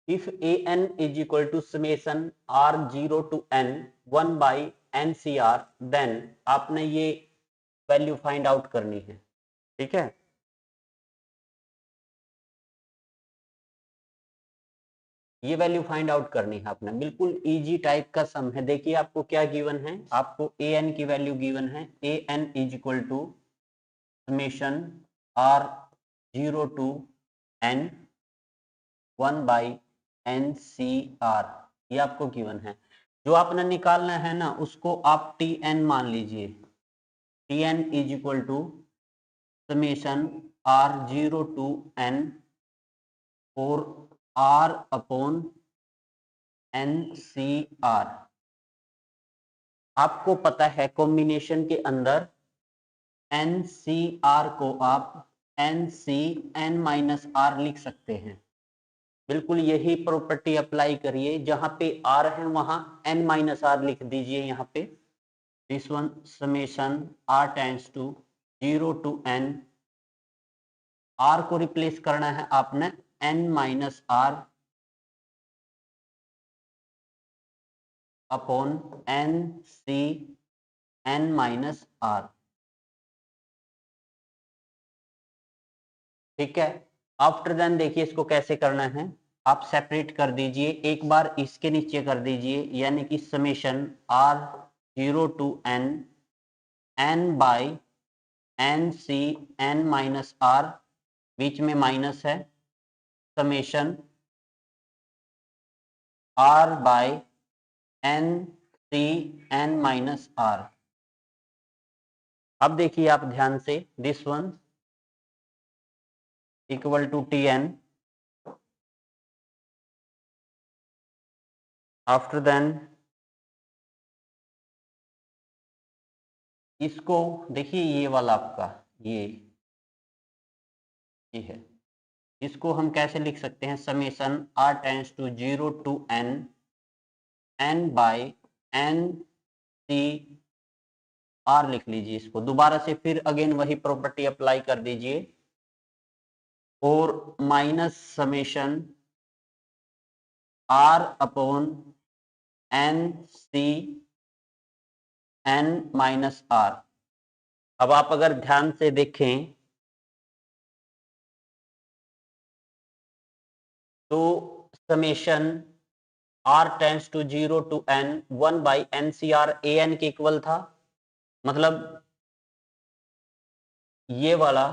If A N is equal to summation are 0 to N 1 by N C R, then आपने ये value find out करनी है। ठीक है, ये वैल्यू फाइंड आउट करनी है आपने, बिल्कुल इजी टाइप का सम है। देखिए आपको क्या गिवन है, आपको ए एन की वैल्यू गिवन है, A N is equal to summation are 0 to N 1 by N C r, ये आपको गिवन है। जो आपने निकालना है ना उसको आप टी एन मान लीजिए, T N is equal to summation are 0 to n और r upon N C r. आपको पता है कॉम्बिनेशन के अंदर एन सी आर को आप N C N minus R लिख सकते हैं। बिल्कुल यही प्रॉपर्टी अप्लाई करिए, जहां पे आर है वहां एन माइनस आर लिख दीजिए यहाँ पे। This one summation R tends to 0 to N, R को रिप्लेस करना है आपने N minus R upon N C N minus R. ठीक है, आफ्टर देन देखिए इसको कैसे करना है, आप सेपरेट कर दीजिए, एक बार इसके नीचे कर दीजिए, यानी कि summation are 0 to N N by N C N minus r, बीच में माइनस है, summation are by N C N minus are. अब देखिए आप ध्यान से, this one equal to T n, after then इसको देखिए, ये वाला आपका ये है, इसको हम कैसे लिख सकते हैं, summation R tends to 0 to N N by N C R लिख लीजिए। इसको दोबारा से फिर अगेन वही प्रॉपर्टी अप्लाई कर दीजिए और minus summation R upon N C N minus are. अब आप अगर ध्यान से देखें तो summation R tends to 0 to N 1 by N C R A N के इक्वल था, मतलब ये वाला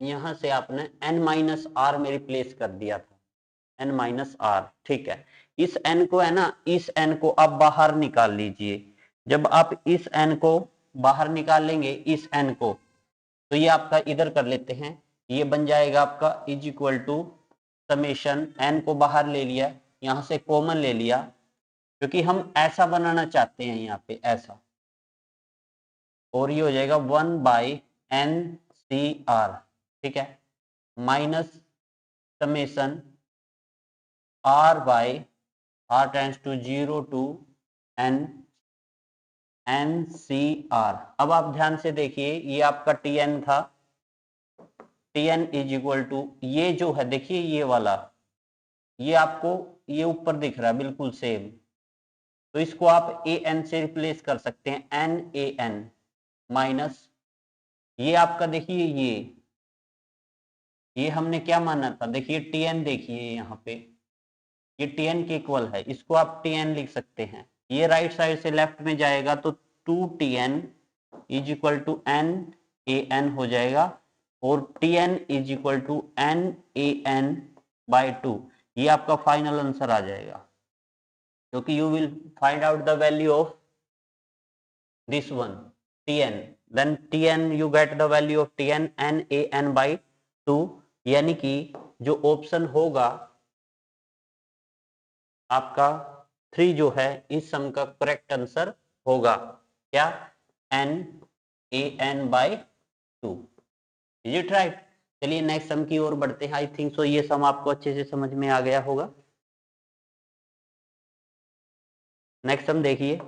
यहां से आपने n माइनस आर में रिप्लेस कर दिया था, n माइनस आर। ठीक है, इस n को है ना, इस n को आप बाहर निकाल लीजिए। जब आप इस n को बाहर निकाल लेंगे, इस n को, तो ये आपका इधर कर लेते हैं, ये बन जाएगा आपका is equal to summation n को बाहर ले लिया, यहां से कॉमन ले लिया, क्योंकि हम ऐसा बनाना चाहते हैं यहाँ पे ऐसा, और ये हो जाएगा 1 बाई एन सी आर। ठीक है, minus summation are by R tends to 0 to N N C R. अब आप ध्यान से देखिए, ये आपका टी एन था, T N is equal to ये जो है, देखिए ये वाला, ये आपको ये ऊपर दिख रहा है बिल्कुल सेम, तो इसको आप ए एन से रिप्लेस कर सकते हैं, एन ए एन माइनस ये आपका देखिए ये हमने क्या माना था, देखिए टी एन, देखिए यहाँ पे ये टी एन के इक्वल है, इसको आप टी एन लिख सकते हैं, ये राइट साइड से लेफ्ट में जाएगा तो 2tn is equal to N A N हो जाएगा, और tn is equal to N A N by 2, ये आपका फाइनल आंसर आ जाएगा, क्योंकि you will find out the value of this one tn, then tn you get the value of tn n a n by 2, यानी कि जो option होगा आपका 3 जो है इस सम का करेक्ट आंसर होगा, क्या, n a n by 2। Is it right? चलिए नेक्स्ट सम की ओर बढ़ते हैं। आई थिंक सो ये सम आपको अच्छे से समझ में आ गया होगा। नेक्स्ट सम देखिए,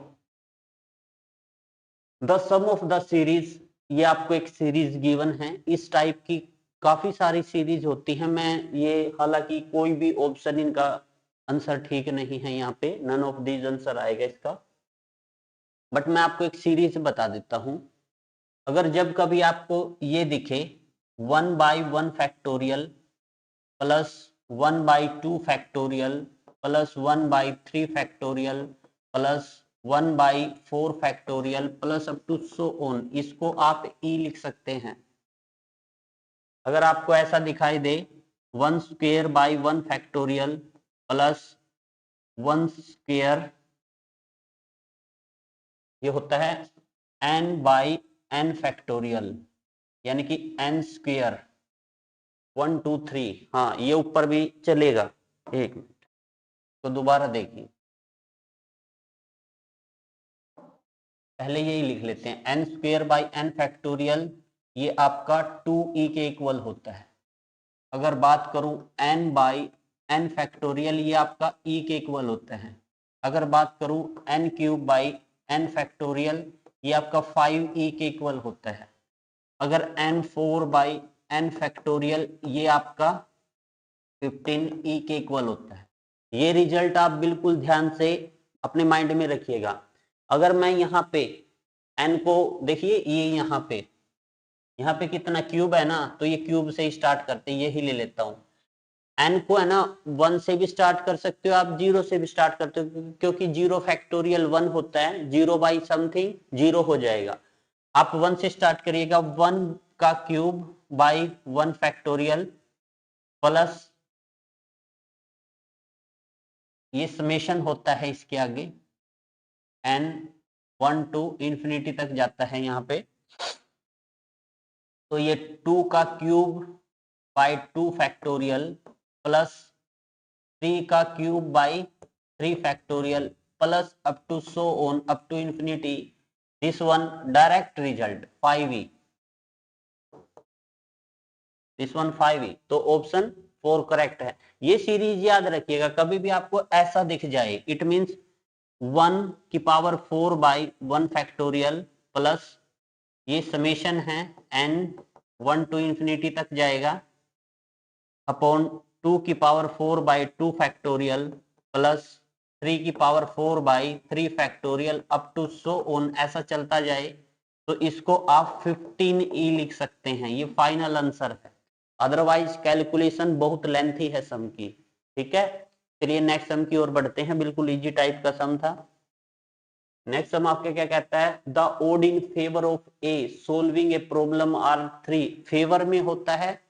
the sum of the series, ये आपको एक सीरीज गिवन है, इस टाइप की काफी सारी सीरीज होती है। मैं ये हालांकि कोई भी ऑप्शन इनका आंसर ठीक नहीं है, यहाँ पे नन ऑफ दीज आंसर आएगा इसका, बट मैं आपको एक सीरीज बता देता हूं। अगर जब कभी आपको ये दिखे 1/1 factorial plus 1/2 factorial plus 1/3 factorial plus 1/4 factorial plus up to so on, इसको आप ई लिख सकते हैं। अगर आपको ऐसा दिखाई दे 1/1 फैक्टोरियल प्लस 1/, ये होता है n/n फैक्टोरियल, यानी कि n², 1 2 3। हाँ, ये ऊपर भी चलेगा। एक मिनट, तो दोबारा देखिए, पहले यही लिख लेते हैं n²/n फैक्टोरियल, ये आपका 2e के इक्वल होता है। अगर बात करूं n/n फैक्टोरियल, ये आपका e के इक्वल होता है। अगर बात करूं n³ फैक्टोरियल, ये आपका 5e के इक्वल होता है। अगर n4/n फैक्टोरियल, ये आपका 15e के इक्वल होता है। ये रिजल्ट आप बिल्कुल ध्यान से अपने माइंड में रखिएगा। अगर मैं यहाँ पे n को देखिए, ये यहाँ पे कितना क्यूब है ना, तो ये क्यूब से स्टार्ट करते हैं, यही ले लेता हूं। n को है ना 1 से भी स्टार्ट कर सकते हो आप, 0 से भी स्टार्ट करते हो, क्योंकि 0 फैक्टोरियल 1 होता है, 0/समथिंग 0 हो जाएगा। आप 1 से स्टार्ट करिएगा, 1 का क्यूब बाई 1 फैक्टोरियल प्लस ये समेशन होता है इसके आगे n 1 to इंफिनिटी तक जाता है यहाँ पे, तो ये 2 का क्यूब बाई 2 फैक्टोरियल प्लस 3 का cube by 3 factorial plus up to so on up to infinity. This one direct result 5e, this one 5e, तो ऑप्शन 4 करेक्ट है। ये सीरीज याद रखिएगा, कभी भी आपको ऐसा दिख जाए, इट मींस 1⁴/1 फैक्टोरियल प्लस ये समेशन है n 1 to इंफिनिटी तक जाएगा upon 2⁴/2 factorial plus 3⁴/3 factorial up to so on, ऐसा चलता जाए, तो इसको आप 15e लिख सकते हैं। ये फाइनल आंसर है, अदरवाइज कैलकुलेशन बहुत लेंथी है सम की। ठीक है, चलिए नेक्स्ट सम की ओर बढ़ते हैं। बिल्कुल इजी टाइप का सम था। नेक्स्ट सम आपके क्या कहता है, the odd in favour of A solving a problem are 3, favour में होता है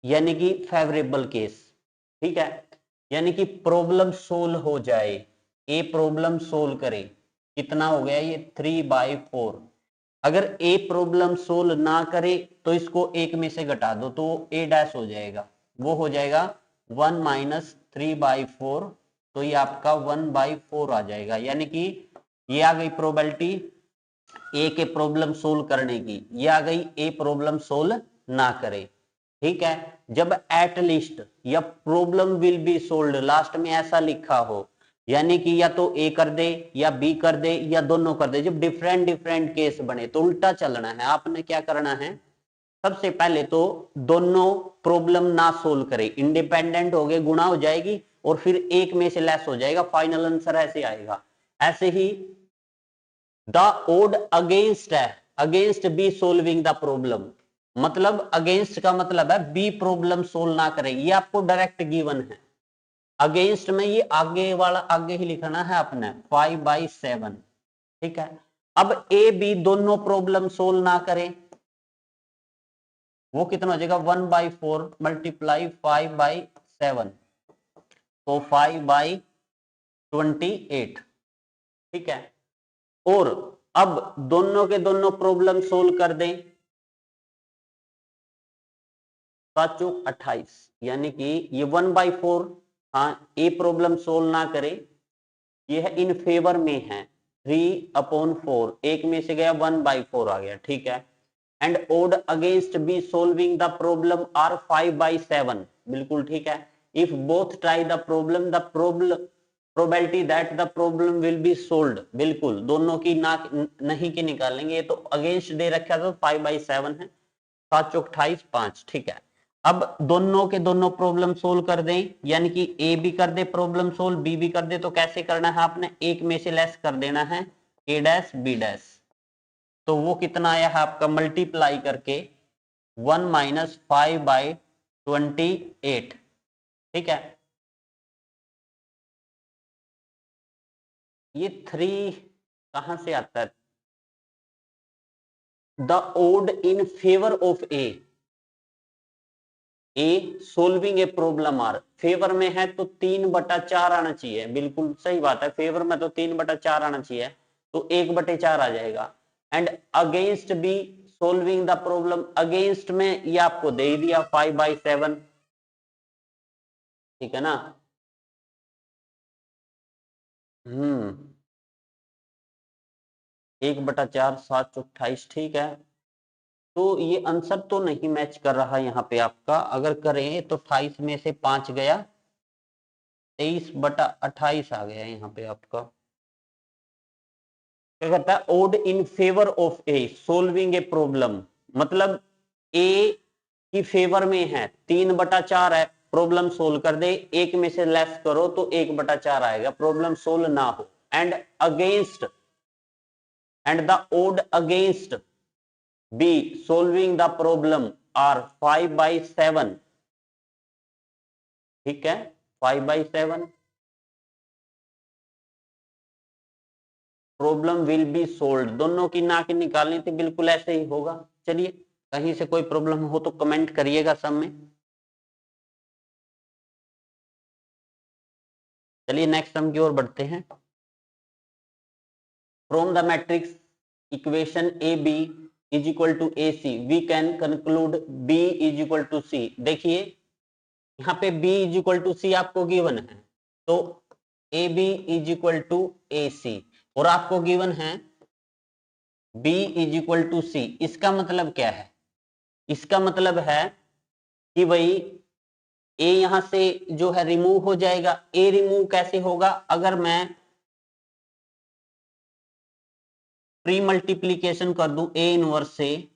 यानी कि फेवरेबल केस। ठीक है, यानी कि प्रॉब्लम सोल्व हो जाए, ए प्रॉब्लम सोल्व करे, कितना हो गया ये 3/4। अगर ए प्रॉब्लम सोल्व ना करे तो इसको एक में से घटा दो, तो ए डैश हो जाएगा, वो हो जाएगा 1 - 3/4, तो ये आपका 1/4 आ जाएगा। यानी कि ये आ गई प्रोबेबिलिटी ए के प्रॉब्लम सोल्व करने की, ये आ गई ए प्रॉब्लम सोल्व ना करे। ठीक है, जब एट लीस्ट या problem will B solve last में ऐसा लिखा हो, यानी कि या तो ए कर दे या बी कर दे या दोनों कर दे, जब डिफरेंट डिफरेंट केस बने तो उल्टा चलना है। आपने क्या करना है, सबसे पहले तो दोनों प्रॉब्लम ना सोल्व करे, इंडिपेंडेंट हो गए, गुणा हो जाएगी और फिर एक में से लेस हो जाएगा, फाइनल आंसर ऐसे आएगा। ऐसे ही द ओड अगेंस्ट है, against B solving the problem, मतलब अगेंस्ट का मतलब है बी प्रॉब्लम सोल्व ना करे, ये आपको डायरेक्ट गिवन है। अगेंस्ट में ये आगे वाला आगे ही लिखना है आपने 5/7। ठीक है, अब ए बी दोनों प्रॉब्लम सोल्व ना करें, वो कितना हो जाएगा 1/4 मल्टीप्लाई 5/7, तो 5/28। ठीक है, और अब दोनों के दोनों प्रॉब्लम सोल्व कर दें, 7×28, यानी कि ये 1/4, हाँ ए प्रॉब्लम सोल्व ना करे, ये है इन फेवर में है 3/4, एक में से गया 1/4 आ गया। ठीक है, and odd against B solving the problem are 5/7, बिल्कुल ठीक है। If both try the problem probability that the problem will be solved, बिल्कुल दोनों की ना नहीं की निकालेंगे, ये तो अगेंस्ट दे रखा था 5/7 है, 7×28 5। ठीक है, अब दोनों के दोनों प्रॉब्लम सोल्व कर दें, यानी कि ए भी कर दे प्रॉब्लम सोल्व, बी भी कर दे, तो कैसे करना है आपने, एक में से लेस कर देना है ए डैश बी डैश। तो वो कितना आया है आपका, मल्टीप्लाई करके 1 माइनस 5/28। ठीक है, ये 3 कहां से आता है, the odd in favour of A solving a problem are, favour में है तो 3/4 आना चाहिए, बिल्कुल सही बात है, फेवर में तो 3/4 आना चाहिए, तो 1/4 आ जाएगा। And against B solving the problem, against में ये आपको दे ही दिया 5/7, ठीक है ना। 1/4 7/28, ठीक है। तो ये आंसर तो नहीं मैच कर रहा यहाँ पे आपका, अगर करें तो 28 में से 5 गया, 23/28 आ गया यहाँ पे आपका। क्या कहता है, odd in favour of A solving a problem, मतलब ए की फेवर में है, 3/4 है, प्रॉब्लम सोल्व कर दे, एक में से लेस करो तो 1/4 आएगा, प्रॉब्लम सोल्व ना हो। And against, and the odd against B solving the problem are 5/7, ठीक है, 5/7 प्रॉब्लम विल बी सोल्व, दोनों की ना की निकालनी थी, बिल्कुल ऐसे ही होगा। चलिए, कहीं से कोई प्रॉब्लम हो तो कमेंट करिएगा सब में। चलिए नेक्स्ट सम की ओर बढ़ते हैं। From the matrix equation A B is equal to A C we can conclude B is equal to C. देखिए यहाँ पे b is equal to C आपको गिवन है, तो A B is equal to A C, और आपको given है b is equal to C. इसका मतलब क्या है, इसका मतलब है कि भाई ए यहां से जो है रिमूव हो जाएगा। ए रिमूव कैसे होगा, अगर मैं प्री मल्टीप्लीकेशन कर दूं ए इनवर्स से,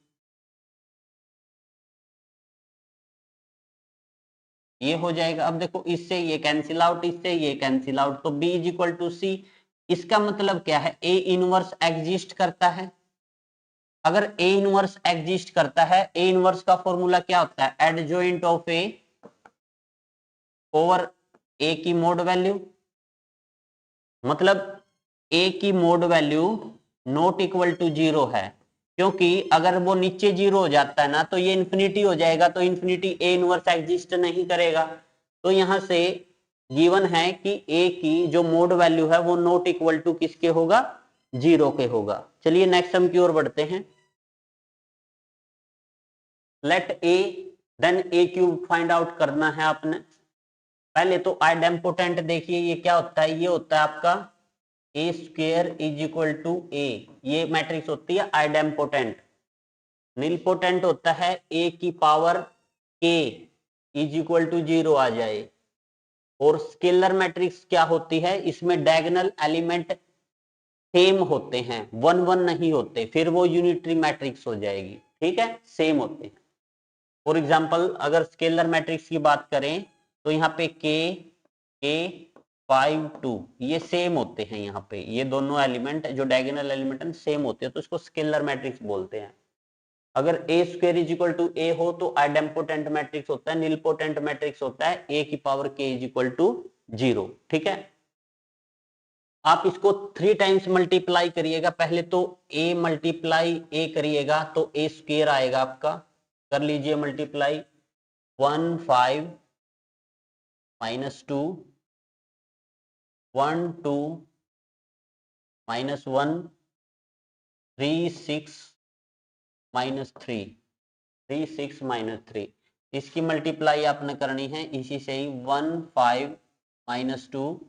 ये हो जाएगा। अब देखो इससे ये कैंसिल आउट, इससे ये कैंसिल आउट, तो b is equal to C. इसका मतलब क्या है, ए इनवर्स एग्जिस्ट करता है। अगर ए इनवर्स एग्जिस्ट करता है, ए इनवर्स का फॉर्मूला क्या होता है, adjoint of A over A की मोड वैल्यू, मतलब ए की mod value not equal to 0 है, क्योंकि अगर वो नीचे 0 हो जाता है ना तो ये इंफिनिटी हो जाएगा, तो इंफिनिटी ए इनवर्स एग्जिस्ट नहीं करेगा। तो यहां से गिवन है कि ए की जो मोड वैल्यू है वो नॉट इक्वल टू किसके होगा, 0 के होगा। चलिए नेक्स्ट सम की ओर बढ़ते हैं। Late A then A cube find out करना है आपने। पहले तो आइडेम्पोटेंट देखिए ये क्या होता है, ये होता है आपका ए स्क्वेयर इज इक्वल टू ए, ये मैट्रिक्स होती है आइडेम्पोटेंट। निलपोटेंट होता है ए की power K is equal to 0 आ जाए। और स्केलर मैट्रिक्स क्या होती है, इसमें डायगोनल एलिमेंट सेम होते हैं, 1 1 नहीं होते, फिर वो यूनिटरी मैट्रिक्स हो जाएगी, ठीक है, सेम होते हैं। फॉर एग्जाम्पल अगर स्केलर मैट्रिक्स की बात करें तो यहाँ पे के 5 2 ये सेम होते हैं, यहाँ पे ये दोनों एलिमेंट जो डायगोनल एलिमेंट है सेम होते हैं, तो इसको स्केलर मैट्रिक्स बोलते हैं। अगर ए स्क्वायर इज इक्वल टू ए हो तो आइडेम्पोटेंट मैट्रिक्स होता है, निलपोटेंट मैट्रिक्स होता है ए की power K is equal to 0, ठीक है। आप इसको 3 टाइम्स मल्टीप्लाई करिएगा, पहले तो ए मल्टीप्लाई ए करिएगा तो ए स्क्वायर आएगा आपका, कर लीजिए मल्टीप्लाई, 1 5 -2 1 2 -1 3 6 -3 3 6 -3, इसकी मल्टीप्लाई आपने करनी है इसी से ही, 1 5 -2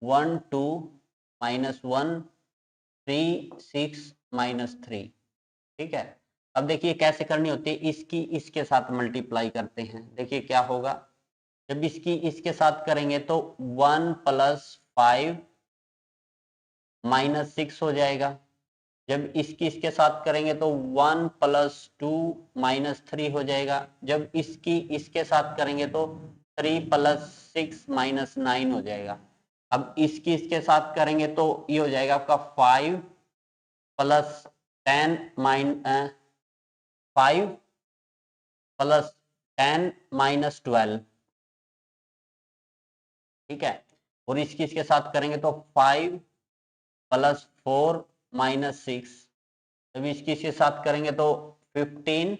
1 2 -1 3 6 -3, ठीक है। अब देखिए कैसे करनी होती है, इसकी इसके साथ मल्टीप्लाई करते हैं, देखिए क्या होगा, जब इसकी इसके साथ करेंगे तो 1 + 5 -6 हो जाएगा, जब इसकी इसके साथ करेंगे तो 1 + 2 - 3 हो जाएगा। जब इसकी इसके साथ करेंगे तो 3 + 6 - 9 हो जाएगा। अब इसकी इसके साथ करेंगे तो ये हो जाएगा आपका 5 + 10 5 + 10 - 12, ठीक है। और इसकी इसके साथ करेंगे तो 5 + 4 - 6। जब इसकी इसके साथ करेंगे तो 15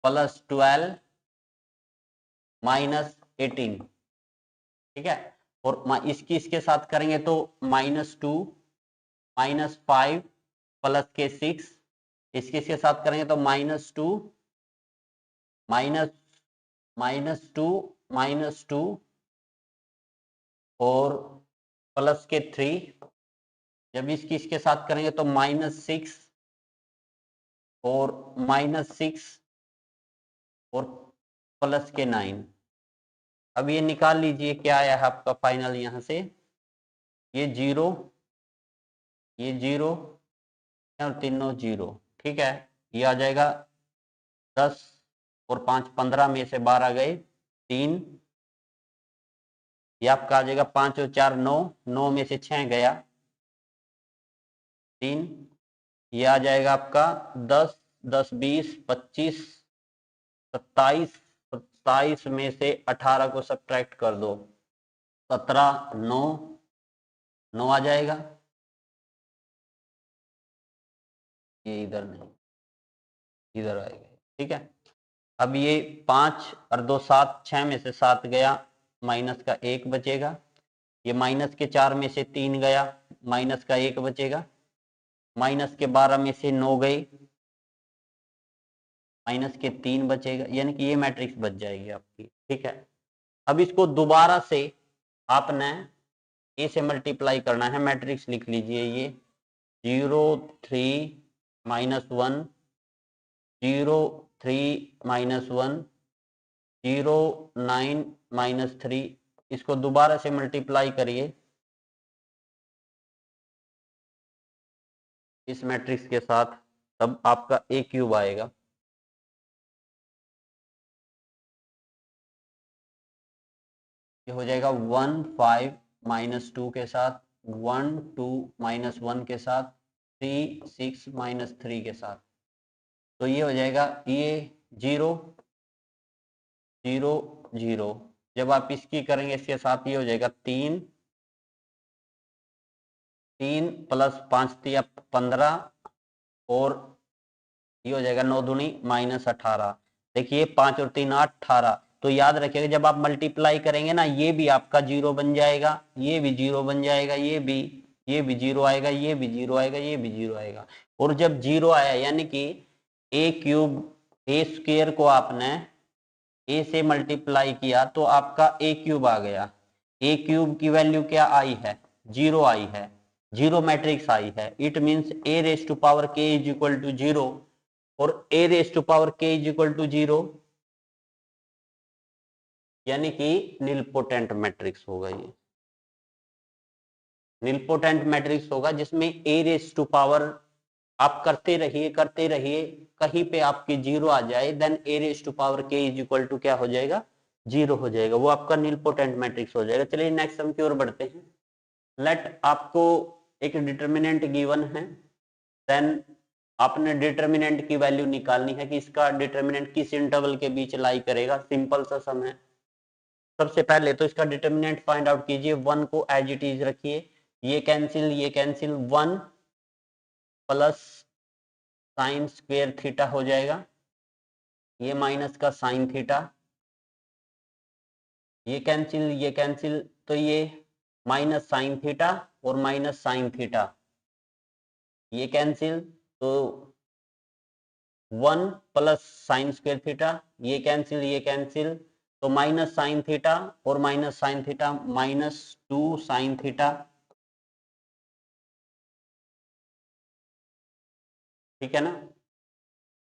+ 12 - 18, ठीक है। और इसकी इसके साथ करेंगे तो -2 -5 + के 6, इसके इसके साथ करेंगे तो -2 -2 और प्लस के 3। जब इसकी इसके साथ करेंगे तो -6 और -6 और प्लस के 9। अब ये निकाल लीजिए क्या आया है आपका फाइनल यहां से, ये 0, ये 0 और तीनों 0, ठीक है। ये आ जाएगा 10 और 5 15 में से 12 गए 3, ये आपका आ जाएगा 5 और 4 9, 9 में से 6 गया 3, ये आ जाएगा आपका 10 10 20 25 27, 27 में से 18 को सब्ट्रैक्ट कर दो 17 9 9 आ जाएगा। ये इधर नहीं, इधर आएगा, ठीक है। अब ये 5 और 2 7, 6 में से 7 गया, माइनस का 1 बचेगा। ये माइनस के 4 में से 3 गया, माइनस का 1 बचेगा। माइनस के 12 में से 9 गई, माइनस के 3 बचेगा, यानी कि ये मैट्रिक्स बच जाएगी आपकी, ठीक है। अब इसको दोबारा से आपने ए से मल्टीप्लाई करना है। मैट्रिक्स लिख लीजिए, ये 0 3 -1 0 3 -1 0 9 -3, इसको दोबारा से मल्टीप्लाई करिए इस मैट्रिक्स के साथ, तब आपका ए क्यूब आएगा। ये हो जाएगा 1 5 -2 के साथ, 1 2 -1 के साथ, 3 6 -3 के साथ। तो ये हो जाएगा ये 0 0 0। जब आप इसकी करेंगे इसके साथ ये हो जाएगा 3 3 + 5 3 15 और ये हो जाएगा 9 दूनी -18। देखिए 5 और 3 8 18। तो याद रखिएगा जब आप मल्टीप्लाई करेंगे ना, ये भी आपका 0 बन जाएगा, ये भी 0 बन जाएगा, ये भी 0 आएगा, ये भी 0 आएगा, ये भी 0 आएगा। और जब 0 आया यानी कि ए क्यूब ए स्क्वायर को आपने ए से मल्टीप्लाई किया तो आपका ए क्यूब आ गया। ए क्यूब की वैल्यू क्या आई है, 0 आई है, 0 मैट्रिक्स आई है। It means A raise to power K is equal to 0 और A raise to power K is equal to 0, यानी कि निलपोटेंट मैट्रिक्स होगा। ये निलपोटेंट मैट्रिक्स होगा जिसमें ए रेज टू पावर आप करते रहिए कहीं पे आपकी 0 आ जाए, then A raise to power K is equal to क्या हो जाएगा, 0 हो जाएगा। वो आपका निलपोटेंट मैट्रिक्स हो जाएगा। चलिए नेक्स्ट सम की ओर बढ़ते हैं। लेट आपको एक डिटर्मिनेंट गिवन है, देन आपने डिटर्मिनेंट की वैल्यू निकालनी है कि इसका डिटर्मिनेंट किस इंटरवल के बीच लाई करेगा। सिंपल सा सम है। सबसे पहले तो इसका डिटर्मिनेंट फाइंड आउट कीजिए। 1 को एज इट इज रखिए, ये cancel 1 plus sine square theta हो जाएगा, ये माइनस का साइन थीटा, ये कैंसिल तो ये माइनस साइन थीटा और माइनस साइन थीटा, ये कैंसिल तो 1 प्लस साइन स्क्वायर थीटा, ये कैंसिल तो माइनस साइन थीटा और minus sine theta -2 sign theta, ठीक है ना।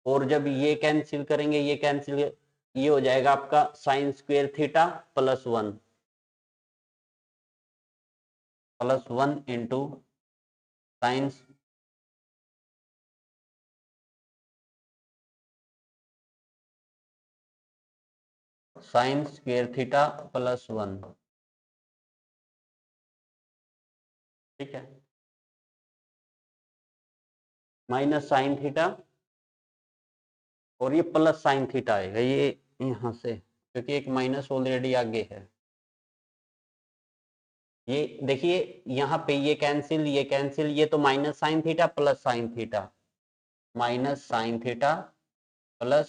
और जब ये कैंसिल करेंगे ये कैंसिल, ये हो जाएगा आपका sine square theta +1 into sine sine square theta plus 1, ठीक है, माइनस साइन थीटा और ये प्लस साइन थीटा आएगा ये यहां से, क्योंकि एक माइनस ऑलरेडी आगे है। ये देखिए यहाँ पे ये कैंसिल, ये कैंसिल, ये तो minus sine theta plus sine theta, minus sine theta plus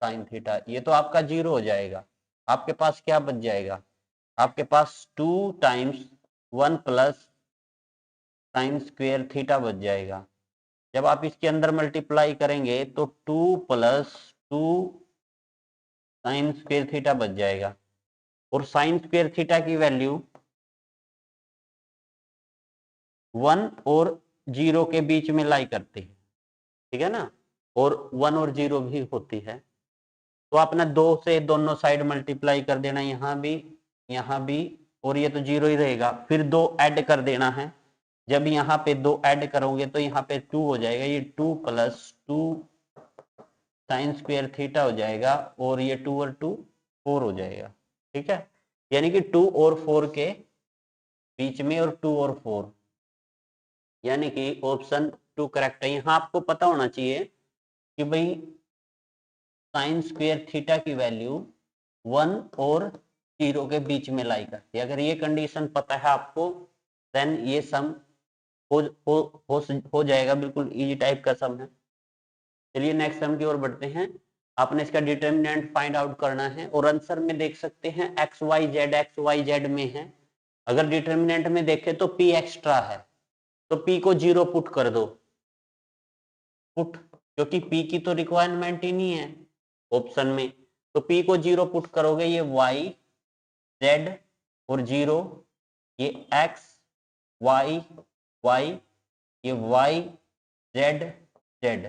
sine theta, ये तो आपका जीरो हो जाएगा। आपके पास क्या बच जाएगा, आपके पास 2 times 1 plus sine square theta बच जाएगा। जब आप इसके अंदर मल्टीप्लाई करेंगे तो 2 प्लस 2 साइन स्क्वायर थीटा बच जाएगा, और साइन स्क्वायर थीटा की वैल्यू 1 और 0 के बीच में लाई करती है, ठीक है ना, और 1 और 0 भी होती है। तो आपने 2 से दोनों साइड मल्टीप्लाई कर देना, यहाँ भी, और ये तो 0 ही रहेगा, फिर 2 ऐड कर देना है। जब यहाँ पे 2 ऐड करोगे तो यहाँ पे 2 हो जाएगा, ये 2 प्लस 2 साइन स्क्वायर थीटा हो जाएगा, और ये 2 और 2 4 हो जाएगा, ठीक है, यानी कि 2 और 4 के बीच में, और 2 और 4, यानी कि ऑप्शन 2 करेक्ट है। यहाँ आपको पता होना चाहिए कि भाई साइन स्क्वायर थीटा की वैल्यू 1 और 0 के बीच में लाई करती है। अगर ये कंडीशन पता है आपको, देन ये सम हो हो जाएगा, बिल्कुल इजी टाइप का सम है। चलिए नेक्स्ट सम की ओर बढ़ते हैं। आपने इसका डिटर्मिनेंट फाइंड आउट करना है, और आंसर में देख सकते हैं एक्स वाई जेड में है। अगर डिटर्मिनेंट में देखें तो पी एक्स्ट्रा है, तो पी को 0 पुट कर दो, पुट, क्योंकि पी की तो रिक्वायरमेंट ही नहीं है ऑप्शन में, तो पी को 0 पुट करोगे, ये वाई जेड और 0, ये एक्स वाई वाई, ये वाई जेड जेड।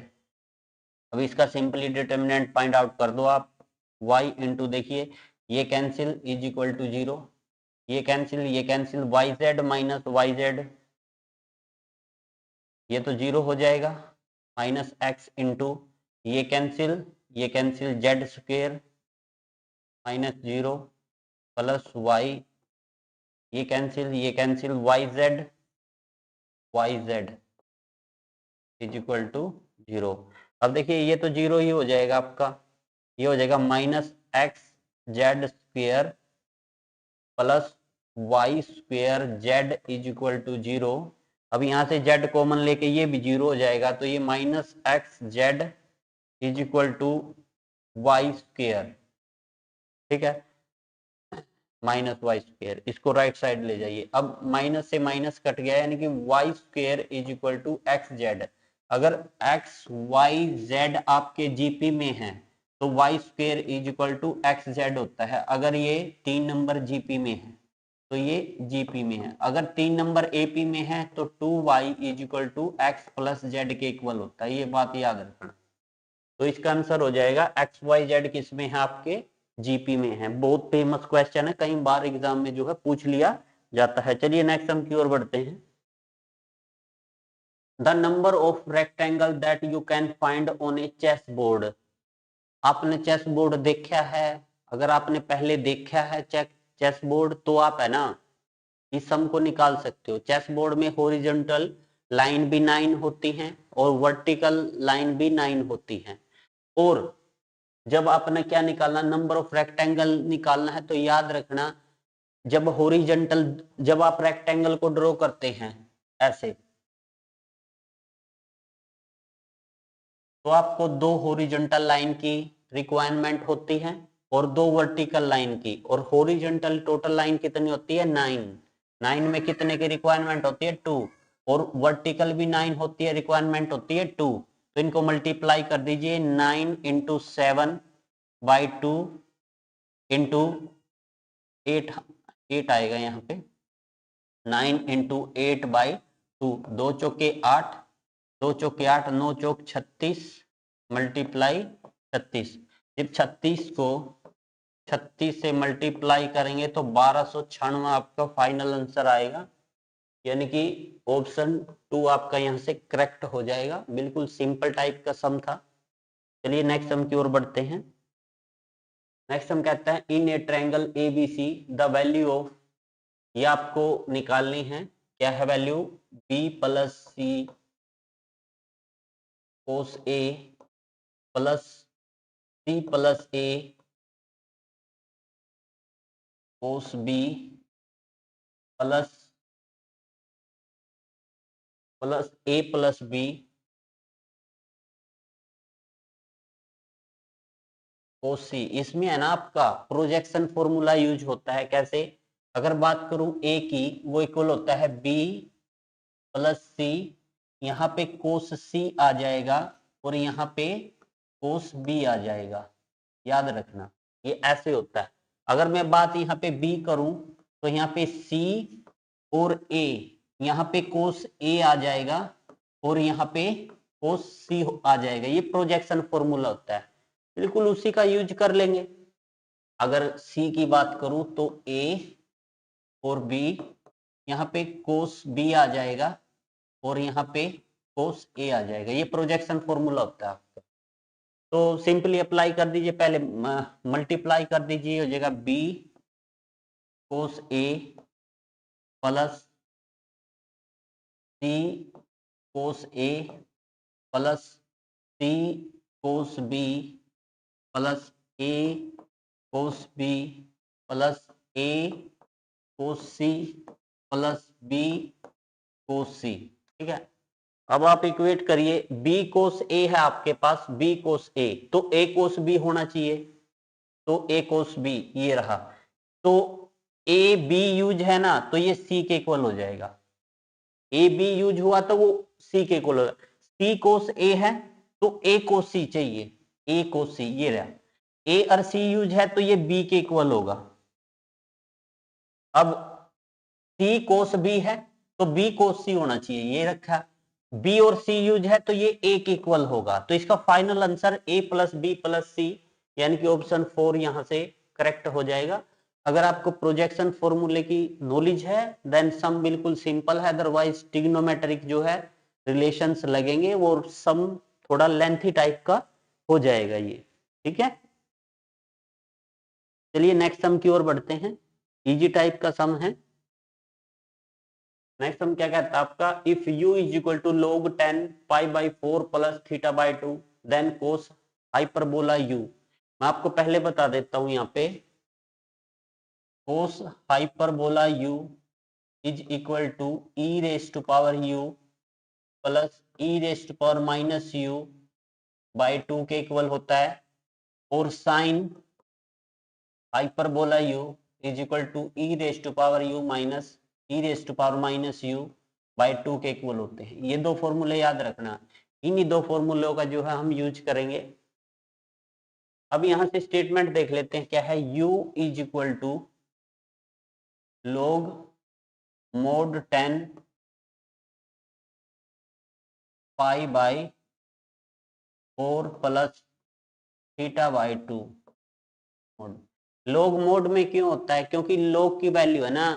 अब इसका सिंपली डिटर्मिनेंट फाइंड आउट कर दो आप, y इंटू, देखिए ये कैंसिल इज इक्वल टू 0, ये cancel y z minus y z, ये तो 0 हो जाएगा, माइनस एक्स इंटू, ये cancel z square minus 0 plus y, ये cancel y z is equal to 0। अब देखिए ये तो 0 ही हो जाएगा आपका, ये हो जाएगा minus X Z square plus Y square Z is equal to 0। अब यहाँ से जेड कॉमन लेके ये भी 0 हो जाएगा, तो ये minus X Z is equal to Y square, ठीक है, माइनस वाई स्क्वेयर, इसको राइट साइड ले जाइए। अब माइनस से माइनस कट गया, यानी कि Y square is equal to X Z. अगर एक्स वाई जेड आपके जीपी में है तो Y square is equal to X Z होता है। अगर ये 3 नंबर जीपी में है तो ये जीपी में है, अगर 3 नंबर एपी में है तो 2y is equal to X plus Z के इक्वल होता है, ये बात याद रखना। तो इसका आंसर हो जाएगा एक्स वाई जेड किस में है, आपके जीपी में है। बहुत फेमस क्वेश्चन है, कई बार एग्जाम में जो है पूछ लिया जाता है। चलिए नेक्स्ट हम की ओर बढ़ते हैं। The number of rectangle that you can find on a chess board. आपने चेस बोर्ड देखा है, अगर आपने पहले देखा है चेस बोर्ड तो आप है ना इस सम को निकाल सकते हो। चेस बोर्ड में हॉरिजॉन्टल लाइन भी 9 होती हैं और वर्टिकल लाइन भी 9 होती हैं, और जब आपने क्या निकालना, नंबर ऑफ रेक्टेंगल निकालना है, तो याद रखना जब हॉरिजॉन्टल, जब आप रेक्टेंगल को ड्रॉ करते हैं ऐसे, तो आपको 2 हॉरिजॉन्टल लाइन की रिक्वायरमेंट होती है और 2 वर्टिकल लाइन की, और हॉरिजॉन्टल टोटल लाइन कितनी होती है 9, 9 में कितने की रिक्वायरमेंट होती है 2, और वर्टिकल भी 9 होती है, रिक्वायरमेंट होती है 2। तो इनको मल्टीप्लाई कर दीजिए, 9 इंटू 7 बाई 2 इंटू 8, 8 आएगा यहाँ पे, 9 इंटू 8 बाई 2, 2 चौके 8, 2 चौके 8, 9 चौक 36, मल्टीप्लाई 36। जब 36 को 36 से मल्टीप्लाई करेंगे तो 1296 आपका फाइनल आंसर आएगा, यानी कि ऑप्शन 2 आपका यहाँ से करेक्ट हो जाएगा। बिल्कुल सिंपल टाइप का सम था। चलिए नेक्स्ट सम की ओर बढ़ते हैं। नेक्स्ट हम कहते हैं in a triangle ABC the value of, ये आपको निकालनी है, क्या है value, B plus C cos A plus C plus A cos B plus A plus B cos C। इसमें है ना आपका प्रोजेक्शन फॉर्मूला यूज होता है। कैसे, अगर बात करूं A की, वो इक्वल होता है B प्लस C, यहाँ पे कोस C आ जाएगा और यहाँ पे कोस B आ जाएगा। याद रखना ये ऐसे होता है। अगर मैं बात यहाँ पे B करूं तो यहाँ पे C और A, यहाँ पे कोस A आ जाएगा और यहाँ पे कोस C आ जाएगा। ये प्रोजेक्शन फॉर्मूला होता है, बिल्कुल उसी का यूज कर लेंगे। अगर C की बात करूं तो A और B, यहाँ पे कोस B आ जाएगा और यहाँ पे कोस A आ जाएगा। ये प्रोजेक्शन फॉर्मूला होता है आपका। तो सिंपली अप्लाई कर दीजिए, पहले मल्टीप्लाई कर दीजिए, हो जाएगा B cos A plus C cos A plus C cos B plus A cos B plus A cos C plus B cos C। ठीक है, अब आप इक्वेट करिए, B कोस A है आपके पास, B कोस A, तो A कोस B होना चाहिए, तो A कोस B ये रहा। तो A B यूज है ना, तो ये C के इक्वल हो जाएगा। A B यूज हुआ तो वो C के इक्वल होगा। C कोस A है तो A कोस C चाहिए, A कोस C ये रहा। A और C यूज है तो ये B के इक्वल होगा। अब C कोस B है तो B कोस C होना चाहिए, ये रखा। B और C यूज है तो ये A के इक्वल होगा। तो इसका final answer A plus B plus C, यानी कि ऑप्शन 4 यहां से करेक्ट हो जाएगा। अगर आपको प्रोजेक्शन फॉर्मूले की नॉलेज है देन सम बिल्कुल सिंपल है, अदरवाइज ट्रिग्नोमेट्रिक जो है रिलेशंस लगेंगे, वो सम थोड़ा लेंथी टाइप का हो जाएगा ये। ठीक है, चलिए नेक्स्ट सम की ओर बढ़ते हैं, इजी टाइप का सम है। नेक्स्ट हम क्या कहता है आपका, if u is equal to log 10 pi by 4 plus theta by 2 then cos hyperbola u। मैं आपको पहले बता देता हूं, यहाँ पे cos hyperbola u is equal to e raise to power u plus e raise to power minus u by 2 के equal होता है, और sine hyperbola u is equal to e raise to power u minus e raise to power minus u by 2 के equal होते हैं। ये दो फॉर्मूले याद रखना, इन्हीं दो फॉर्मूलों का जो है हम यूज करेंगे। अब यहां से स्टेटमेंट देख लेते हैं क्या है, u is equal to log mod 10 pi by 4 plus theta by 2। log mod में क्यों होता है, क्योंकि log की वैल्यू है ना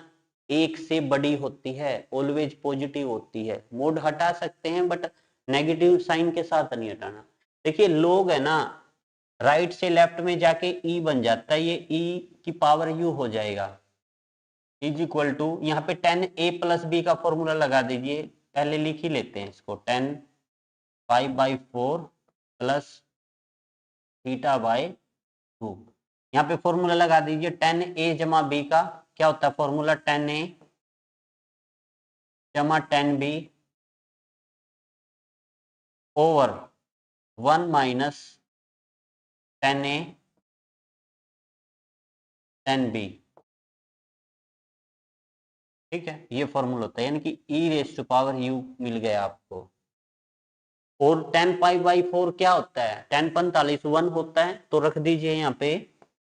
एक से बड़ी होती है, ऑलवेज पॉजिटिव होती है। मोड हटा सकते हैं बट नेगेटिव साइन के साथ नहीं हटाना। देखिए log है ना, राइट से लेफ्ट में जाके e बन जाता है, ये e की पावर u हो जाएगा, इज इक्वल टू यहाँ पे 10a प्लस b का फॉर्मूला लगा दीजिए। पहले लिख ही लेते हैं इसको, 10 pi by 4 plus theta by 2। यहाँ पे फॉर्मूला लगा दीजिए, 10a जमा b का क्या होता है फॉर्मूला, 10a जमा 10b over 1 minus 10a 10b। ठीक है, ये फॉर्मूला होता है, यानी कि e raise to power u मिल गया आपको। और 10 पाई बाई 4 क्या होता है, 10 45 1 होता है, तो रख दीजिए यहाँ पे,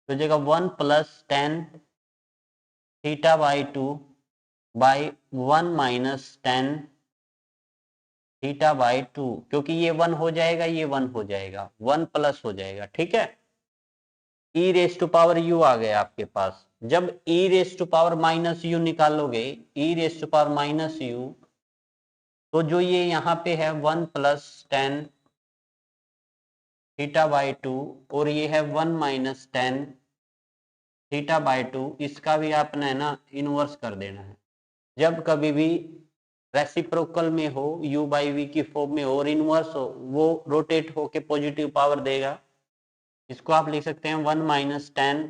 तो जगह 1 plus 10 theta by 2 by 1 minus 10 theta by 2, क्योंकि ये 1 हो जाएगा, ये 1 हो जाएगा, 1 प्लस हो जाएगा। ठीक है, e raise to power u आ गया आपके पास। जब e raise to power minus u निकालोगे, e raise to power minus u, तो जो ये यहाँ पे है 1 प्लस 10 थीटा बाई 2 और ये है 1 माइनस 10 थीटा बाय 2, इसका भी आपने है ना इनवर्स कर देना है। जब कभी भी रेसिप्रोकल में हो, u बाई वी की फॉर्म में हो और इनवर्स हो, वो रोटेट होके पॉजिटिव पावर देगा। इसको आप लिख सकते हैं 1 minus tan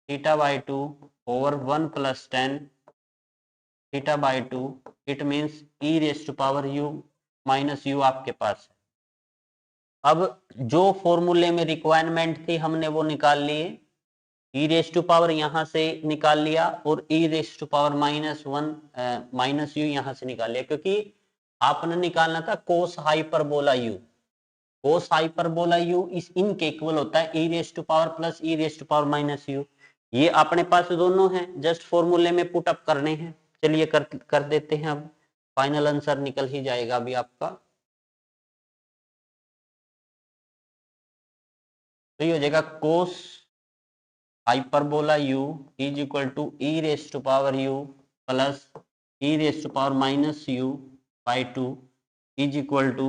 theta by 2 over 1 plus tan theta by 2। It means E raise to power u minus U आपके पास है। अब जो फॉर्मूले में रिक्वायरमेंट थी हमने वो निकाल लिए, ई रेस टू पावर यहां से निकाल लिया और e raise to power -1 minus u यहां से निकाल लिया, क्योंकि आपने निकालना था cos hyperbola u. Cos hyperbola u इस इनके इक्वल होता है e raise to power plus e raise to power minus u. ये अपने पास दोनों हैं, जस्ट फॉर्मूले में पुट अप करने हैं। चलिए कर देते हैं, अब फाइनल आंसर निकल ही जाएगा अभी आपका। तो ये हो जाएगा cos hyperbola u is equal to e raise to power u plus e raise to power minus u by 2 is equal to,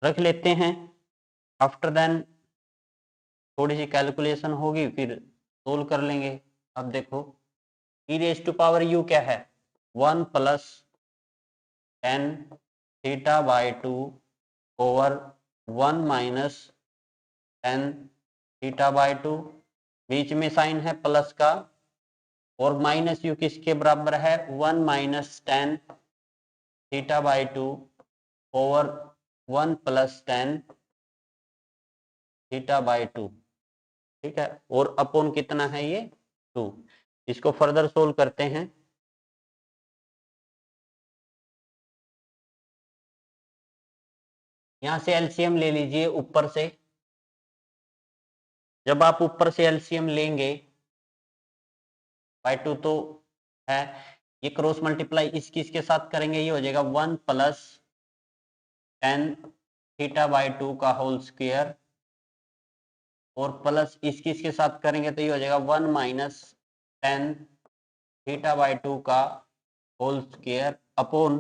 रख लेते हैं। आफ्टर देन थोड़ी सी कैलकुलेशन होगी, फिर सोल्व कर लेंगे। अब देखो ई रेस टू पावर u क्या है, 1 plus tan theta by 2 over 1 minus tan theta by 2, बीच में साइन है प्लस का, और माइनस यू किसके बराबर है, 1 minus tan theta by 2 over 1 plus tan theta by 2। ठीक है, और अपॉन कितना है ये 2। इसको फर्दर सोल्व करते हैं। यहां से एलसीएम ले लीजिए ऊपर से। जब आप ऊपर से एलसीएम लेंगे, बाई 2 तो है, ये क्रॉस मल्टीप्लाई इसके साथ करेंगे, ये हो जाएगा 1 प्लस टेन थीटा बाई 2 का होल स्क्वायर, और प्लस इसके साथ करेंगे तो ये हो जाएगा 1 माइनस टेन थीटा बाई 2 का होल स्क्वायर अपॉन,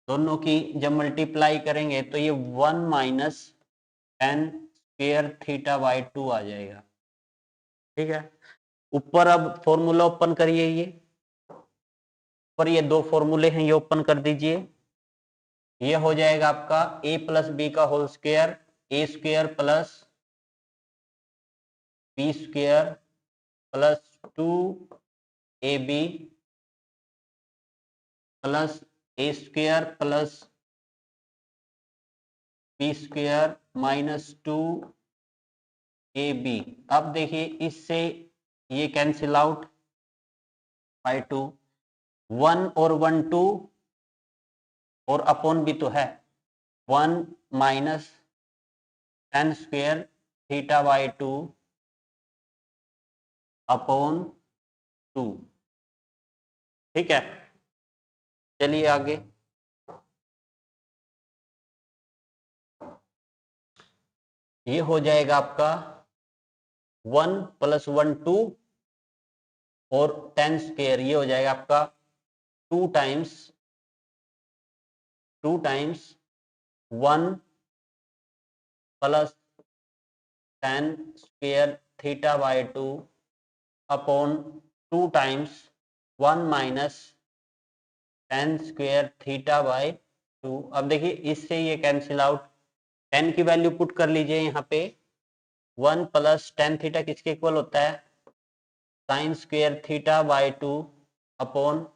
दोनों की जब मल्टीप्लाई करेंगे तो ये 1 minus ten square theta by 2 आ जाएगा। ठीक है, ऊपर अब फॉर्मूला ओपन करिए, ये ऊपर ये दो फॉर्मूले हैं, ये ओपन कर दीजिए। ये हो जाएगा आपका a प्लस बी का whole square, a square plus b square plus 2ab प्लस a square plus b square minus 2ab। अब देखिए इससे ये कैंसिल आउट बाई 2, 1 और 1 2, और अपॉन भी तो है, 1 minus ten square theta by 2 upon 2। ठीक है, चलिए आगे। ये हो जाएगा आपका 1 प्लस 1 2 और टेन स्क्वायर, ये हो जाएगा आपका 2 times 1 plus ten square theta by 2 upon 2 times 1 minus ten square theta by 2। अब देखिए इससे ये कैंसिल आउट, टेन की वैल्यू पुट कर लीजिए यहाँ पे, 1 प्लस टेन थीटा किसके इक्वल होता है, sine square theta by 2 upon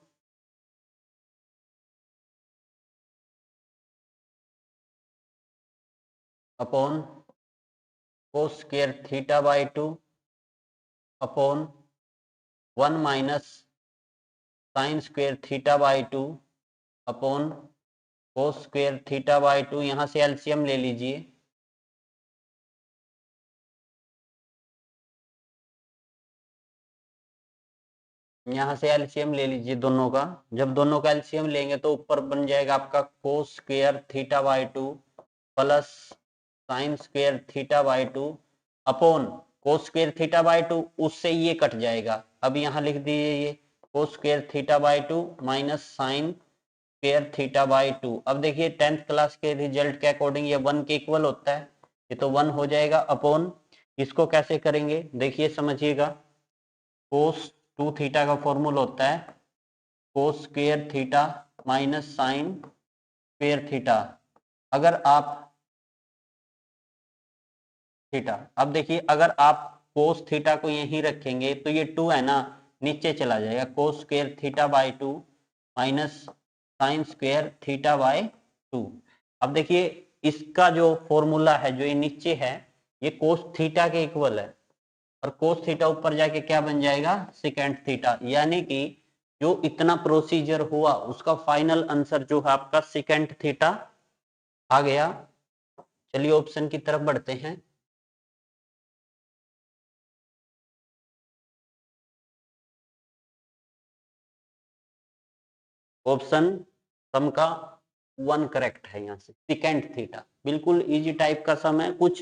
cos square theta by 2 upon 1 minus sine square theta by 2 upon cos square theta by 2। यहां से एलसीएम ले लीजिए, यहां से एलसीएम ले लीजिए दोनों का। जब दोनों का एलसीएम लेंगे तो ऊपर बन जाएगा आपका कोस square theta by 2 plus sine square theta by 2 upon cos square theta by 2, उससे ये कट जाएगा। अब यहाँ लिख दीजिए ये कोस square theta by 2 minus sine square theta by 2। अब देखिए 10th क्लास के रिजल्ट के अकॉर्डिंग ये 1 के इक्वल होता है, ये तो 1 हो जाएगा अपॉन, इसको कैसे करेंगे देखिए समझिएगा, कोस 2 थीटा का फॉर्मूला होता है कोस square theta minus sine square theta. अगर आप थीटा, अब देखिए अगर आप कोस थीटा को यहीं रखेंगे तो ये 2 है ना, नीचे चला जाएगा, कोस square theta by 2 minus sine square theta by 2। अब देखिए इसका जो फॉर्मूला है जो ये नीचे है ये कोस थीटा के इक्वल है, और कोस थीटा ऊपर जाके क्या बन जाएगा सेकेंड थीटा, यानी कि जो इतना प्रोसीजर हुआ उसका फाइनल आंसर जो है आपका सेकेंड थीटा आ गया। चलिए ऑप्शन की तरफ बढ़ते हैं। ऑप्शन सम का 1 करेक्ट है, यहाँ से सेकेंड थीटा बिल्कुल इजी टाइप का सम है, कुछ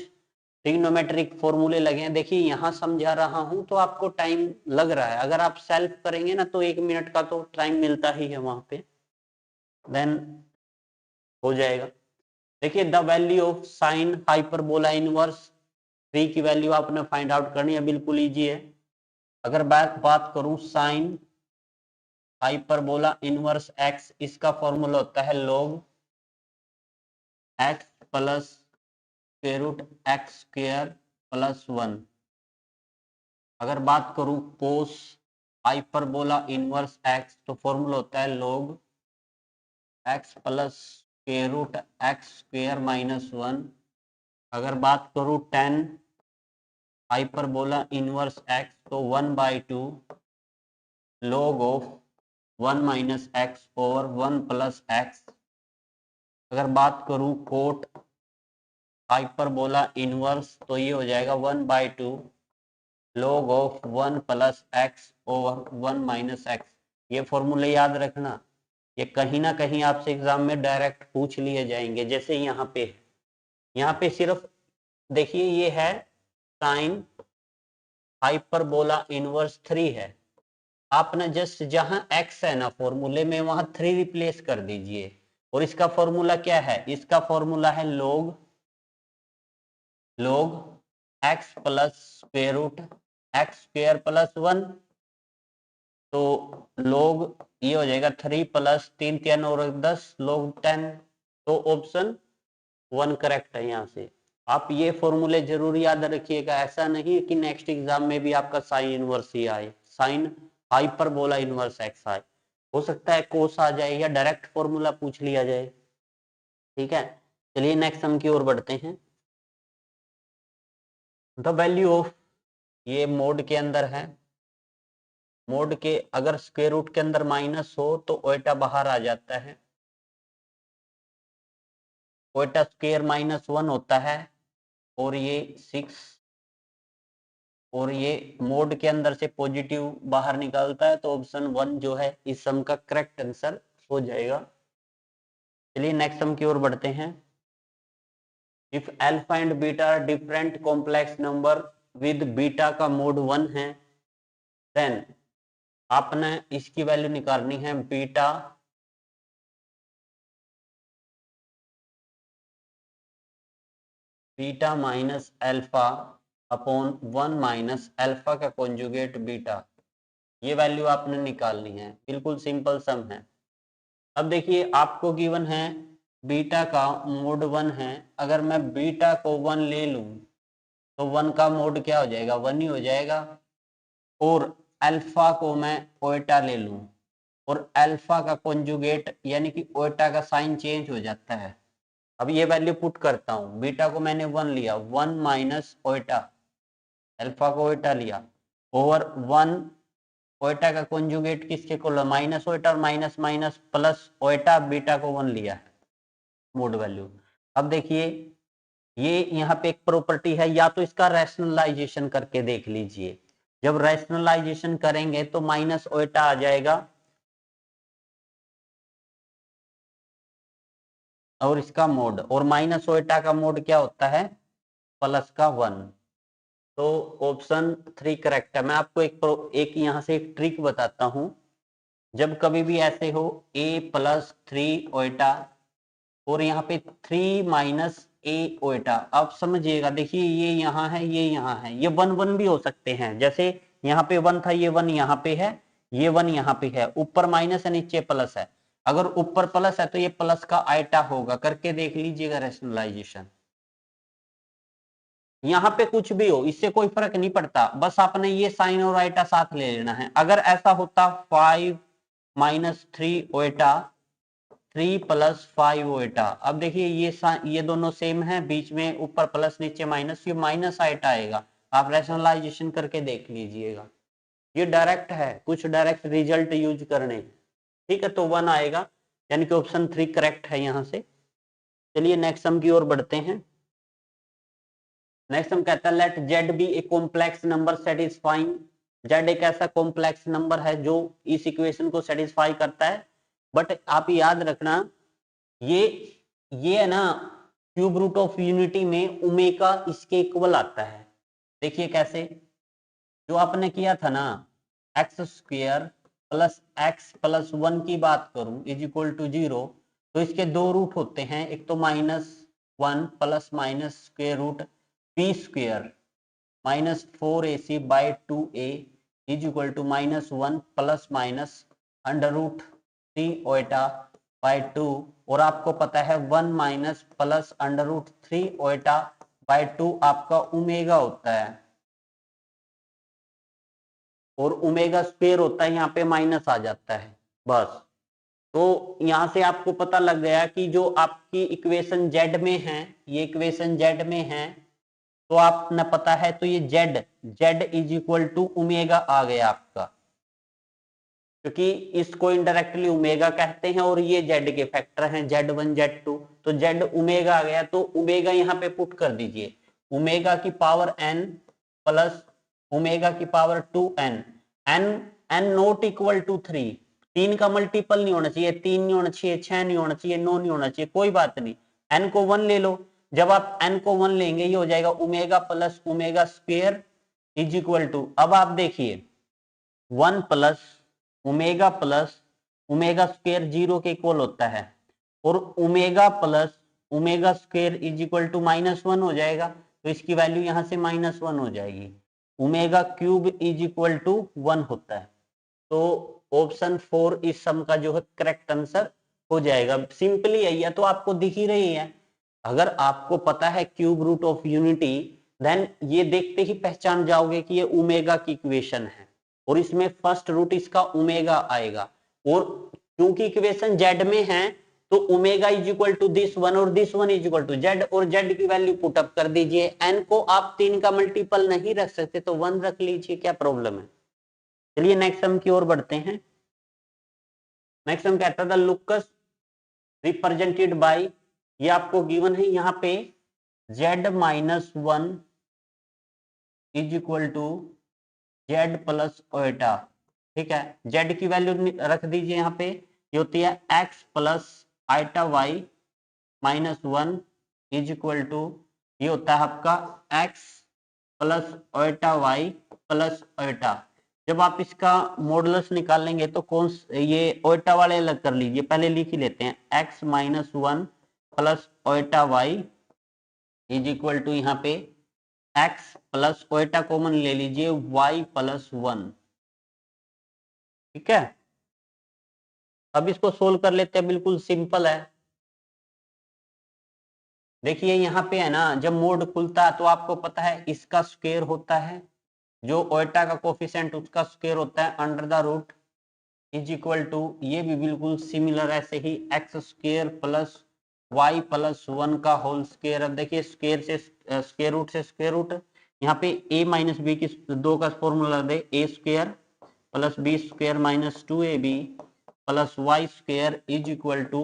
ट्रिग्नोमेट्रिक फॉर्मूले लगे हैं। देखिए यहाँ समझा रहा हूं तो आपको टाइम लग रहा है, अगर आप सेल्फ करेंगे ना तो 1 मिनट का तो टाइम मिलता ही है वहां पे, देन हो जाएगा। देखिए the value of sine hyperbola inverse 3 की वैल्यू आपने फाइंड आउट करनी है, बिल्कुल इजी है। अगर बात करूं साइन हाइपरबोला इनवर्स एक्स, इसका फॉर्मूला होता है log X plus square root X square plus 1। अगर बात करूं कोस हाइपरबोला इनवर्स एक्स तो फॉर्मूला होता है log X plus square root X square minus 1। अगर बात करूं टेन हाइपरबोला इनवर्स एक्स तो 1/2 log of 1 minus x over 1 plus x. अगर बात करूं कोट हाइपरबोला इनवर्स तो ये हो जाएगा 1/2 log of 1 plus x over 1 minus x. ये फॉर्मूले याद रखना, ये कहीं ना कहीं आपसे एग्जाम में डायरेक्ट पूछ लिए जाएंगे। जैसे यहाँ पे सिर्फ देखिए ये है साइन हाइपरबोला इनवर्स 3 है, आपने जस्ट जहां x है ना फॉर्मूले में वहां 3 रिप्लेस कर दीजिए, और इसका फॉर्मूला क्या है, इसका फॉर्मूला है log x plus square root X square plus 1। तो log ये हो जाएगा 3 प्लस 3 3 और 10 log 10। तो ऑप्शन 1 करेक्ट है। यहाँ से आप ये फॉर्मूले जरूर याद रखिएगा, ऐसा नहीं कि नेक्स्ट एग्जाम में भी आपका साइन इनवर्स ही आए, साइन हाइपरबोला इनवर्स एक्स आए, हो सकता है कोस आ जाए या डायरेक्ट फॉर्मूला पूछ लिया जाए। ठीक है, चलिए नेक्स्ट सम की ओर बढ़ते हैं। द वैल्यू ऑफ, ये मोड के अंदर है, मोड के अगर स्क्वायर रूट के अंदर माइनस हो तो ओएटा बाहर आ जाता है, ओएटा स्क्वायर -1 होता है, और ये 6, और ये मोड के अंदर से पॉजिटिव बाहर निकालता है, तो ऑप्शन 1 जो है इस सम का करेक्ट आंसर हो जाएगा। चलिए नेक्स्ट सम की ओर बढ़ते हैं। If alpha and beta are different complex number with beta का मोड 1 है, देन आपने इसकी वैल्यू निकालनी है beta minus alpha upon 1 minus alpha का कॉन्जुगेट बीटा, ये वैल्यू आपने निकालनी है, बिल्कुल सिंपल सम है। अब देखिए आपको गिवन है बीटा का मोड 1 है, अगर मैं बीटा को 1 ले लूं तो 1 का मोड क्या हो जाएगा 1 ही हो जाएगा, और अल्फा को मैं ओएटा ले लूं और अल्फा का कॉन्जुगेट यानी कि ओएटा का साइन चेंज हो जाता है। अब ये वैल्यू पुट करता हूं, बीटा को मैंने 1 लिया, 1 माइनस ओएटा, अल्फा को ओएटा लिया, ओवर 1 ओएटा का कॉन्जुगेट किसके को माइनस ओएटा, और माइनस माइनस प्लस ओएटा, बीटा को 1 लिया है मोड वैल्यू। अब देखिए ये यहाँ पे एक प्रॉपर्टी है, या तो इसका रैशनलाइजेशन करके देख लीजिए, जब रैशनलाइजेशन करेंगे तो माइनस ओएटा आ जाएगा और इसका मोड, और माइनस ओएटा का मोड क्या होता है प्लस का 1। तो ऑप्शन 3 करेक्ट है। मैं आपको एक यहाँ से एक ट्रिक बताता हूं, जब कभी भी ऐसे हो a प्लस 3 ओएटा और यहाँ पे 3 माइनस ए ओएटा। अब समझिएगा, देखिए ये यहाँ है, ये यहाँ है, ये 1 1 भी हो सकते हैं, जैसे यहाँ पे 1 था, ये 1 यहाँ पे है, ये 1 यहाँ पे है, ऊपर माइनस है नीचे प्लस है। अगर ऊपर प्लस है तो ये प्लस का आइटा होगा, करके देख लीजिएगा रैशनलाइजेशन। यहाँ पे कुछ भी हो इससे कोई फर्क नहीं पड़ता, बस आपने ये साइन और आइटा साथ ले लेना है। अगर ऐसा होता 5 माइनस 3 ओएटा 3 प्लस 5 ओएटा, अब देखिए ये दोनों सेम है, बीच में ऊपर प्लस नीचे माइनस, ये माइनस आइटा आएगा। आप रैशनलाइजेशन करके देख लीजिएगा, ये डायरेक्ट है, कुछ डायरेक्ट रिजल्ट यूज करने, ठीक है। तो 1 आएगा, यानी कि ऑप्शन 3 करेक्ट है यहां से। चलिए नेक्स्ट सम की ओर बढ़ते हैं। नेक्स्ट हम कहता है let Z be A complex number satisfying. जेड एक ऐसा कॉम्प्लेक्स नंबर है जो इस इक्वेशन को सेटिस्फाई करता है, बट आप याद रखना ये है ना, क्यूब रूट ऑफ यूनिटी में ओमेगा इसके इक्वल आता है। देखिए कैसे, जो आपने किया था ना x square plus x plus 1 की बात करूं इज इक्वल टू 0, तो इसके दो रूट होते हैं, एक तो -1 plus minus square root B square minus 4ac by 2a is equal to -1 plus minus under root 3 iota by 2, और आपको पता है 1 minus plus under root 3 iota by 2 आपका ओमेगा होता है, और ओमेगा स्क्वायर होता है, यहाँ पे माइनस आ जाता है बस। तो यहां से आपको पता लग गया कि जो आपकी इक्वेशन जेड में है, ये इक्वेशन जेड में है, तो आपने पता है, तो ये z is equal to omega आ गया आपका, क्योंकि इसको इनडायरेक्टली ओमेगा कहते हैं, और ये जेड के फैक्टर हैं Z1 Z2, तो जेड ओमेगा आ गया, तो ओमेगा यहाँ पे पुट कर दीजिए, ओमेगा की पावर n प्लस ओमेगा की power 2n, n not equal to 3, 3 का मल्टीपल नहीं होना चाहिए, 3 नहीं होना चाहिए, 6 नहीं होना चाहिए, 9 नहीं होना चाहिए, कोई बात नहीं, n को 1 ले लो। जब आप n को 1 लेंगे ये हो जाएगा omega plus omega square is equal to, अब आप देखिए 1 प्लस ओमेगा स्क्वायर 0 के इक्वल होता है, और omega plus omega square is equal to -1 हो जाएगा, तो इसकी वैल्यू यहां से -1 हो जाएगी, omega cube is equal to 1 होता है। तो ऑप्शन 4 इस सम का जो है करेक्ट आंसर हो जाएगा। सिंपली यही तो आपको दिख ही रही है, अगर आपको पता है cube root of unity, then ये देखते ही पहचान जाओगे कि ये ओमेगा की इक्वेशन है, और इसमें फर्स्ट रूट इसका ओमेगा आएगा, और क्योंकि इक्वेशन जेड में है तो omega is equal to this one और this one is equal to z, और जेड की वैल्यू पुट अप कर दीजिए। एन को आप 3 का मल्टीपल नहीं रख सकते तो 1 रख लीजिए, क्या प्रॉब्लम है। चलिए नेक्स्ट सम की ओर बढ़ते हैं। नेक्स्ट सम कहता था लुकस रिप्रेजेंटेड बाय, ये आपको गिवन है यहाँ पे Z-1 is equal to z plus iota, ठीक है। जेड की वैल्यू रख दीजिए यहाँ पे, ये होती है X plus iota Y -1 is equal to, ये होता है आपका X plus iota Y plus iota. जब आप इसका मॉडुलस निकालेंगे तो कौन ये ओएटा वाले अलग कर लीजिए, पहले लिख ही लेते हैं, x -1 plus iota y is equal to यहाँ पे एक्स प्लस ओएटा कॉमन ले लीजिए y प्लस 1, ठीक है। अब इसको सोल्व कर लेते हैं, बिल्कुल सिंपल है। देखिए यहाँ पे है ना, जब मोड खुलता है तो आपको पता है इसका स्क्वायर होता है, जो ओएटा का कोफिशिएंट उसका स्क्वायर होता है under the root is equal to, ये भी बिल्कुल सिमिलर ऐसे ही x square plus y plus 1 का होल स्क्वायर। अब देखिए स्क्वायर से स्क्वायर रूट से स्क्वायर रूट, यहाँ पे a माइनस बी की 2 का फॉर्मूला दे, a square plus b square minus 2ab plus y square is equal to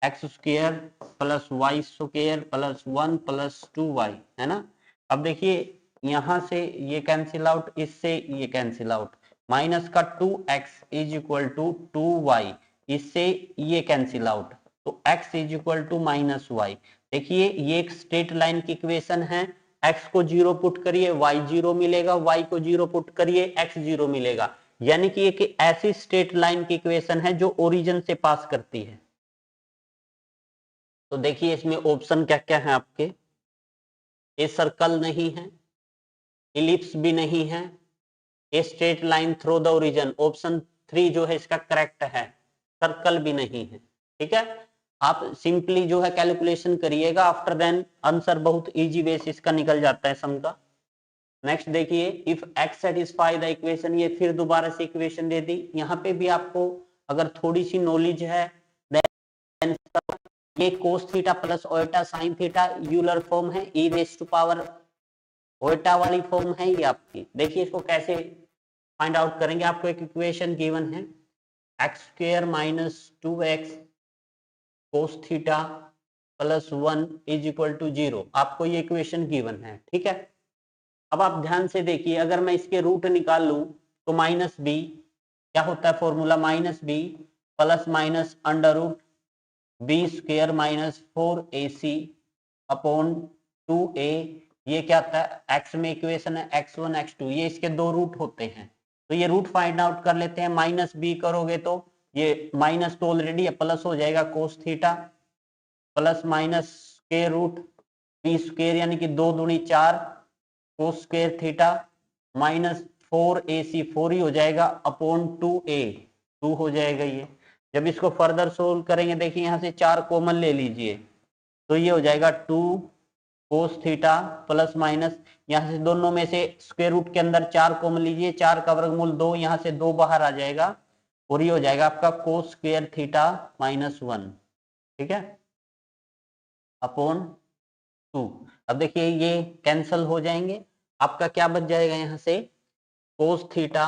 x square plus y square plus 1 plus 2y, है ना। अब देखिए यहां से ये कैंसिल आउट, इससे ये कैंसिल आउट, माइनस का 2x is equal to 2y, इससे ये कैंसिल आउट, तो x is equal to -y। देखिए ये एक स्ट्रेट लाइन की इक्वेशन है, x को 0 पुट करिए y 0 मिलेगा, y को 0 पुट करिए x 0 मिलेगा, यानी कि एक ऐसी स्ट्रेट लाइन की इक्वेशन है जो ओरिजिन से पास करती है। तो देखिए इसमें ऑप्शन क्या क्या है आपके, ए सर्कल नहीं है, इलिप्स भी नहीं है, a straight line through the origin, option 3 जो है इसका करेक्ट है, सर्कल भी नहीं है। ठीक है, आप सिंपली जो है कैलकुलेशन करिएगा, आफ्टर देन आंसर बहुत इजी वे से इसका निकल जाता है सम का। नेक्स्ट देखिए, if x satisfy the equation, ये फिर दोबारा से इक्वेशन दे दी। यहाँ पे भी आपको अगर थोड़ी सी नॉलेज है, देन ये cos theta plus iota sine theta Euler form है, e रेज टू पावर ओटा वाली फॉर्म है ये आपकी। देखिए इसको कैसे फाइंड आउट करेंगे, आपको एक इक्वेशन गिवन है, X square minus 2x cos theta plus 1 is equal to 0, आपको ये इक्वेशन गिवन है। ठीक है, अब आप ध्यान से देखिए, अगर मैं इसके रूट निकाल लूं तो माइनस बी, क्या होता है formula, minus B plus minus under root B square minus 4ac upon 2a, ये क्या होता है, एक्स में इक्वेशन है x1 x2, ये इसके दो रूट होते हैं, तो ये रूट फाइंड आउट कर लेते हैं। माइनस बी करोगे तो ये माइनस तो ऑलरेडी है, प्लस हो जाएगा cos theta plus minus square root B square यानी कि 2 दूनी 4 cos square theta minus 4ac, 4 ही हो जाएगा अपॉन 2a, 2 हो जाएगा ये। जब इसको फर्दर सोल्व करेंगे, देखिए यहाँ से 4 कॉमन ले लीजिए, तो ये हो जाएगा 2 कोस थीटा प्लस माइनस, यहाँ से दोनों में से स्क्वायर रूट के अंदर 4 कॉमन लीजिए, 4 का वर्गमूल 2, यहाँ से 2 बाहर आ जाएगा और ये हो जाएगा आपका कोस स्क्वायर थीटा माइनस 1। ठीक है, अपॉन 2। अब देखिए ये कैंसल हो जाएंगे, आपका क्या बच जाएगा यहाँ से, cos theta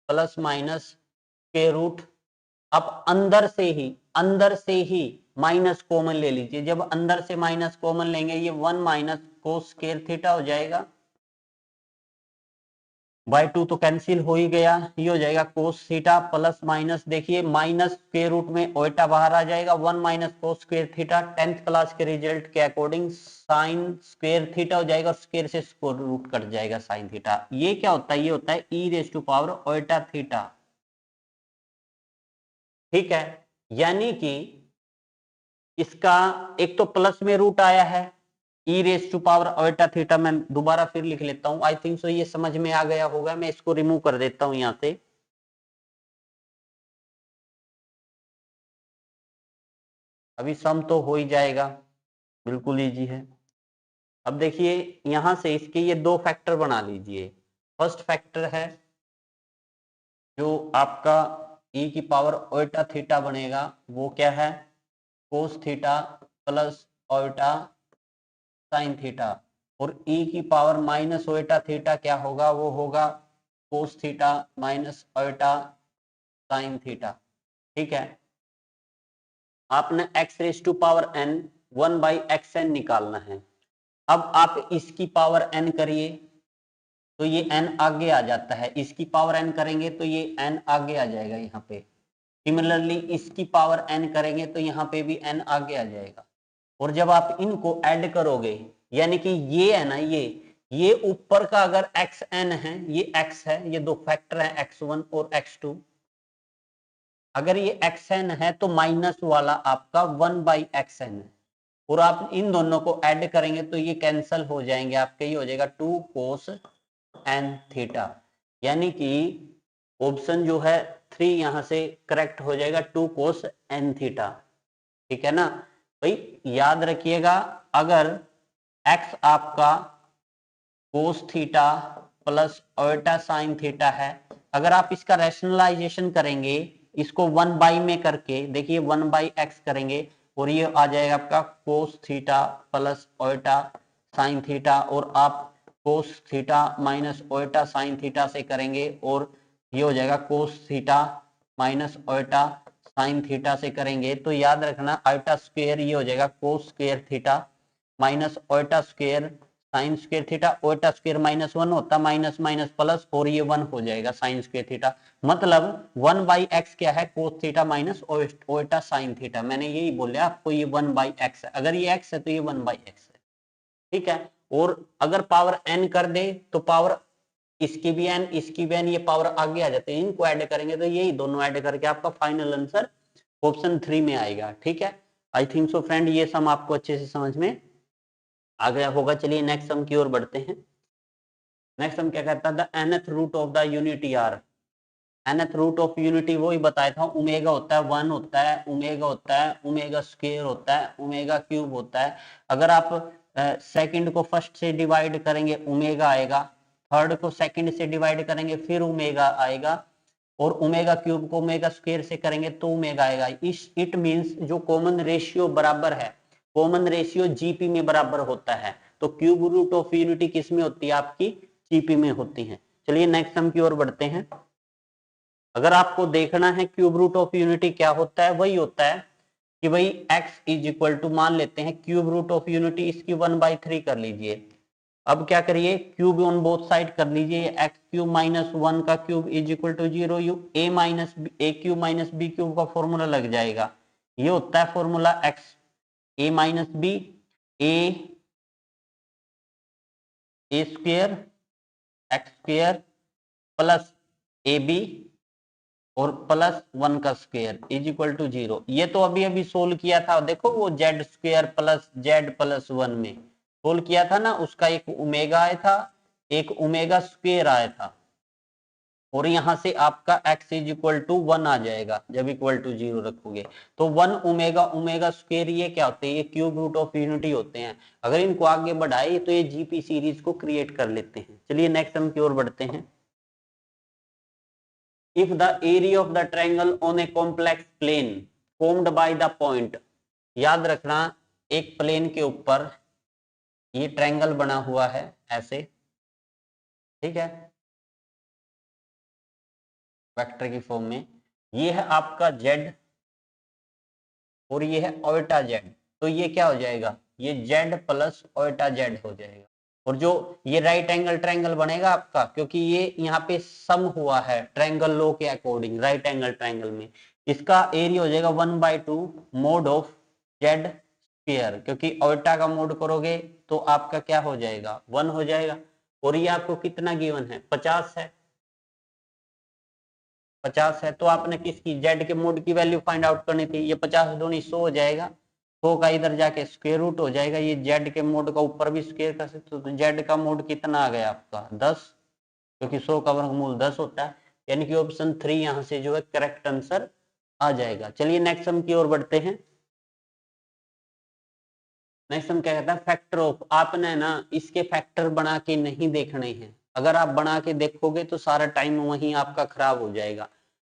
plus minus square root, अब अंदर से ही माइनस कॉमन ले लीजिए, जब अंदर से माइनस कॉमन लेंगे ये 1 माइनस कोस स्क्वायर थीटा हो जाएगा, बाय 2 तो कैंसिल हो ही गया, ये हो जाएगा कोस थीटा प्लस माइनस, देखिए माइनस स्क्वायर रूट में ओटा बाहर आ जाएगा, 1 minus cos square theta, 10th class के रिजल्ट के अकॉर्डिंग साइन स्क्वायर थीटा हो जाएगा और स्क्वायर से स्क्वायर रूट कट जाएगा साइन थीटा। ये क्या होता है, ये होता है ई रेज टू पावर ओटा थीटा। ठीक है, यानी कि इसका एक तो प्लस में रूट आया है, ई रेज टू पावर ओटा थीटा, मैं दोबारा फिर लिख लेता हूं, आई थिंक सो ये समझ में आ गया होगा, मैं इसको रिमूव कर देता हूं यहां से। अभी सम तो हो ही जाएगा, बिल्कुल इजी है। अब देखिए यहां से इसके ये दो फैक्टर बना लीजिए। फर्स्ट फैक्टर है जो आपका e की पावर ओटा थीटा बनेगा, वो क्या है, cos theta plus iota sine theta, और e की पावर माइनस ओटा थीटा क्या होगा, वो होगा cos theta minus iota sine theta. ठीक है, आपने x raise to power n 1 by X N निकालना है। अब आप इसकी पावर n करिए तो ये n आगे आ जाता है, इसकी पावर n करेंगे तो ये n आगे आ जाएगा यहाँ पे। सिमिलरली इसकी पावर n करेंगे तो यहाँ पे भी n आगे आ जाएगा, और जब आप इनको ऐड करोगे, यानी कि ये है ना, ये ऊपर का अगर xn है, ये x है, ये दो फैक्टर है x1 और x2, अगर ये xn है तो माइनस वाला आपका 1 बाई xn है, और आप इन दोनों को ऐड करेंगे तो ये कैंसल हो जाएंगे आपके, ये हो जाएगा 2 कोस n थीटा, यानी कि ऑप्शन जो है 3 यहां से करेक्ट हो जाएगा, 2 कोस n थीटा। ठीक है ना भाई, याद रखिएगा, अगर x आपका कोस theta plus iota sine theta है, अगर आप इसका रैशनलाइजेशन करेंगे, इसको 1 बाई में करके देखिए 1 बाई एक्स करेंगे, और ये आ जाएगा आपका कोस theta plus iota sine theta, और आप कोस theta minus iota sine theta से करेंगे और ये हो जाएगा cos theta minus iota sine theta से करेंगे, तो याद रखना ओटा स्क्वायर ये हो जाएगा कोस स्क्वायर थीटा माइनस ओटा स्क्वायर साइन स्क्वायर थीटा, ओटा स्क्वायर माइनस 1 होता, माइनस माइनस प्लस, और ये 1 हो जाएगा साइन स्क्वायर थीटा, मतलब 1 बाई एक्स क्या है, cos theta minus iota sine theta, मैंने यही बोला आपको, ये 1 बाई एक्स है, अगर ये एक्स है तो ये 1 बाई एक्स है। ठीक है, और अगर पावर n कर दे तो पावर इसकी भी n इसकी भी n, ये पावर आगे आ जाते हैं, इनको ऐड करेंगे तो यही दोनों ऐड करके आपका फाइनल आंसर ऑप्शन 3 में आएगा। ठीक है, आई थिंक सो फ्रेंड ये सम आपको अच्छे से समझ में आ गया होगा। चलिए नेक्स्ट सम की ओर बढ़ते हैं। नेक्स्ट सम क्या कहता है, the nth root of the unity are. nth root of unity वही बताया था, ओमेगा होता है 1 होता है, ओमेगा होता है, ओमेगा स्क्वायर होता है, ओमेगा क्यूब होता है। अगर आप सेकंड को फर्स्ट से डिवाइड करेंगे ओमेगा आएगा, थर्ड को सेकंड से डिवाइड करेंगे फिर ओमेगा आएगा, और ओमेगा क्यूब को ओमेगा स्क्वायर से करेंगे तो ओमेगा आएगा। इस इट मींस जो कॉमन रेशियो बराबर है, कॉमन रेशियो जीपी में बराबर होता है, तो क्यूब रूट ऑफ यूनिटी किस में होती है, आपकी जीपी में होती है। चलिए नेक्स्ट सम की ओर बढ़ते हैं। अगर आपको देखना है क्यूब रूट ऑफ यूनिटी क्या होता है, वही होता है कि भाई x इज इक्वल टू, मान लेते हैं क्यूब रूट ऑफ यूनिटी इसकी 1/3 कर लीजिए। अब क्या करिए, क्यूब ऑन बोथ साइड कर लीजिए, एक्स क्यूब माइनस 1 का cube is equal to 0, you A minus A cube minus B cube का फॉर्मूला लग जाएगा। ये होता है formula X A minus B, A square X square plus A B और प्लस 1 का स्क्वायर इज इक्वल टू 0। ये तो अभी अभी सोल्व किया था, देखो वो Z square plus Z plus 1 में सोल्व किया था ना, उसका एक ओमेगा आया था, एक ओमेगा स्क्वायर आया था, और यहां से आपका x इज इक्वल टू 1 आ जाएगा जब इक्वल टू 0 रखोगे। तो 1 ओमेगा ओमेगा स्क्वायर ये क्या होते हैं, ये क्यूब रूट ऑफ यूनिटी होते हैं। अगर इनको आगे बढ़ाए तो ये जीपी सीरीज को क्रिएट कर लेते हैं। चलिए नेक्स्ट हम की ओर बढ़ते हैं। If the area of the triangle on a complex plane formed by the point, याद रखना एक प्लेन के ऊपर ये ट्रायंगल बना हुआ है ऐसे, ठीक है, वेक्टर की फॉर्म में, ये है आपका z और ये है ओटा z, तो ये क्या हो जाएगा, ये z प्लस ओटा z हो जाएगा। और जो ये राइट एंगल ट्रायंगल बनेगा आपका, क्योंकि ये यहाँ पे सम हुआ है ट्रायंगल लॉ के अकॉर्डिंग, राइट एंगल ट्रायंगल में इसका एरिया हो जाएगा 1/2 मोड ऑफ जेड स्क्वायर, क्योंकि ओटा का मोड करोगे तो आपका क्या हो जाएगा 1 हो जाएगा। और ये आपको कितना गिवन है 50 है, 50 है, तो आपने किसकी जेड के मोड की वैल्यू फाइंड आउट करनी थी, ये 50 दूनी 100 हो जाएगा, 100 का इधर जाके स्क्वायर रूट हो जाएगा, ये जेड के मोड का ऊपर भी स्क्वायर कर सकते हो, तो जेड का मोड कितना आ गया आपका 10, क्योंकि 100 का वर्गमूल 10 होता है, यानी कि ऑप्शन 3 यहां से जो है करेक्ट आंसर आ जाएगा। चलिए नेक्स्ट सम की ओर बढ़ते हैं। नेक्स्ट सम क्या कहता है, फैक्टर ऑफ, आपने ना इसके फैक्टर बना के नहीं देखने हैं, अगर आप बना के देखोगे तो सारा टाइम वहीं आपका खराब हो जाएगा।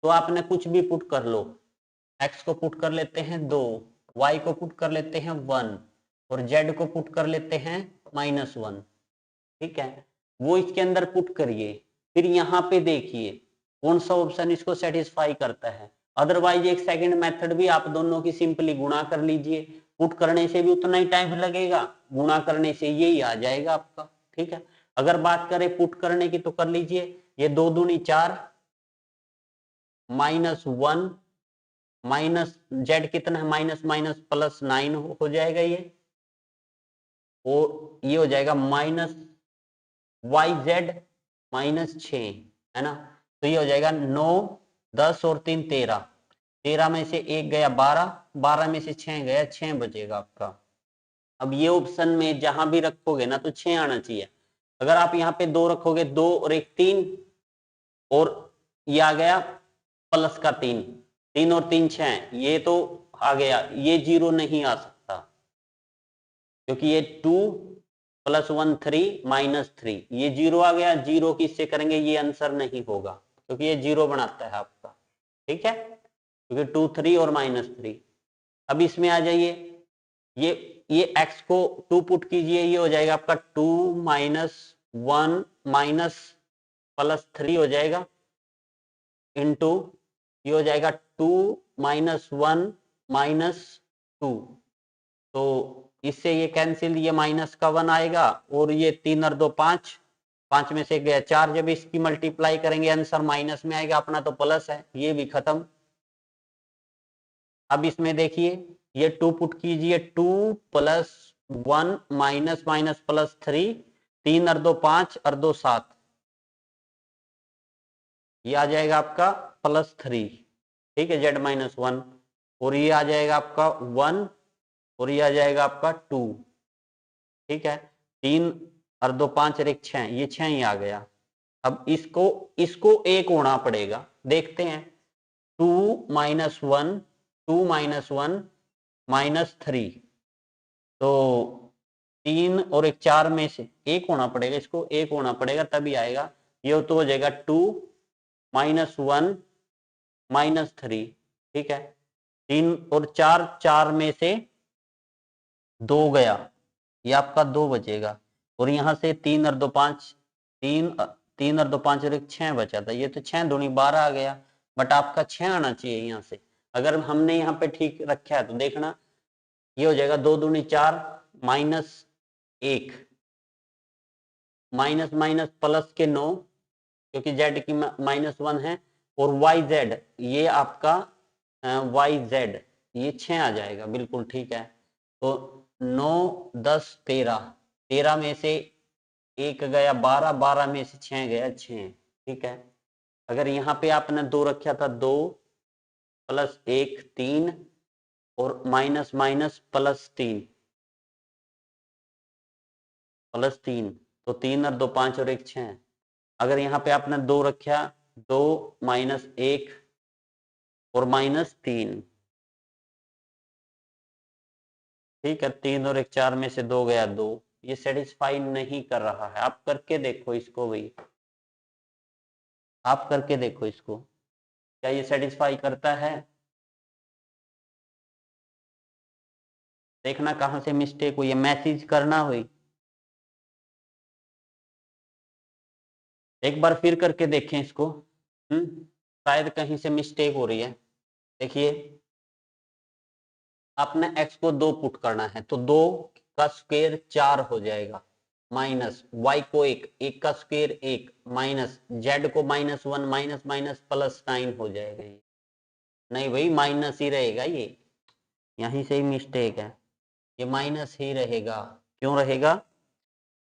तो आपने कुछ भी पुट कर लो, x को पुट कर लेते हैं 2, y को पुट कर लेते हैं 1 और z को पुट कर लेते हैं -1, ठीक है, वो इसके अंदर पुट करिए, फिर यहाँ पे देखिए कौन सा ऑप्शन इसको सेटिस्फाई करता है। अदरवाइज एक सेकंड मेथड भी आप दोनों की सिंपली गुणा कर लीजिए, पुट करने से भी उतना ही टाइम लगेगा, गुणा करने से यही आ जाएगा आपका, ठीक है। अगर बात करें पुट करने की तो कर लीजिए, ये 2 दूनी 4 -1 माइनस जेड कितना है, माइनस माइनस प्लस 9 हो जाएगा ये, और ये हो जाएगा -YZ -6, है ना, तो ये हो जाएगा 9 10 और 3 13, 13 में से 1 गया 12, 12 में से 6 गया 6 बचेगा आपका। अब ये ऑप्शन में जहां भी रखोगे ना तो 6 आना चाहिए, अगर आप यहाँ पे 2 रखोगे 2 और 1 3, और ये आ गया प्लस का 3, 3 और 3 6, ये तो आ गया, ये 0 नहीं आ सकता क्योंकि ये 2 + 1 3 -3, ये 0 आ गया, 0 किससे करेंगे, ये आंसर नहीं होगा क्योंकि ये 0 बनाता है आपका, ठीक है, क्योंकि 2 3 और -3। अब इसमें आ जाइए, ये x को 2 पुट कीजिए, ये हो जाएगा आपका 2 - 1 माइनस प्लस 3 हो जाएगा, इंटू ये हो जाएगा 2 - 1 -2, तो इससे ये कैंसिल, ये माइनस का 1 आएगा, और ये 3 और 2 5, 5 में से गया 4, जब इसकी मल्टीप्लाई करेंगे आंसर माइनस में आएगा, अपना तो प्लस है, ये भी खत्म। अब इसमें देखिए ये 2 पुट कीजिए, 2 + 1 माइनस माइनस प्लस 3, 3 और 2 5 और 2 7, ये आ जाएगा आपका +3, ठीक है, Z -1, और ये आ जाएगा आपका 1 और ये आ जाएगा आपका 2। ठीक है, 3 और 2 5 और 1 6, ये 6 ही आ गया। अब इसको एक होना पड़ेगा, देखते हैं। 2 माइनस 1, 2 माइनस 1 माइनस 3, तो 3 और 1 4 में से एक होना पड़ेगा, इसको एक होना पड़ेगा तभी आएगा। ये तो हो जाएगा 2 माइनस 1 माइनस 3। ठीक है, 3 और 4, 4 में से 2 गया, ये आपका 2 बचेगा। और यहां से 3 और 2 5, 3 और 2 5 और 1 6 बचा था, ये तो 6 दूनी 12 आ गया। बट आपका 6 आना चाहिए यहाँ से। अगर हमने यहाँ पे ठीक रखा है तो देखना, ये हो जाएगा 2 दूनी 4 माइनस 1, माइनस माइनस प्लस के 9, क्योंकि z की -1 है। और yz, ये आपका yz, ये 6 आ जाएगा, बिल्कुल ठीक है। तो 9 10 13, 13 में से 1 गया 12, 12 में से 6 गया 6। ठीक है, अगर यहाँ पे आपने 2 रखा था, 2 प्लस 1 3, और माइनस माइनस प्लस 3, प्लस 3, तो 3 और 2 5 और 1 6। अगर यहाँ पे आपने 2 रखा, 2 माइनस 1 और माइनस 3। ठीक है, 3 और 1 4 में से 2 गया 2, ये सेटिस्फाई नहीं कर रहा है। आप करके देखो इसको भाई, आप करके देखो इसको, क्या ये सेटिस्फाई करता है? देखना कहां से मिस्टेक हुई है, मैसेज करना हुई। एक बार फिर करके देखें इसको। शायद कहीं से मिस्टेक हो रही है। देखिए, आपने x को 2 पुट करना है, तो 2 का स्क्वायर 4 हो जाएगा, माइनस y को 1, 1 का स्क्वायर 1, माइनस z को -1, माइनस माइनस प्लस 9 हो जाएगा। ये नहीं भाई, माइनस ही रहेगा, ये यहीं से ही मिस्टेक है, ये माइनस ही रहेगा। क्यों रहेगा?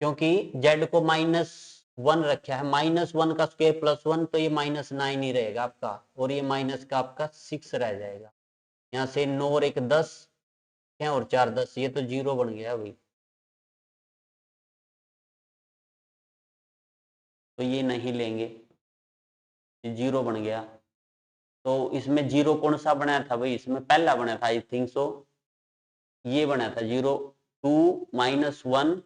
क्योंकि z को -1 रखा है, -1 का स्क्वायर +1, तो ये -9 ही रहेगा आपका, और ये माइनस का आपका 6 रह जाएगा। यहाँ से 9 और 1 10, 6 और 4 10, ये तो 0 बन गया भाई। तो ये नहीं लेंगे, ये 0 बन गया। तो इसमें 0 कौन सा बनाया था भाई? इसमें पहला बना था, आई थिंक सो, ये बना था 0, 2 माइनस 1,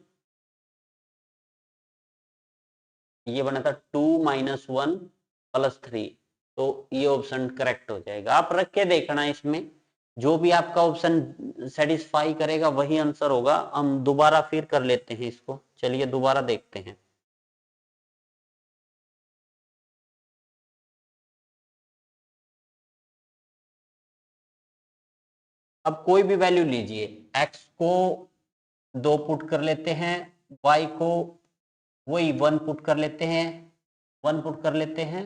ये बना था 2 माइनस 1 प्लस 3। तो ये ऑप्शन करेक्ट हो जाएगा। आप रख के देखना, इसमें जो भी आपका ऑप्शन सेटिस्फाई करेगा वही आंसर होगा। हम दोबारा फिर कर लेते हैं इसको, चलिए दोबारा देखते हैं। अब कोई भी वैल्यू लीजिए, x को 2 पुट कर लेते हैं, y को वही 1 पुट कर लेते हैं, 1 पुट कर लेते हैं,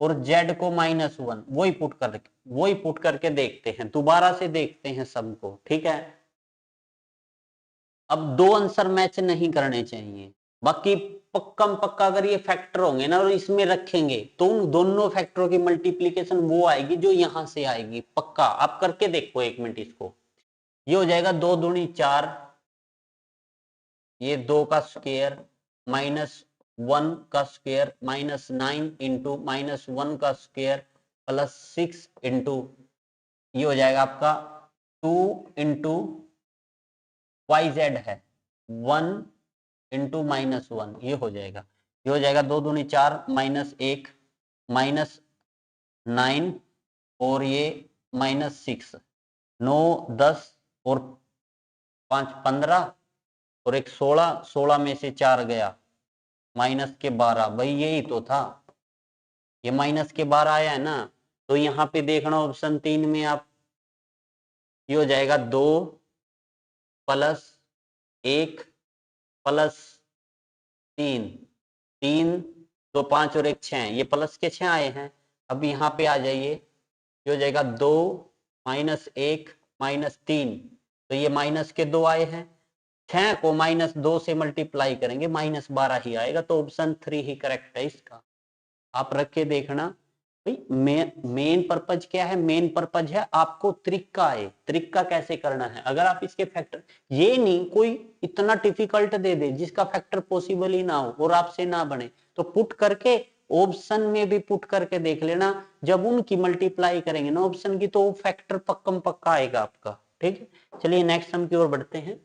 और z को -1 वही पुट करके देखते हैं, दोबारा से देखते हैं सबको। ठीक है, अब 2 आंसर मैच नहीं करने चाहिए, बाकी पक्का पक्का अगर ये फैक्टर होंगे ना और इसमें रखेंगे, तो उन दोनों फैक्टरों की मल्टीप्लीकेशन वो आएगी जो यहां से आएगी, पक्का। आप करके देखो 1 मिनट इसको। ये हो जाएगा 2 दूनी 4, ये 2 का स्क्वायर -1 का स्क्वायर -9 इंटू -1 का स्क्वायर +6 इंटू, ये हो जाएगा आपका 2 इंटू YZ है 1 इंटू -1, ये हो जाएगा। ये हो जाएगा 2 दूनी 4 -1 -9, और ये -6, 9 10 और 5 15, और एक 16, 16 में से 4 गया, माइनस के 12। भाई यही तो था, ये माइनस के 12 आया है ना। तो यहाँ पे देखना ऑप्शन 3 में आप, ये हो जाएगा 2 प्लस 1 प्लस 3, 3 2 5 और 1 6, ये प्लस के 6 आए हैं। अब यहाँ पे आ जाइए, ये हो जाएगा 2 -1 -3, तो ये माइनस के 2 आए हैं। 6 को -2 से मल्टीप्लाई करेंगे, -12 ही आएगा, तो ऑप्शन 3 ही करेक्ट है इसका। आप रख के देखना, मेन पर्पज क्या है? मेन पर्पज है आपको त्रिक्का है, त्रिक्का कैसे करना है। अगर आप इसके फैक्टर, ये नहीं कोई इतना डिफिकल्ट दे दे जिसका फैक्टर पॉसिबल ही ना हो और आपसे ना बने, तो पुट करके ऑप्शन में भी पुट करके देख लेना, जब उनकी मल्टीप्लाई करेंगे ना ऑप्शन की, तो फैक्टर पक्कम पक्का आएगा आपका। ठीक है, चलिए नेक्स्ट सम की ओर बढ़ते हैं।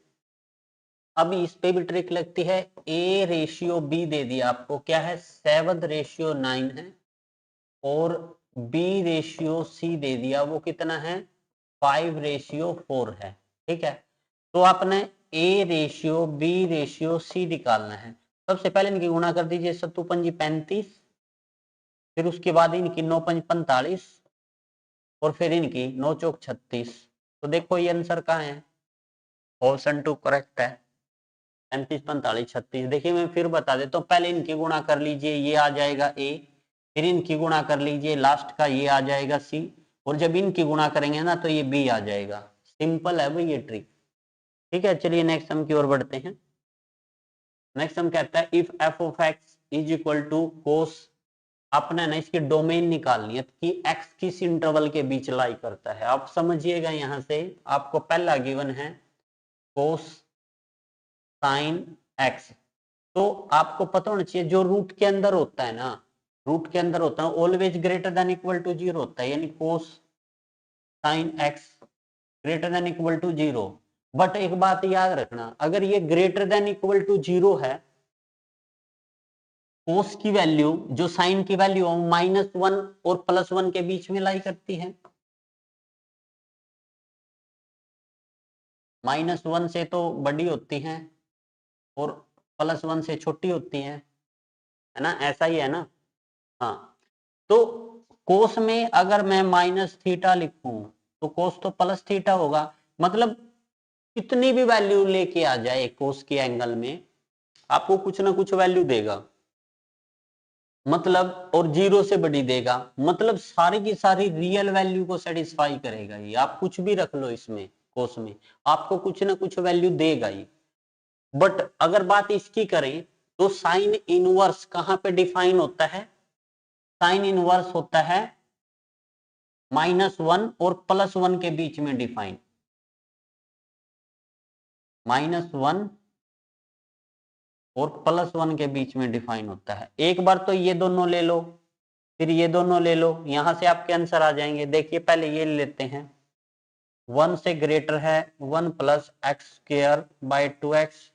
अब इस पे भी ट्रिक लगती है। A रेशियो B दे दिया आपको, क्या है? 7:9 है, और B रेशियो C दे दिया, वो कितना है? 5:4 है। ठीक है, तो आपने A ratio B ratio C निकालना है। सबसे पहले इनकी गुणा कर दीजिए, 7 पंजी 35, फिर उसके बाद इनकी 9 पंज 45, और फिर इनकी 9 चौक 36। तो देखो ये आंसर कहाँ है? ऑप्शन 2 करेक्ट है, 35 45 36। देखिए मैं फिर बता देता हूँ, पहले इनकी गुणा कर लीजिए, ये आ जाएगा A, फिर इनकी गुणा कर लीजिए, लास्ट का ये आ जाएगा C, और जब इनकी गुणा करेंगे ना तो ये B आ जाएगा। सिंपल है भाई ये ट्रिक। ठीक है, चलिए नेक्स्ट सम की ओर बढ़ते हैं। नेक्स्ट सम कहता है if f of x is equal to cos, आपने ना इसकी डोमेन निकालनी है कि x किस इंटरवल के बीच लाई करता है। आप समझिएगा, यहां से आपको पहला गिवन है कोस साइन x, तो आपको पता होना चाहिए जो रूट के अंदर होता है ना, रूट के अंदर होता है always greater than equal to 0 होता है, यानी cos sine x greater than equal to 0। But एक बात याद रखना, अगर ये ग्रेटर देन इक्वल टू 0 है, कोस की वैल्यू जो साइन की वैल्यू -1 और +1 के बीच में लाई करती है। -1 से तो बड़ी होती हैं और +1 से छोटी होती हैं, है ना? ऐसा ही है ना? हाँ, तो कोस में अगर मैं -थीटा लिखूं तो कोस तो +थीटा होगा। मतलब कितनी भी वैल्यू लेके आ जाए कोस के एंगल में, आपको कुछ ना कुछ वैल्यू देगा, मतलब, और 0 से बड़ी देगा, मतलब सारी की सारी रियल वैल्यू को सेटिस्फाई करेगा ये। आप कुछ भी रख लो इसमें, कोस में आपको कुछ ना कुछ वैल्यू देगा ही। बट अगर बात इसकी करें तो साइन इनवर्स कहां पे डिफाइन होता है? साइन इनवर्स होता है -1 और +1 के बीच में डिफाइन। -1 और +1 के बीच में डिफाइन होता है। एक बार तो ये दोनों ले लो, फिर ये दोनों ले लो, यहां से आपके आंसर आ जाएंगे। देखिए पहले ये लेते हैं, 1 से ग्रेटर है 1 + x²/2x।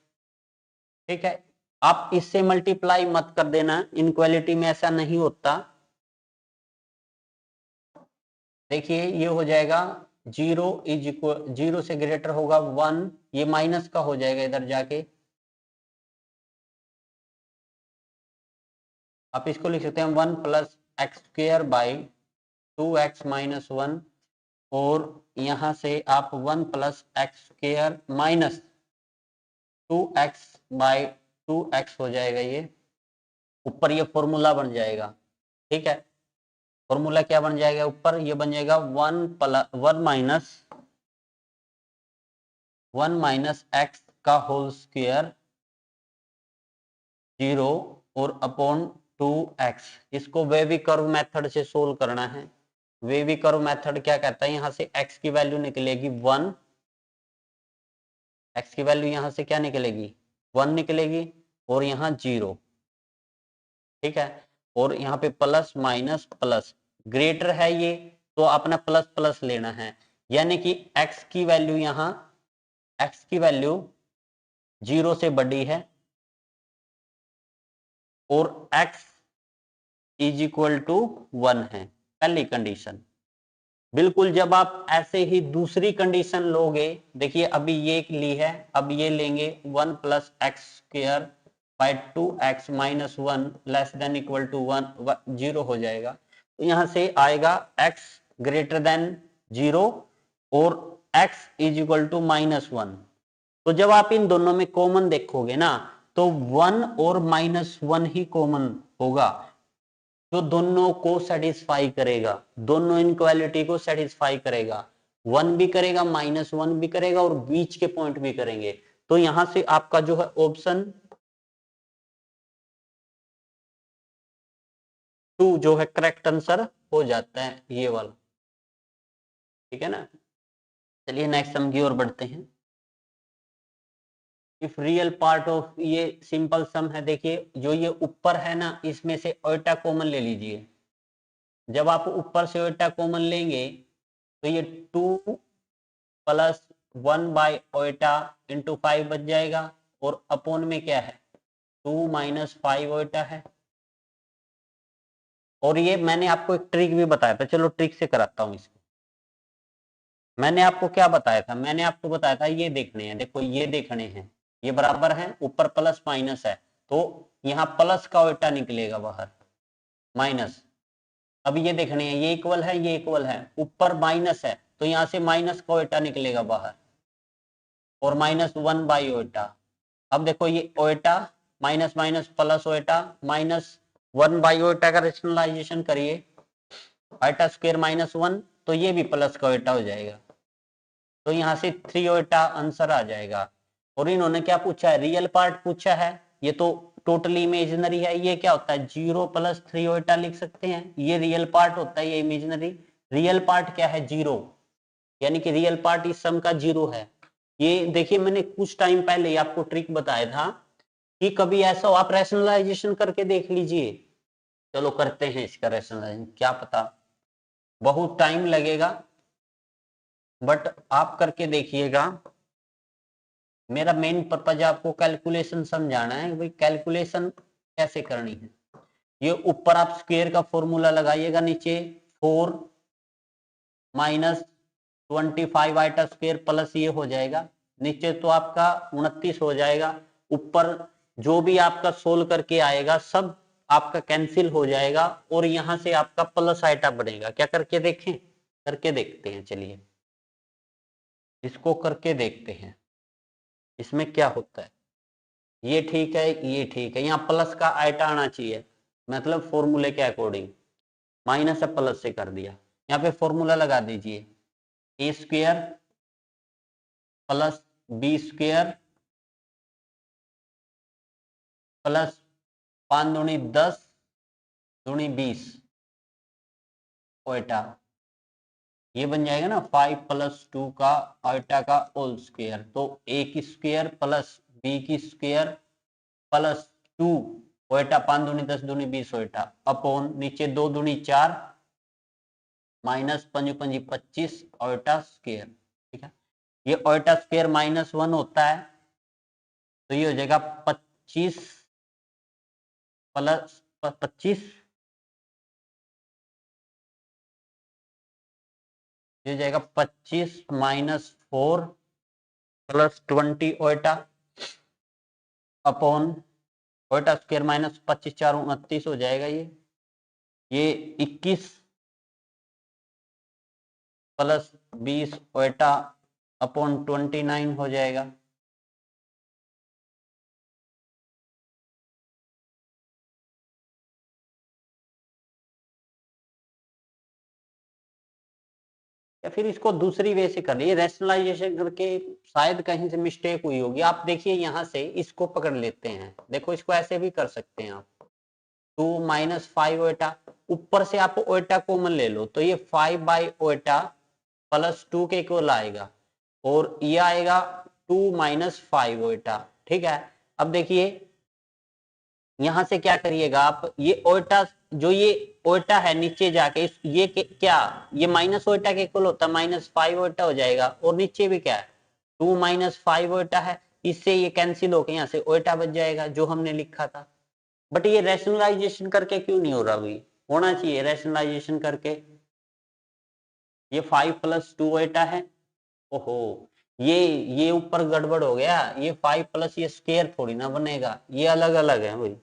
ठीक है, आप इससे मल्टीप्लाई मत कर देना, इनक्वालिटी में ऐसा नहीं होता। देखिए ये हो जाएगा 0 से ग्रेटर होगा 1, ये माइनस का हो जाएगा इधर जाके। आप इसको लिख सकते हैं 1 + x²/2x-1, और यहां से आप 1 + x²-2x/2x हो जाएगा। ये ऊपर ये फॉर्मूला बन जाएगा। ठीक है, फॉर्मूला क्या बन जाएगा? ऊपर ये बन जाएगा 1 - x का होल स्क्वायर 0 और अपॉन 2x। इसको वेवी कर्व मेथड से सोल्व करना है। वेवी कर्व मेथड क्या कहता है? यहां से x की वैल्यू निकलेगी 1, x की वैल्यू यहां से क्या निकलेगी? 1 निकलेगी, और यहां 0। ठीक है, और यहाँ पे प्लस माइनस प्लस, ग्रेटर है ये तो अपना प्लस प्लस लेना है, यानी कि x की वैल्यू यहां, x की वैल्यू 0 से बड़ी है, और x = 1 है। पहली कंडीशन। बिल्कुल जब आप ऐसे ही दूसरी कंडीशन लोगे, देखिए अभी ये ली है, अब ये लेंगे 1 + x²/2x-1 < 0 हो जाएगा। तो यहां से आएगा x > 0 और x = -1। तो जब आप इन दोनों में कॉमन देखोगे ना, तो 1 और -1 ही कॉमन होगा, जो दोनों को सेटिस्फाई करेगा, दोनों इनक्वालिटी को सेटिस्फाई करेगा। 1 भी करेगा, -1 भी करेगा, और बीच के पॉइंट भी करेंगे। तो यहां से आपका जो है ऑप्शन 2 जो है करेक्ट आंसर हो जाता है ये वाला, ठीक है ना। चलिए नेक्स्ट सम की ओर बढ़ते हैं। इफ रियल पार्ट ऑफ, ये सिंपल सम है, देखिए जो ये ऊपर है ना इसमें से ओटा कॉमन ले लीजिए। जब आप ऊपर से ओटा कॉमन लेंगे तो ये 2 प्लस 1/ओटा इंटू 5 बच जाएगा, और अपॉन में क्या है 2 माइनस 5 ओटा है। और ये मैंने आपको एक ट्रिक भी बताया था, चलो ट्रिक से कराता हूं इसको। मैंने आपको क्या बताया था, मैंने आपको बताया था ये देखने हैं, देखो ये देखने हैं, ये बराबर है, ऊपर प्लस माइनस है, तो यहाँ प्लस का ओटा निकलेगा बाहर, माइनस। अब ये देखने हैं, ये इक्वल है, ये इक्वल है, ऊपर माइनस है तो यहाँ से माइनस का ओटा निकलेगा बाहर, और माइनस 1/ओटा। अब देखो ये ओटा माइनस माइनस प्लस ओटा, माइनस 1/ओटा का रेशनलाइजेशन करिए, ओटा स्क्वायर माइनस 1, तो ये भी प्लस का ओटा हो जाएगा, तो यहाँ से 3 ओटा आंसर आ जाएगा। और इन्होंने क्या पूछा है, रियल पार्ट पूछा है, ये तो टोटली इमेजिनरी है, ये क्या होता है 0 प्लस 3 ओटा लिख सकते हैं, ये रियल पार्ट होता है, ये इमेजिनरी। रियल पार्ट क्या है 0, यानी कि रियल पार्ट इस सम का 0 है। ये देखिए मैंने कुछ टाइम पहले आपको ट्रिक बताया था कि कभी ऐसा हो आप रैशनलाइजेशन करके देख लीजिए। चलो करते हैं इसका रैशनलाइजेशन, क्या पता बहुत टाइम लगेगा, बट आप करके देखिएगा। मेरा मेन पर्पज आपको कैलकुलेशन समझाना है, भाई कैलकुलेशन कैसे करनी है। ये ऊपर आप स्क्वायर का फॉर्मूला लगाइएगा, नीचे 4 माइनस 25 आइटा स्क्वायर प्लस ये हो जाएगा, नीचे तो आपका 29 हो जाएगा, ऊपर जो भी आपका सोल्व करके आएगा सब आपका कैंसिल हो जाएगा, और यहां से आपका प्लस आइटा बनेगा। क्या करके देखें, करके देखते हैं, चलिए इसको करके देखते हैं इसमें क्या होता है। ये ठीक है, ये ठीक है, यहाँ प्लस का आइटा आना चाहिए, मतलब फॉर्मूले के अकॉर्डिंग, माइनस है प्लस से कर दिया। यहाँ पे फॉर्मूला लगा दीजिए, a square plus b square plus 5 दूनी 10 दूनी 20 ओटा, ये बन जाएगा ना 5 प्लस 2 का ओटा का होल स्क्वायर, तो ए की स्क्वायर प्लस बी की स्क्वायर प्लस 2 ओटा, 5 दूनी 10 दूनी 20 ओटा, अपॉन नीचे 2 दूनी 4 माइनस 5 पंजी 25 ओटा स्क्वायर, ठीक है। ये ओटा स्क्वायर -1 होता है, तो ये हो जाएगा 25 प्लस 25, ये हो जाएगा 25 माइनस 4 प्लस 20 ओटा, अपॉन ओटा स्क्वायर माइनस 25 4 29 हो जाएगा, ये 21 प्लस 20 ओटा अपॉन 29 हो जाएगा। या फिर इसको दूसरी वे से कर लिए, रैशनलाइजेशन करके शायद कहीं से मिस्टेक हुई होगी। आप देखिए यहां से इसको पकड़ लेते हैं, देखो इसको ऐसे भी कर सकते हैं आप, 2 माइनस 5 ओटा, ऊपर से आप ओटा कॉमन ले लो, तो ये 5/ओटा प्लस 2 के इक्वल आएगा, और ये आएगा 2 माइनस 5 ओटा, ठीक है। अब देखिए यहां से क्या करिएगा आप, ये ओटा जो ये ओटा है नीचे जाके ये क्या, ये माइनस ओटा के इक्वल होता है, -5 ओटा हो जाएगा, और नीचे भी क्या है 2 माइनस 5 ओटा है, इससे ये कैंसिल होकर यहाँ से ओटा बच जाएगा जो हमने लिखा था। बट ये रैशनलाइजेशन करके क्यों नहीं हो रहा, भाई होना चाहिए रैशनलाइजेशन करके। ये 5 प्लस 2 ओटा है, ओहो ये ऊपर गड़बड़ हो गया, ये 5 प्लस ये स्क्वायर थोड़ी ना बनेगा, ये अलग अलग है भाई,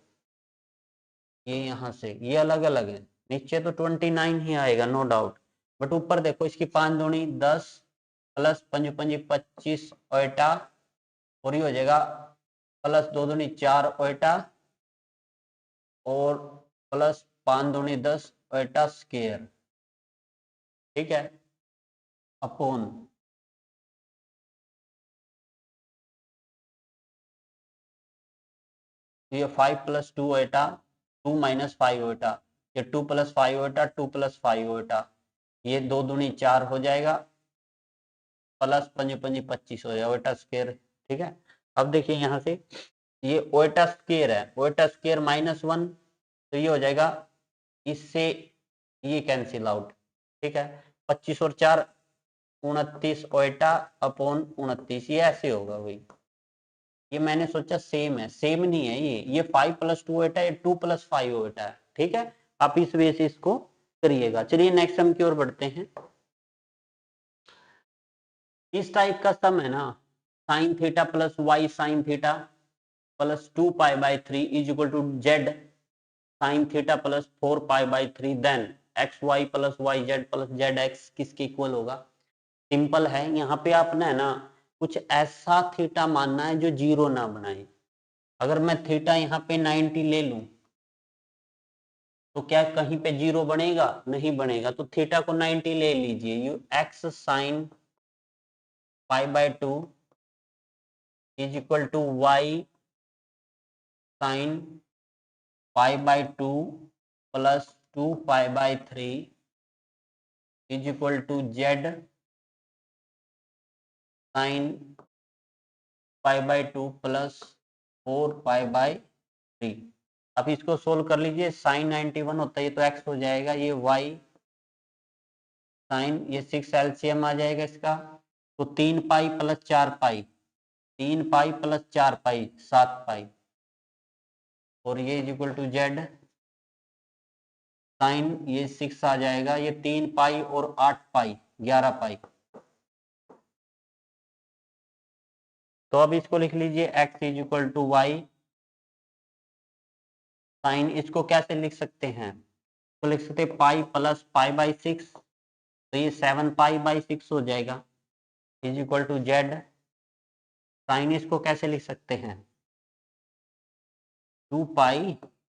ये यहाँ से ये अलग अलग है, नीचे तो 29 ही आएगा नो डाउट, बट ऊपर देखो इसकी 5 दूनी 10 प्लस 5 पंजी 25 ओटा, और ये हो जाएगा प्लस 2 दूनी 4 ओटा, और प्लस 5 दूनी 10 ओटा स्क्वायर, ठीक है, अपॉन ये 5 प्लस 2 ओटा 2 माइनस 5 ओटा, ये 2 + 5 ओटा 2 + 5 ओटा, ये 2 दूनी 4 हो जाएगा, प्लस 5 5 25 हो जाएगा ओटा स्क्वायर। ठीक है, अब देखिए यहाँ से ये ओटा स्क्वायर है, ओटा स्क्वायर -1, तो ये हो जाएगा, इससे ये कैंसिल आउट। ठीक है, 25 और 4 29 ओटा अपॉन 29, ये ऐसे होगा भाई। ये मैंने सोचा सेम है, सेम नहीं है, ये 5 + 2 ओटा, ये 2 + 5 ओटा है। ठीक है, आप इस वे से इसको करिएगा। चलिए नेक्स्ट सम की ओर बढ़ते हैं। इस टाइप का सम है ना, sin theta plus y sin theta plus 2π/3 is equal to z sin theta plus 4π/3, then xy plus y z plus z x किसके इक्वल होगा। सिंपल है, यहाँ पे आपने है ना कुछ ऐसा थीटा मानना है जो जीरो ना बनाए। अगर मैं थीटा यहाँ पे 90 ले लूं तो क्या कहीं पे जीरो बनेगा, नहीं बनेगा। तो थीटा को 90 ले लीजिए, you x sin π/2 is equal to y sin π/2 plus 2π/3 is equal to z sin π/2 plus 4π/3। अब इसको सोल्व कर लीजिए, sin 91 होता है, ये तो x हो जाएगा, ये y sin, ये 6 एलसीएम आ जाएगा इसका, तो 3π प्लस 4π, 3π प्लस 4π 7π, और ये is equal to Z sine, ये 6 आ जाएगा, ये 3π और 8π 11π। तो अब इसको लिख लीजिए x is equal to Y sine, इसको कैसे लिख सकते हैं, तो लिख सकते हैं पाई प्लस π/6, तो ये 7π/6 हो जाएगा, is equal to Z sine, इसको कैसे लिख सकते हैं 2π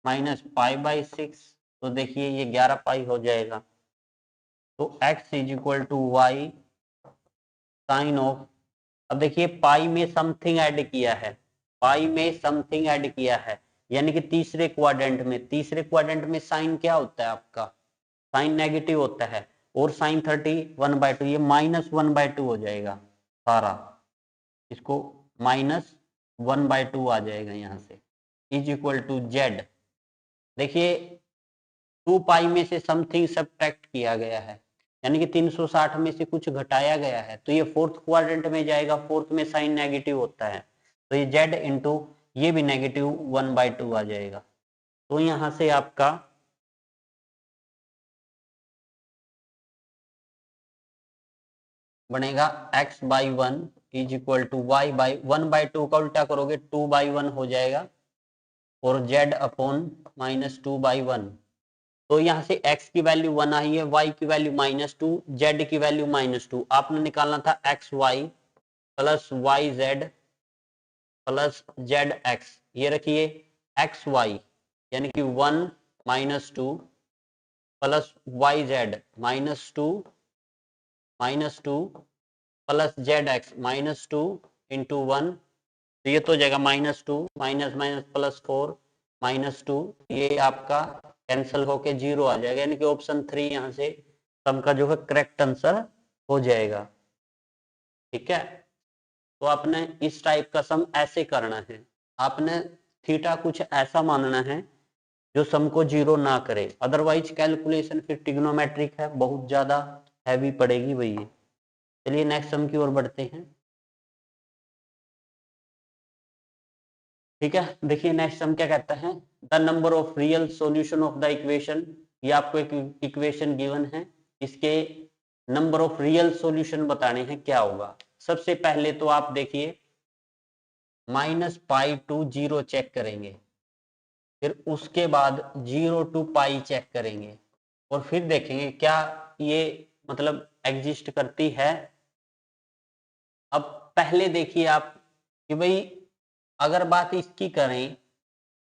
माइनस π/6, तो देखिए ये 11π हो जाएगा। तो x is equal to Y sine of, अब देखिए पाई में समथिंग ऐड किया है, पाई में समथिंग ऐड किया है, यानी कि तीसरे क्वाड्रेंट में, तीसरे क्वाड्रेंट में साइन क्या होता है आपका, साइन नेगेटिव होता है, और साइन 31/2, ये -1/2 हो जाएगा सारा, इसको -1/2 आ जाएगा यहाँ से, इज इक्वल टू जेड। देखिए 2π में से समथिंग सब्ट्रैक्ट किया गया है, यानी कि 360 में से कुछ घटाया गया है, तो ये फोर्थ क्वाड्रेंट में जाएगा, फोर्थ में साइन नेगेटिव होता है, तो ये जेड इंटू ये भी -1/2 आ जाएगा। तो यहां से आपका बनेगा x/1 is equal to y/1/2 का उल्टा करोगे 2/1 हो जाएगा, और z अपॉन -2/1। तो यहाँ से x की वैल्यू 1 आई है, y की वैल्यू -2, z की वैल्यू -2, आपने निकालना था xy plus yz plus zx, ये रखिए xy यानी कि 1 -2 plus yz -2 plus zx -2 into 1, तो ये तो हो जाएगा -2 माइनस माइनस प्लस 4 -2, ये आपका कैंसिल होके 0 आ जाएगा, यानी कि ऑप्शन 3 यहाँ से सम का जो है करेक्ट आंसर हो जाएगा। ठीक है, तो आपने इस टाइप का सम ऐसे करना है, आपने थीटा कुछ ऐसा मानना है जो सम को 0 ना करे, अदरवाइज कैलकुलेशन फिर ट्रिग्नोमेट्रिक है, बहुत ज्यादा हैवी पड़ेगी भैया। चलिए नेक्स्ट सम की ओर बढ़ते हैं। ठीक है, देखिए नेक्स्ट सम क्या कहता है, the number of real solution of the equation, ये आपको एक इक्वेशन गिवन है, इसके नंबर ऑफ रियल सॉल्यूशन बताने हैं, क्या होगा। सबसे पहले तो आप देखिए -π to 0 चेक करेंगे, फिर उसके बाद 0 to π चेक करेंगे, और फिर देखेंगे क्या ये मतलब एग्जिस्ट करती है। अब पहले देखिए आप कि भाई अगर बात इसकी करें,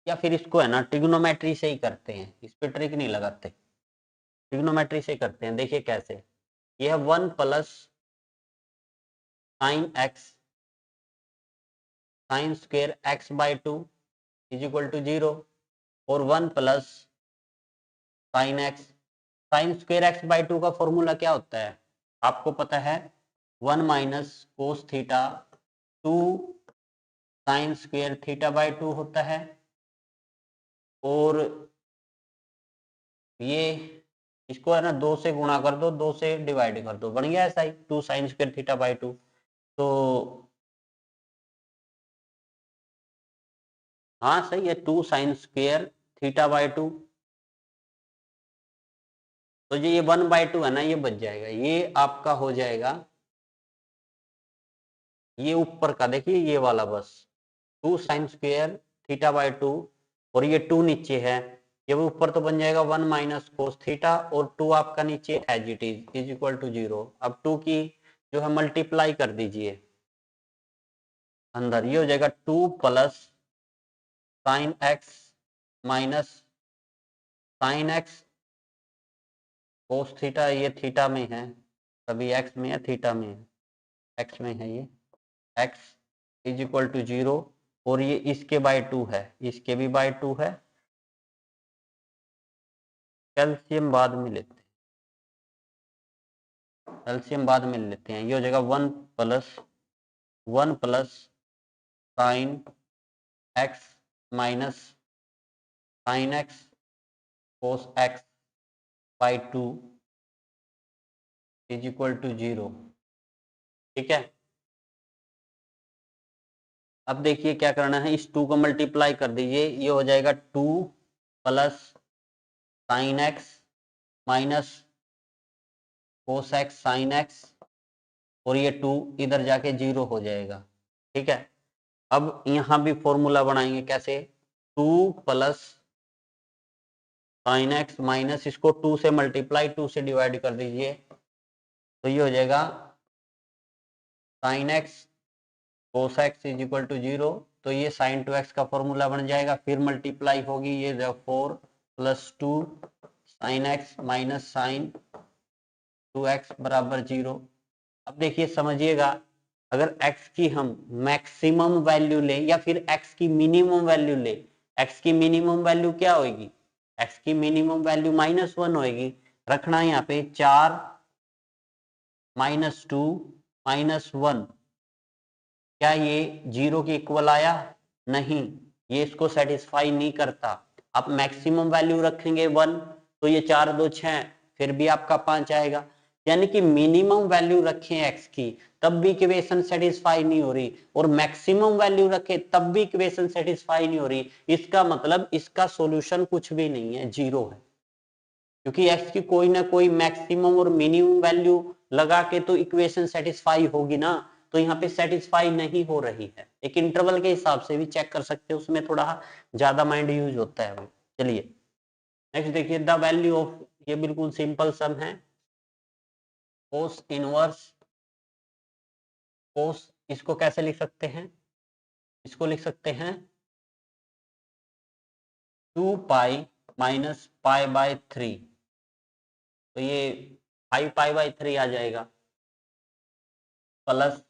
या फिर इसको है ना ट्रिग्नोमेट्री से ही करते हैं, इस पे ट्रिक नहीं लगाते, ट्रिग्नोमेट्री से करते हैं। देखिए कैसे, यह 1 plus sine X sine square x/2 is equal to 0, और 1 plus sine X, sine square X by 2 का फॉर्मूला क्या होता है आपको पता है, 1 minus cos theta 2 sine square theta by 2 होता है। और ये इसको है ना 2 से गुणा कर दो, 2 से डिवाइड कर दो, बन गया ऐसा ही 2 साइन स्क्वायर थीटा बाई 2। तो हाँ सही है, 2 साइन स्क्वायर थीटा बाई 2। तो ये 1/2 है ना, ये बच जाएगा, ये आपका हो जाएगा, ये ऊपर का देखिए ये वाला बस 2 साइन स्क्वायर थीटा बाई 2, और ये 2 नीचे है, ये ऊपर तो बन जाएगा 1 माइनस कोस थीटा, और 2 आपका नीचे as it is equal to 0। अब 2 की जो है मल्टीप्लाई कर दीजिए अंदर, ये हो जाएगा 2 plus sine X minus sine X cos theta, ये थीटा में है, कभी एक्स में है थीटा में है, एक्स में है ये, एक्स इज इक्वल टू 0, और ये इसके बाय 2 है, इसके भी बाय 2 है। कैल्शियम बाद में लेते हैं, कैल्शियम बाद में लेते हैं, ये हो जाएगा 1 plus sine X minus sine X cos X by 2 is equal to 0। ठीक है, अब देखिए क्या करना है, इस 2 को मल्टीप्लाई कर दीजिए, ये हो जाएगा 2 plus sine X minus cos x sine x, और ये 2 इधर जाके 0 हो जाएगा। ठीक है, अब यहां भी फॉर्मूला बनाएंगे कैसे, 2 प्लस साइन एक्स माइनस, इसको 2 से मल्टीप्लाई 2 से डिवाइड कर दीजिए, तो ये हो जाएगा sine X cos X is equal to 0। तो ये साइन 2x का फॉर्मूला बन जाएगा, फिर मल्टीप्लाई होगी, ये 4 plus 2 sine X minus sine 2x बराबर 0। अब देखिए समझिएगा, अगर x की हम मैक्सिमम वैल्यू ले या फिर x की मिनिमम वैल्यू ले, x की मिनिमम वैल्यू क्या होगी, x की मिनिमम वैल्यू -1 होगी। रखना यहाँ पे 4 -2 -1, क्या ये 0 के इक्वल आया, नहीं, ये इसको सेटिस्फाई नहीं करता। आप मैक्सिमम वैल्यू रखेंगे 1, तो ये 4 2 6, फिर भी आपका 5 आएगा, यानी कि मिनिमम वैल्यू रखें x की तब भी इक्वेशन सेटिस्फाई नहीं हो रही, और मैक्सिमम वैल्यू रखे तब भी इक्वेशन सेटिस्फाई नहीं हो रही, इसका मतलब इसका सॉल्यूशन कुछ भी नहीं है, 0 है, क्योंकि x की कोई ना कोई मैक्सिमम और मिनिमम वैल्यू लगा के तो इक्वेशन सेटिस्फाई होगी ना, तो यहाँ पे सेटिस्फाई नहीं हो रही है। एक इंटरवल के हिसाब से भी चेक कर सकते हो, उसमें थोड़ा ज्यादा माइंड यूज होता है। चलिए नेक्स्ट देखिए, द वैल्यू ऑफ, ये बिल्कुल सिंपल सम है, कोस इनवर्स कोस, इसको कैसे लिख सकते हैं, इसको लिख सकते हैं 2 पाई माइनस पाई बाय 3, तो ये 5 पाई बाय 3 आ जाएगा, प्लस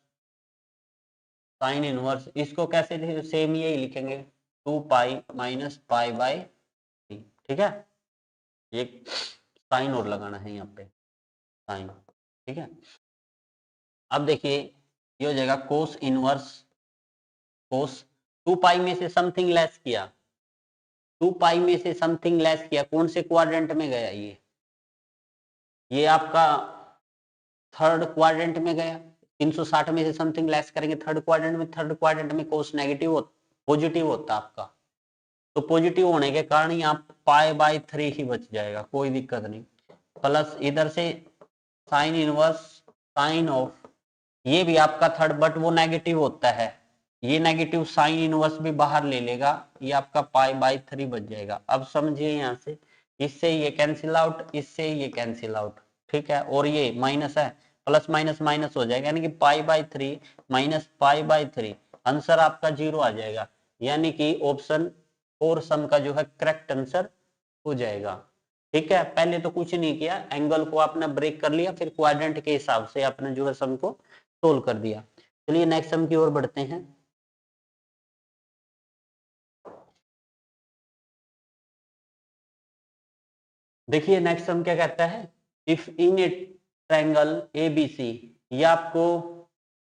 साइन इनवर्स, इसको कैसे सेम यही लिखेंगे 2 पाई माइनस पाई बाय 3। ठीक है, एक साइन और लगाना है यहाँ पे, साइन। ठीक है, अब देखिए ये हो जाएगा कोस इनवर्स कोस, 2 पाई में से समथिंग लेस किया, 2 पाई में से समथिंग लेस किया, कौन से क्वाड्रेंट में गया, ये आपका थर्ड क्वाड्रेंट में गया, 360 में से समथिंग लेस करेंगे थर्ड क्वाड्रेंट में, थर्ड क्वाड्रेंट में कोस नेगेटिव पॉजिटिव होता आपका, तो पॉजिटिव होने के कारण यहाँ पाई बाय 3 ही बच जाएगा, कोई दिक्कत नहीं। प्लस इधर से साइन इनवर्स साइन ऑफ, ये भी आपका थर्ड, बट वो नेगेटिव होता है, ये नेगेटिव साइन इनवर्स भी बाहर ले लेगा, ये आपका पाई बाय 3 बच जाएगा। अब समझिए यहाँ से, इससे ये कैंसिल आउट, इससे ये कैंसिल आउट, ठीक है, और ये माइनस है, प्लस माइनस माइनस हो जाएगा, यानी कि pi by 3 minus pi by 3, answer आपका 0 आ जाएगा, यानी कि ऑप्शन 4 सम का जो है करेक्ट आंसर हो जाएगा। ठीक है, पहले तो कुछ नहीं किया, एंगल को आपने ब्रेक कर लिया, फिर क्वाड्रेंट के हिसाब से आपने जो है सम को सोल्व कर दिया। चलिए नेक्स्ट सम की ओर बढ़ते हैं। देखिए नेक्स्ट हम क्या कहता है, if in a triangle ABC, ये आपको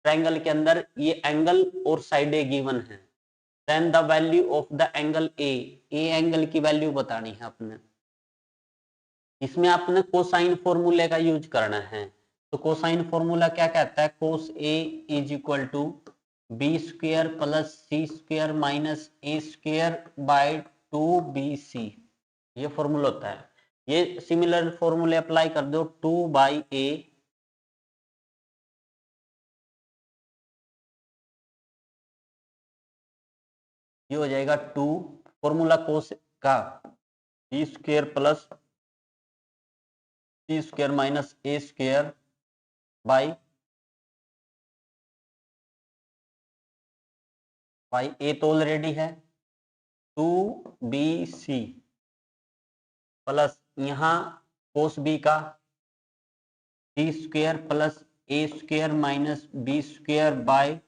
ट्रायंगल के अंदर ये एंगल और साइड ए गिवन है, then the value of the angle A angle की वैल्यू बतानी है आपने। इसमें आपने कोसाइन फॉर्मूले का यूज करना है। तो कोसाइन फॉर्मूला क्या कहता है, cos A is equal to b square plus C square minus a square by 2BC, ये फॉर्मूला होता है। ये सिमिलर फॉर्मूले अप्लाई कर दो, 2/a ये हो जाएगा 2 फॉर्मूला कोस का b square plus C square minus a square by a तो ऑलरेडी है 2BC प्लस यहाँ कोस बी का c square plus a square minus b square by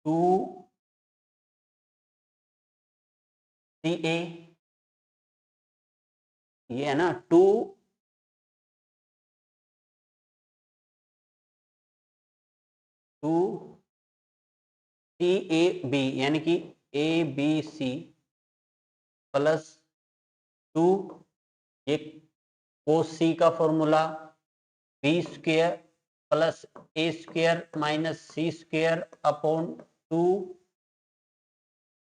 2CA, ये है ना 2CAB यानी कि ABC प्लस 2, ये कोस सी का formula B square plus a square minus C square upon 2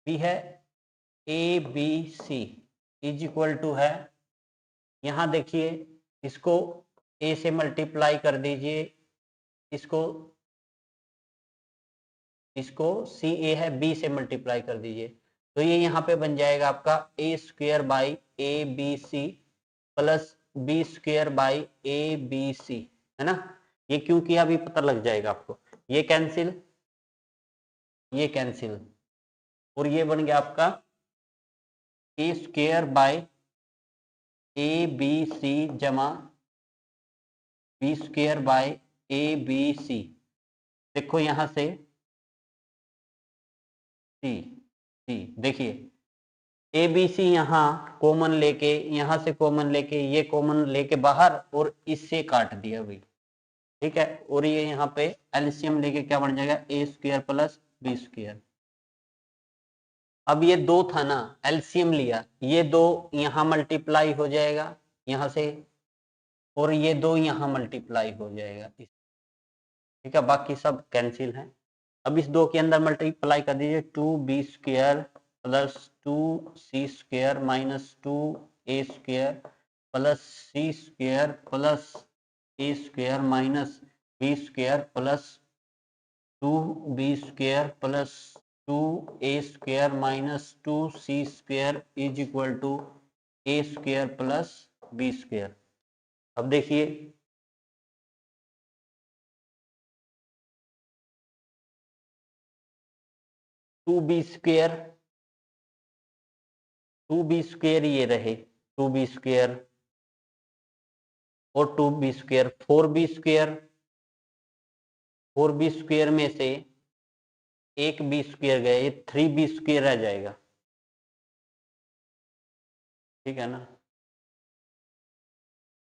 भी है ABC इज इक्वल टू है, यहाँ देखिए इसको ए से मल्टीप्लाई कर दीजिए, इसको सी ए है बी से मल्टीप्लाई कर दीजिए, तो ये यहाँ पे बन जाएगा आपका a square by ABC plus b square by ABC, है ना। ये क्यों किया अभी पता लग जाएगा आपको, ये कैंसिल और ये बन गया आपका ए स्क्वायर बाई ABC जमा बी स्क्वायर बाई ABC। देखो यहां से सी देखिए ABC यहाँ कॉमन लेके, यहां से कॉमन लेके, ये कॉमन लेके बाहर और इससे काट दिया भाई, ठीक है। और ये यहाँ पे एलसीएम लेके क्या बन जाएगा, ए स्क्वायर प्लस बी स्क्वायर। अब ये दो था ना, एलसीएम लिया, ये दो यहाँ मल्टीप्लाई हो जाएगा यहाँ से, और ये दो यहाँ मल्टीप्लाई हो जाएगा, ठीक है, बाकी सब कैंसिल है। अब इस दो के अंदर मल्टीप्लाई कर दीजिए, 2B square plus 2C square minus 2A square plus C square plus A square minus B square plus 2B square plus 2A square minus 2C square is equal to A square plus B square. अब देखिए 2B square ये रहे 2B square और 2B square, 4B square में से एक B square गया, ये 3B स्क्वायर रह जाएगा, ठीक है ना।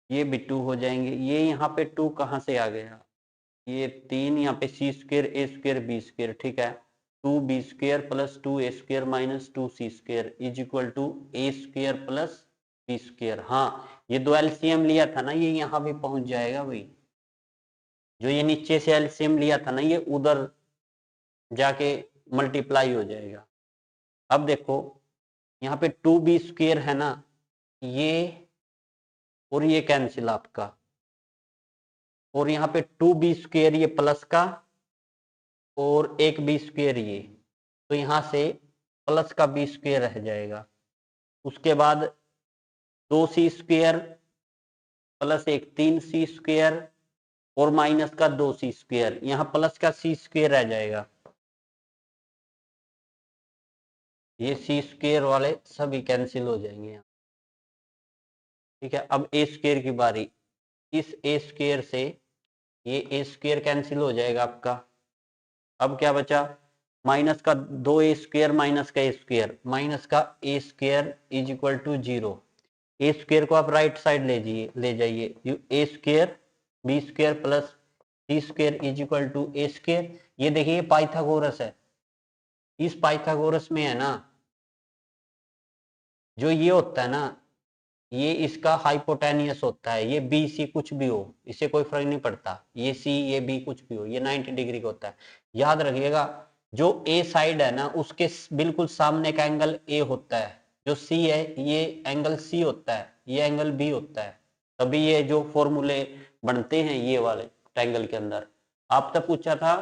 ये भी 2 हो जाएंगे, ये यहाँ पे 2 कहाँ से आ गया, ये 3 यहाँ पे C square A square B square, ठीक है। 2B square plus 2A square minus 2C square is equal to A square plus B square. हाँ, ये दो एलसीएम लिया था ना, ये यहाँ भी पहुंच जाएगा भाई, जो ये नीचे से एलसीएम लिया था ना, ये उधर जाके मल्टीप्लाई हो जाएगा। अब देखो यहाँ पे 2B स्क्वायर है ना, ये और ये कैंसिल आपका, और यहाँ पे 2B स्क्वायर ये प्लस का और एक B स्क्वायर ये, तो यहाँ से प्लस का B स्क्वायर रह जाएगा। उसके बाद 2C स्क्वायर प्लस एक 3C स्क्वायर और माइनस का 2C स्क्वायर, यहाँ प्लस का C स्क्वायर रह जाएगा, ये C स्क्वायर वाले सभी कैंसिल हो जाएंगे यहाँ, ठीक है। अब A स्क्वायर की बारी, इस A स्क्वायर से ये A स्क्वायर कैंसिल हो जाएगा आपका। अब क्या बचा, माइनस का 2A स्क्वायर माइनस का A स्क्वायर, माइनस का A square is equal to 0, A square को आप राइट साइड ले जाइए, A square B square plus C square is equal to A square. ये देखिए पाइथागोरस है, इस पाइथागोरस में है ना जो ये होता है ना, ये इसका हाइपोटेनियस होता है, ये बी सी कुछ भी हो इससे कोई फर्क नहीं पड़ता, ये सी ये बी कुछ भी हो, ये 90 डिग्री का होता है। याद रखिएगा जो ए साइड है ना उसके बिल्कुल सामने का एंगल ए होता है, जो सी है ये एंगल सी होता है, ये एंगल बी होता है, तभी ये जो फॉर्मूले बनते हैं ये वाले ट्रायंगल के अंदर। आपसे पूछा था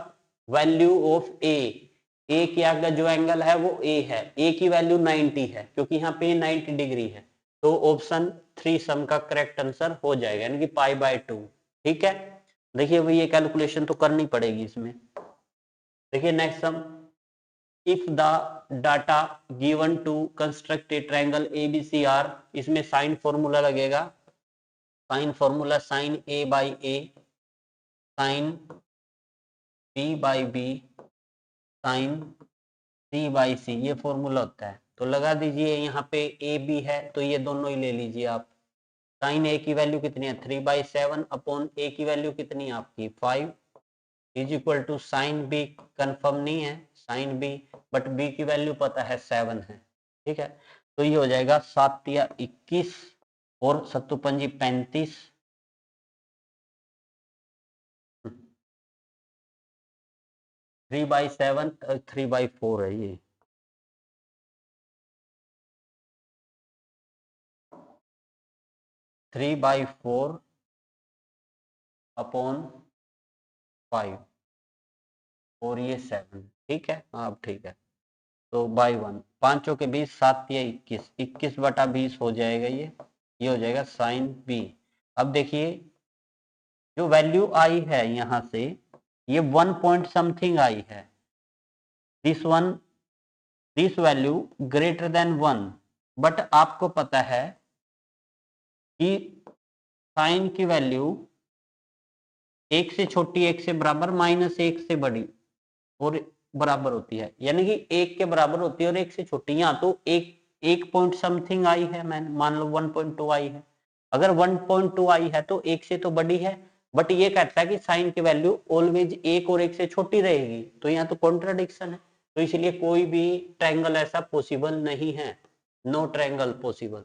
वैल्यू ऑफ ए के आगे जो एंगल है वो ए है, ए की वैल्यू 90 है क्योंकि यहाँ पे 90 डिग्री है, तो ऑप्शन 3 सम का करेक्ट आंसर हो जाएगा, यानी कि π/2। ठीक है, देखिए भाई ये कैलकुलेशन तो करनी पड़ेगी इसमें। देखिए next sum, if the data given to construct a triangle ABCR, इसमें साइन फॉर्मूला लगेगा, sine formula sine A/A sine B/B sine C/C, ये फॉर्मूला होता है। तो लगा दीजिए यहाँ पे AB है तो ये दोनों ही ले लीजिए आप। साइन A की वैल्यू कितनी है 3/7 अपॉन A की वैल्यू कितनी है आपकी 5 is equal to sine B confirm नहीं है साइन B, बट B की वैल्यू पता है 7 है। ठीक है, तो ये हो जाएगा 7 या 21 और 7 पंजी 35, 3/7 3/4 है ये। थ्री बाई फोर अपॉन 5 और ये 7। ठीक है, अब ठीक है, तो बाई 1 पांचों के 20 7 या 21, 21/20 हो जाएगा ये हो जाएगा साइन बी। अब देखिए जो वैल्यू आई है यहाँ से ये 1 पॉइंट समथिंग आई है, this value greater than 1, but आपको पता है कि साइन की वैल्यू 1 से छोटी 1 से बराबर -1 से बड़ी और बराबर होती है, यानी कि 1 के बराबर होती है और 1 से छोटी। यहाँ तो एक पॉइंट समथिंग आई है, मैं मान लो 1.2 आई है, अगर 1.2 आई है तो 1 से तो बड़ी है, बट ये कहता है कि साइन की वैल्यू ऑलवेज 1 और 1 से छोटी रहेगी, तो यहाँ तो कॉन्ट्राडिक्शन है, तो इसलिए कोई भी ट्रायंगल ऐसा पॉसिबल नहीं है, नो ट्रायंगल पॉसिबल।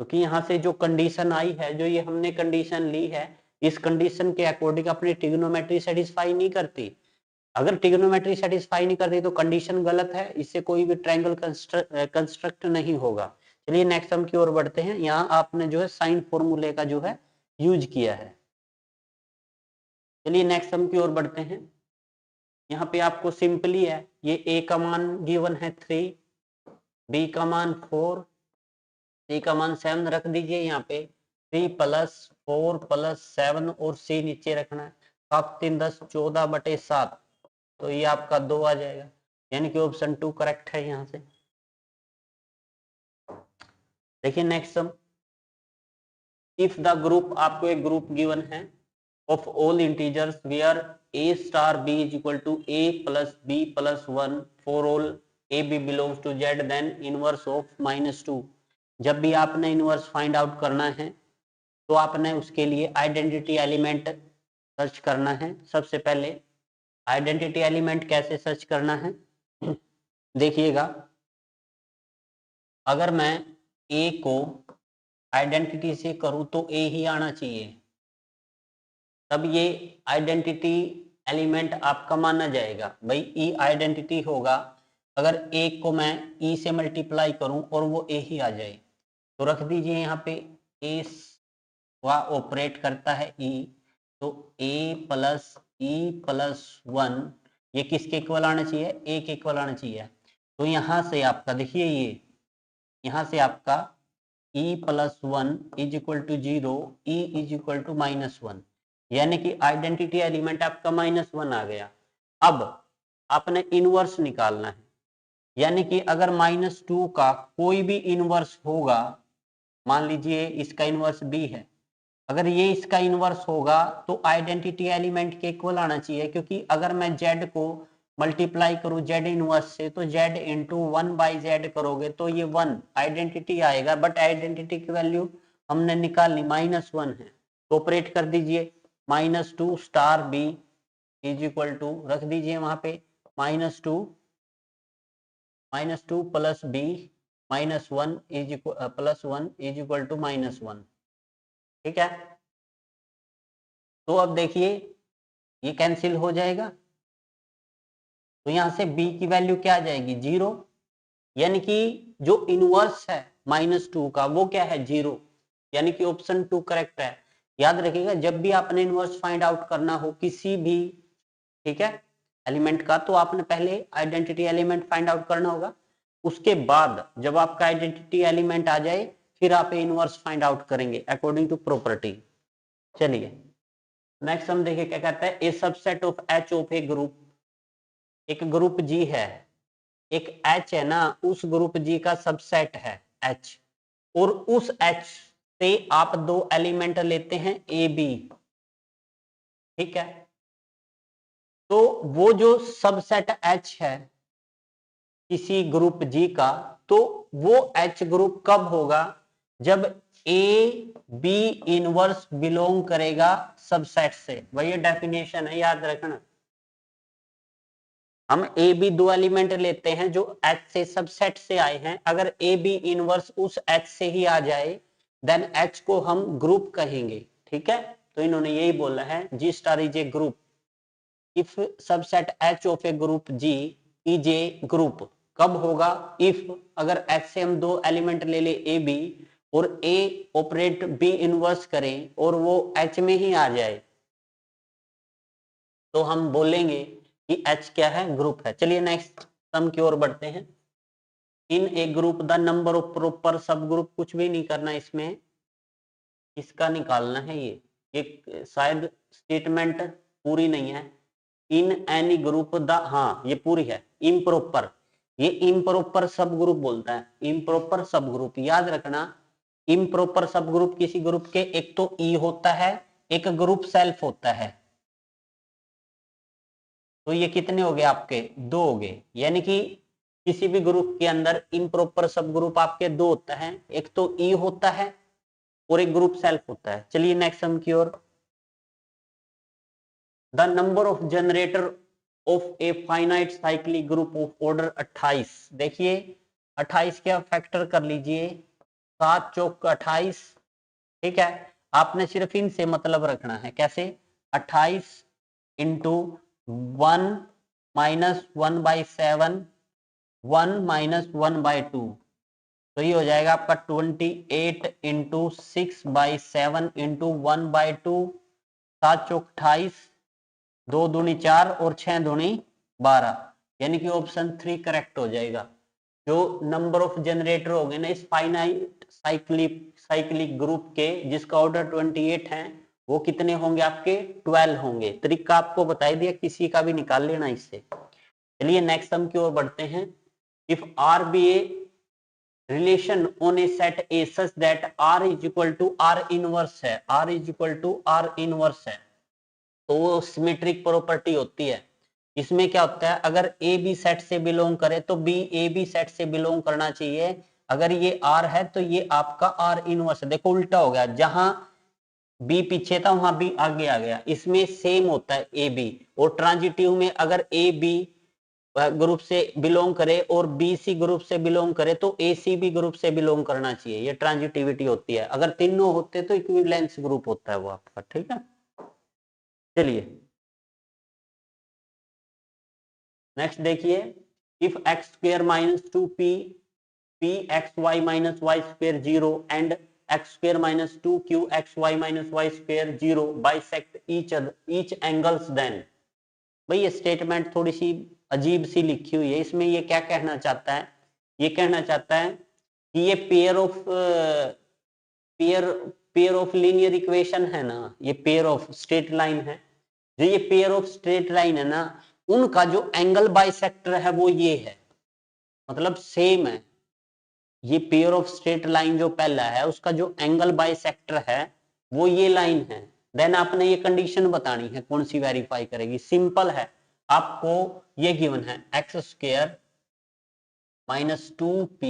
क्योंकि यहाँ से जो कंडीशन आई है, जो ये हमने कंडीशन ली है, इस कंडीशन के अकॉर्डिंग अपनी ट्रिग्नोमेट्री सेटिस्फाई नहीं करती। अगर ट्रिग्नोमेट्री सेटिस्फाई नहीं करती तो कंडीशन गलत है, इससे कोई भी ट्रायंगल कंस्ट्रक्ट नहीं होगा। चलिए नेक्स्ट सम की ओर बढ़ते हैं। यहाँ आपने जो है साइन फॉर्मूले का जो है यूज किया है। चलिए नेक्स्ट सम की ओर बढ़ते हैं। यहाँ पे आपको सिंपली है, ये ए का मान गिवन है 3, बी का मान 4, सी का मान 7 रख दीजिए यहाँ पे, 3 + 4 + 7 और सी नीचे रखना है, 7 3 10 14/7, तो ये आपका 2 आ जाएगा, यानी कि ऑप्शन 2 करेक्ट है यहाँ से। देखिए next sum, if the group, आपको एक ग्रुप गिवन है of all integers where A*B is equal to A + B + 1 for all AB belongs to Z, then inverse of -2। जब भी आपने इनवर्स फाइंड आउट करना है तो आपने उसके लिए आइडेंटिटी एलिमेंट सर्च करना है। सबसे पहले आइडेंटिटी एलिमेंट कैसे सर्च करना है, देखिएगा, अगर मैं ए को आइडेंटिटी से करूं तो ए ही आना चाहिए, तब ये आइडेंटिटी एलिमेंट आपका माना जाएगा। भाई ई आइडेंटिटी होगा, अगर ए को मैं ई से मल्टीप्लाई करूं और वो ए ही आ जाए, तो रख दीजिए यहाँ पे ए वह ऑपरेट करता है ई, तो A + E + 1 ये किसके इक्वल आना चाहिए, ए के इक्वल आना चाहिए। तो यहाँ से आपका देखिए, ये यहाँ से आपका E + 1 is equal to 0, E is equal to -1, यानी कि आइडेंटिटी एलिमेंट आपका -1 आ गया। अब आपने इनवर्स निकालना है, यानी कि अगर -2 का कोई भी इनवर्स होगा, मान लीजिए इसका इनवर्स B है, अगर ये इसका इनवर्स होगा तो आइडेंटिटी एलिमेंट के इक्वल आना चाहिए, क्योंकि अगर मैं Z को मल्टीप्लाई करूं जेड इनवर्स से, तो जेड इंटू 1/z करोगे तो ये 1 आइडेंटिटी आएगा, बट आइडेंटिटी की वैल्यू हमने निकालनी -1 है, तो ऑपरेट कर दीजिए। -2 star B is equal to, रख दीजिए वहां पे -2 plus B -1 is equal +1 is equal to -1। ठीक है, तो अब देखिए ये कैंसिल हो जाएगा, तो यहां से b की वैल्यू क्या आ जाएगी 0, यानी कि जो इनवर्स है -2 का वो क्या है 0, यानी कि ऑप्शन 2 करेक्ट है। याद रखिएगा जब भी आपने इनवर्स फाइंड आउट करना हो किसी भी, ठीक है, एलिमेंट का, तो आपने पहले आइडेंटिटी एलिमेंट फाइंड आउट करना होगा, उसके बाद जब आपका आइडेंटिटी एलिमेंट आ जाए फिर आप इनवर्स फाइंड आउट करेंगे अकॉर्डिंग टू प्रॉपर्टी। चलिए नेक्स्ट हम देखिए क्या कहता है, A subset of H of A group, एक ग्रुप जी है, एक एच है ना, उस ग्रुप जी का सबसेट है एच, और उस एच से आप दो एलिमेंट लेते हैं ए बी, ठीक है, तो वो जो सबसेट एच है किसी ग्रुप जी का, तो वो एच ग्रुप कब होगा, जब ए बी इनवर्स बिलोंग करेगा सबसेट से। वही डेफिनेशन है, याद रखना। हम ए बी दो एलिमेंट लेते हैं जो एच से सबसेट से आए हैं, अगर ए बी इनवर्स उस एच से ही आ जाए देन एच को हम ग्रुप कहेंगे। ठीक है, तो इन्होंने यही बोला है G star is a group if subset H of A group G is a group. कब होगा, इफ अगर एच से हम दो एलिमेंट ले ले ए बी और ए ऑपरेट बी इनवर्स करें और वो एच में ही आ जाए, तो हम बोलेंगे कि एच क्या है, ग्रुप है। चलिए नेक्स्ट सम की ओर बढ़ते हैं। In a group the number of proper subgroup, कुछ भी नहीं करना इसमें, इसका निकालना है ये शायद स्टेटमेंट पूरी नहीं है। इन एनी ग्रुप द, हाँ ये पूरी है, इम्प्रॉपर, ये इम्प्रॉपर सब ग्रुप बोलता है, इम्प्रॉपर सब ग्रुप। याद रखना इम्प्रॉपर सब ग्रुप किसी ग्रुप के एक तो ई होता है, एक ग्रुप सेल्फ होता है, तो ये कितने हो गए आपके, दो हो गए, यानी कि किसी भी ग्रुप के अंदर इम्प्रॉपर सब ग्रुप आपके दो होता है, एक तो ई होता है और एक ग्रुप सेल्फ होता है। चलिए नेक्स्ट सम की ओर। The number of generator of a finite cyclic group of order 28। देखिए 28 क्या फैक्टर कर लीजिए, 7 चौक 28, ठीक है, आपने सिर्फ इनसे मतलब रखना है, कैसे, 28 इंटू 1 -1/7 1 -1/2, तो ये हो जाएगा आपका 28 इंटू 6/7 इंटू 1/2, 7 चौक 28, 2 दूनी 4 और 6 दूनी 12, यानी कि ऑप्शन 3 करेक्ट हो जाएगा। जो नंबर ऑफ जनरेटर हो गए ना इस फाइनाइट साइक्लिक ग्रुप के जिसका ऑर्डर 28 है, वो कितने होंगे आपके, 12 होंगे। तरीका आपको बता दिया, किसी का भी निकाल लेना इससे। चलिए नेक्स्ट सम की ओर बढ़ते हैं। If R be a relation on a set A such that R is equal to R inverse है, R is equal to R inverse है, तो वो सिमेट्रिक प्रॉपर्टी होती है। इसमें क्या होता है, अगर ए बी सेट से बिलोंग करे तो बी ए बी सेट से बिलोंग करना चाहिए। अगर ये आर है तो ये आपका आर इनवर्स है। देखो उल्टा हो गया, जहां बी पीछे था वहां बी आगे आ गया, इसमें सेम होता है ए बी। और ट्रांजिटिव में अगर ए बी ग्रुप से बिलोंग करे और बी सी ग्रुप से बिलोंग करे तो ए सी बी ग्रुप से बिलोंग करना चाहिए, ये ट्रांजिटिविटी होती है। अगर तीनों होते तो इक्विवेलेंस ग्रुप होता है वो आपका। ठीक है, चलिए नेक्स्ट देखिए। If X square minus 2p p x y minus Y square 0 and X square minus 2q x y minus Y square 0 bisect each angles, then. भाई ये स्टेटमेंट थोड़ी सी अजीब सी लिखी हुई है, इसमें ये क्या कहना चाहता है, ये कहना चाहता है कि ये पेयर ऑफ लीनियर इक्वेशन है ना, ये पेयर ऑफ स्ट्रेट लाइन है, जो ये पेयर ऑफ स्ट्रेट लाइन है ना, उनका जो एंगल बाइसेक्टर है वो ये है, मतलब सेम है। ये पेयर ऑफ स्ट्रेट लाइन जो पहला है उसका जो एंगल बाइसेक्टर है वो ये लाइन है। देन आपने ये कंडीशन बतानी है, कौन सी वेरीफाई करेगी, सिंपल है। आपको ये गिवन है X square minus 2p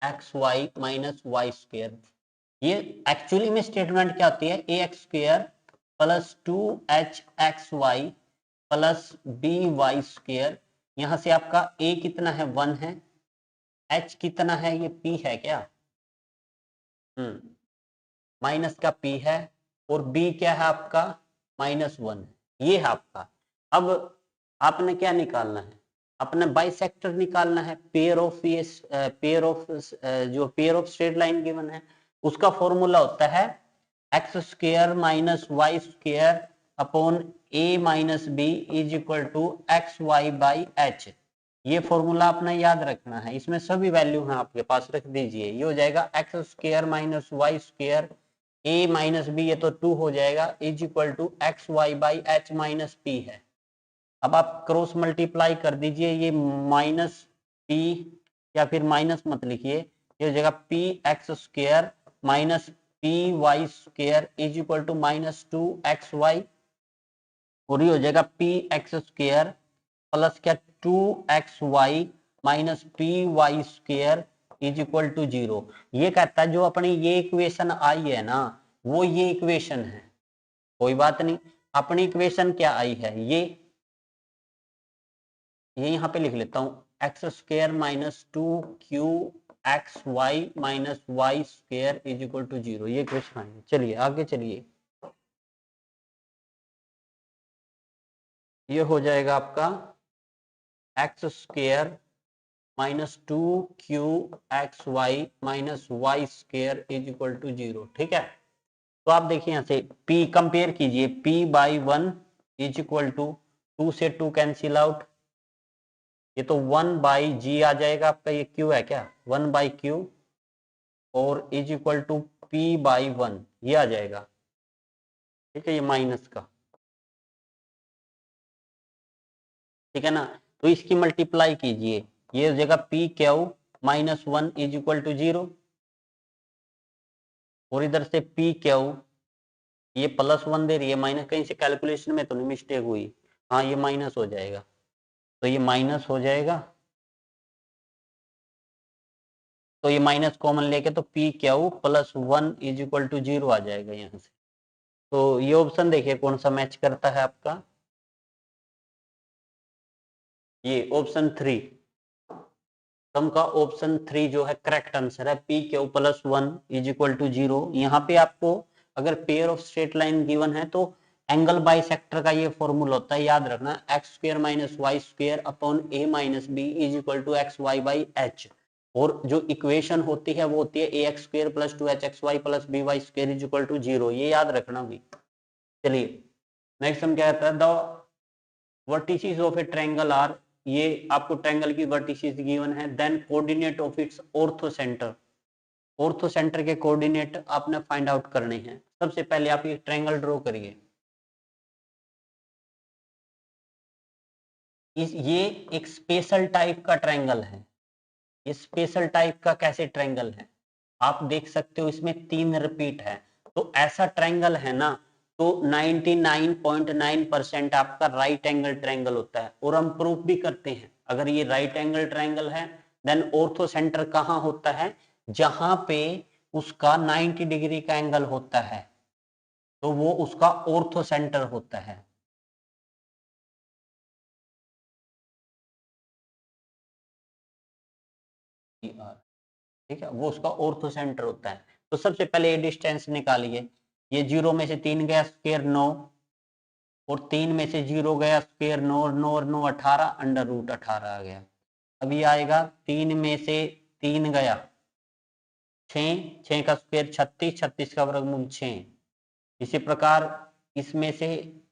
X Y minus Y square. ये एक्चुअली में स्टेटमेंट क्या होती है, A X square plus 2h X Y plus B Y square. यहां से आपका a कितना है 1 है, h कितना है ये p है क्या, माइनस का p है, और b क्या है आपका -1 है, ये है आपका। अब आपने क्या निकालना है, अपने बाइसेक्टर निकालना है, पेयर ऑफ जो pair of straight line given है उसका फॉर्मूला होता है X square minus Y square upon A minus B is equal to X Y by H. ये फॉर्मूला आपने याद रखना है, इसमें सभी वैल्यू हैं आपके पास, रख दीजिए। ये हो जाएगा X square minus Y square A minus B, ये तो 2 हो जाएगा, is equal to X Y by H minus P है। अब आप क्रॉस मल्टीप्लाई कर दीजिए, ये माइनस पी, या फिर माइनस मत लिखिए, ये हो जाएगा P X square minus P Y square is equal to minus 2 X Y, और ये हो जाएगा पी एक्स स्क्वायर प्लस क्या 2 X Y minus P Y square is equal to 0। ये कहता है जो अपनी ये इक्वेशन आई है ना, वो ये इक्वेशन है, कोई बात नहीं। अपनी इक्वेशन क्या आई है, ये यहां पे लिख लेता हूं, X square minus 2q x Y minus Y square is equal to 0, ये इक्वेशन आई है। चलिए आगे चलिए, ये हो जाएगा आपका x square minus 2q x Y minus Y square is equal to 0, ठीक है। तो आप देखिए यहां से p कंपेयर कीजिए, p by 1 is equal to 2 से 2 कैंसिल आउट, ये तो 1 बाई जी आ जाएगा आपका, ये q है क्या 1 बाई क्यू, और is equal to p by 1 ये आ जाएगा, ठीक है, ये माइनस का, ठीक है ना। तो इसकी मल्टीप्लाई कीजिए, ये हो जाएगा p q minus 1 is equal to 0, और इधर से पी क्यू ये +1 दे रही है, माइनस, कहीं से कैलकुलेशन में तो नहीं मिस्टेक हुई, हाँ ये माइनस हो जाएगा, तो ये माइनस हो जाएगा, तो ये माइनस कॉमन लेके तो p q +1 is equal to 0 आ जाएगा यहाँ से। तो ये ऑप्शन देखिए कौन सा मैच करता है आपका, ये ऑप्शन 3, सम का ऑप्शन 3 जो है करेक्ट आंसर है, p q +1 is equal to 0। यहाँ पे आपको अगर pair of straight line given है तो एंगल बाइसेक्टर का ये फॉर्मूला होता है, याद रखना, X square minus Y square upon A minus B is equal to X Y by H, और जो इक्वेशन होती है वो होती है A X square plus 2h X Y plus B Y square is equal to 0, ये याद रखना भी। चलिए नेक्स्ट हम क्या कहता है, the vertices of a triangle are, ये आपको ट्रायंगल की वर्टिसेस गिवन है, then coordinate of its orthocentre, orthocentre के कोऑर्डिनेट आपने फाइंड आउट करने हैं। सबसे पहले आप एक ट्रायंगल ड्रॉ करिए, ये एक स्पेशल टाइप का ट्रायंगल है, ये स्पेशल टाइप का कैसे ट्रायंगल है, आप देख सकते हो इसमें 3 रिपीट है, तो ऐसा ट्रायंगल है ना, तो 99.9% आपका राइट एंगल ट्रायंगल होता है, और हम प्रूफ भी करते हैं अगर ये राइट एंगल ट्रायंगल है देन ऑर्थो सेंटर कहां होता है, जहां पे उसका 90 डिग्री का एंगल होता है तो वो उसका ऑर्थो सेंटर होता है। ठीक है, वो उसका ऑर्थो सेंटर होता है। तो सबसे पहले ये डिस्टेंस निकालिए, ये 0 में से 3 गया स्क्वायर 9, और 3 में से 0 गया स्क्वायर 9, और 9 और 9 18, अंडर रूट 18 आ गया। अब ये आएगा 3 में से 3 गया 6, 6 का स्क्वायर 36, 36 का वर्गमूल 6। इसी प्रकार इसमें से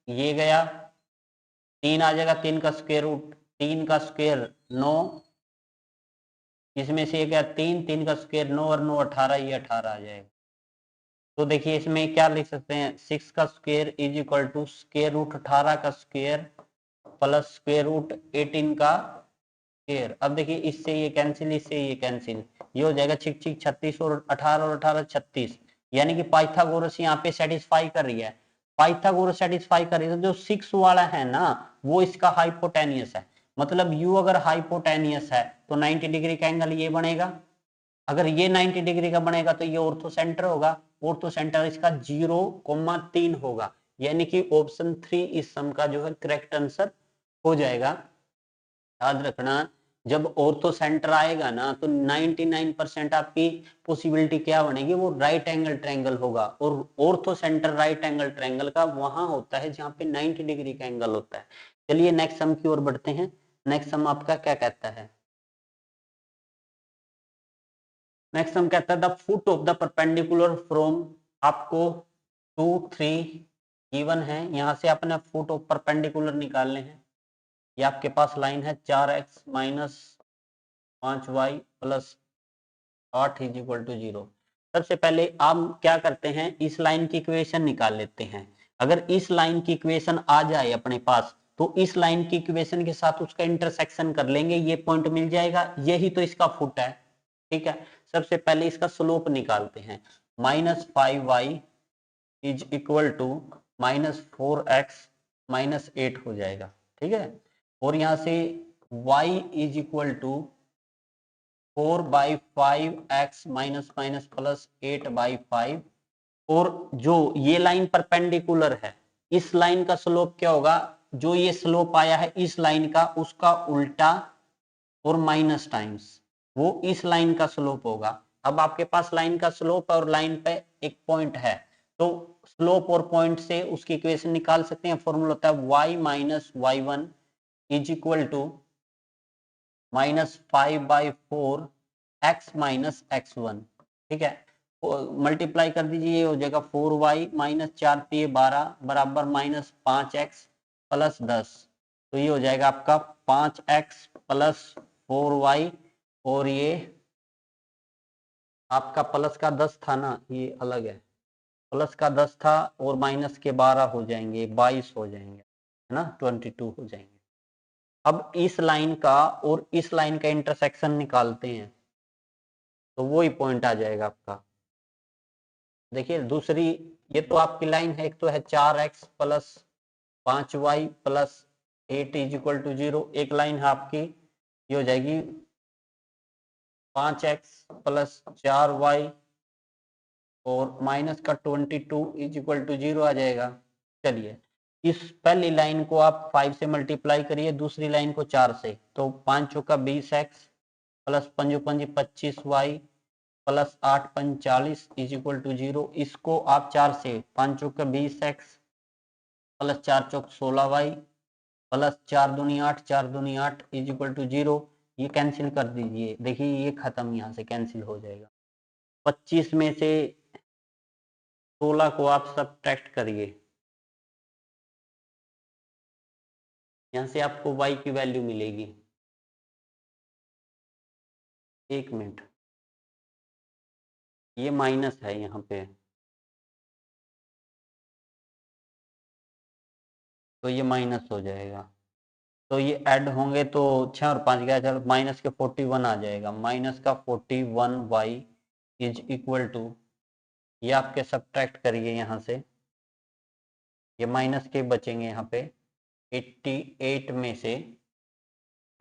ये गया 3 आ जाएगा, 3 का स्क्वायर रूट, 3 का स्क्वायर 9, इसमें से ये गया 3, 3 का स्क्वायर 9 और 9 18, ये 18 आ जाएगा। तो देखिए इसमें क्या लिख सकते हैं, 6 का square is equal to square root 18 का स्क्वायर प्लस स्क्वायर रूट 18 का स्क्वायर। अब देखिए इससे ये कैंसिल, इससे ये कैंसिल, ये हो जाएगा 6 6 36 और 18 36, यानी कि पाइथागोरस यहाँ पे सेटिस्फाई कर रही है, पाइथागोरस सेटिस्फाई कर रही है। तो जो 6 वाला है ना वो इसका हाइपोटेनियस है। मतलब यू अगर हाइपोटेनियस है तो 90 डिग्री का एंगल ये बनेगा, अगर ये 90 डिग्री का बनेगा तो ये ऑर्थोसेंटर होगा, ऑर्थोसेंटर इसका 0,3 होगा, यानी कि ऑप्शन 3 इस सम का जो है करेक्ट आंसर हो जाएगा। याद रखना जब ऑर्थो सेंटर आएगा ना तो 99% आपकी पॉसिबिलिटी क्या बनेगी, वो राइट एंगल ट्रायंगल होगा, और ortho centre right angle triangle का वहां होता है जहां पे 90 डिग्री का एंगल होता है। चलिए नेक्स्ट सम की ओर बढ़ते हैं। नेक्स्ट सम आपका क्या कहता है? नेक्स्ट सम कहता है the foot of the perpendicular from, आपको 2 3 गिवन है, यहां से अपने फुट ऑफ परपेंडिकुलर निकालने हैं। ये आपके पास लाइन है 4x minus 5y plus 8 is equal to 0। सबसे पहले आप क्या करते हैं, इस लाइन की इक्वेशन निकाल लेते हैं। अगर इस लाइन की इक्वेशन आ जाए अपने पास तो इस लाइन की इक्वेशन के साथ उसका इंटरसेक्शन कर लेंगे, ये पॉइंट मिल जाएगा, यही तो इसका फुट है। ठीक है, सबसे पहले इसका स्लोप निकालते हैं। -5y is equal to -4x -8 हो जाएगा। ठीक है, और यहां से y is equal to 4/5x minus minus plus 8/5, और जो ये लाइन परपेंडिकुलर है इस लाइन का स्लोप क्या होगा, जो ये स्लोप आया है इस लाइन का उसका उल्टा और माइनस टाइम्स वो इस लाइन का स्लोप होगा। अब आपके पास लाइन का स्लोप और लाइन पे एक पॉइंट है, तो स्लोप और पॉइंट से उसकी इक्वेशन निकाल सकते हैं। फॉर्मूला होता है y minus y1 is equal to -5/4 x minus x1। ठीक है, मल्टीप्लाई कर दीजिए, ये हो जाएगा 4y माइनस 4×3 = 12 बराबर -5x प्लस 10। तो ये हो जाएगा आपका 5x प्लस 4y, और ये आपका प्लस का 10 था ना, ये अलग है, प्लस का 10 था और माइनस के 12 हो जाएंगे, 22 हो जाएंगे, है ना, 22 हो जाएंगे। अब इस लाइन का और इस लाइन का इंटरसेक्शन निकालते हैं तो वो ही पॉइंट आ जाएगा आपका। देखिए दूसरी, ये तो आपकी लाइन है, एक तो है 4x plus 5y plus 8 is equal to 0, एक लाइन है आपकी ये हो जाएगी 5x प्लस 4y और माइनस का 22 इज इक्वल टू 0 आ जाएगा। चलिए इस पहली लाइन को आप 5 से मल्टीप्लाई करिए, दूसरी लाइन को 4 से, तो 5 चौका 20x प्लस 5 पंजी 25y प्लस 8 पंज 40 इज इक्वल टू 0। इसको आप 4 से, 5 चौका 20x प्लस 4 चौक 16y प्लस 4 दूनी 8 4 दूनी 8 इज इक्वल टू 0, ये कैंसिल कर दीजिए। देखिए ये खत्म, यहाँ से कैंसिल हो जाएगा। 25 में से 16 को आप सब्ट्रैक्ट करिए, यहाँ से आपको y की वैल्यू मिलेगी। एक मिनट, ये माइनस है यहाँ पे, तो ये माइनस हो जाएगा, तो ये ऐड होंगे तो 6 और 5 गया, चलो माइनस के 41 आ जाएगा। माइनस का 41y इज इक्वल टू, ये आपके सब्ट्रैक्ट करिए यहाँ से, ये माइनस के बचेंगे यहाँ पे 88 में से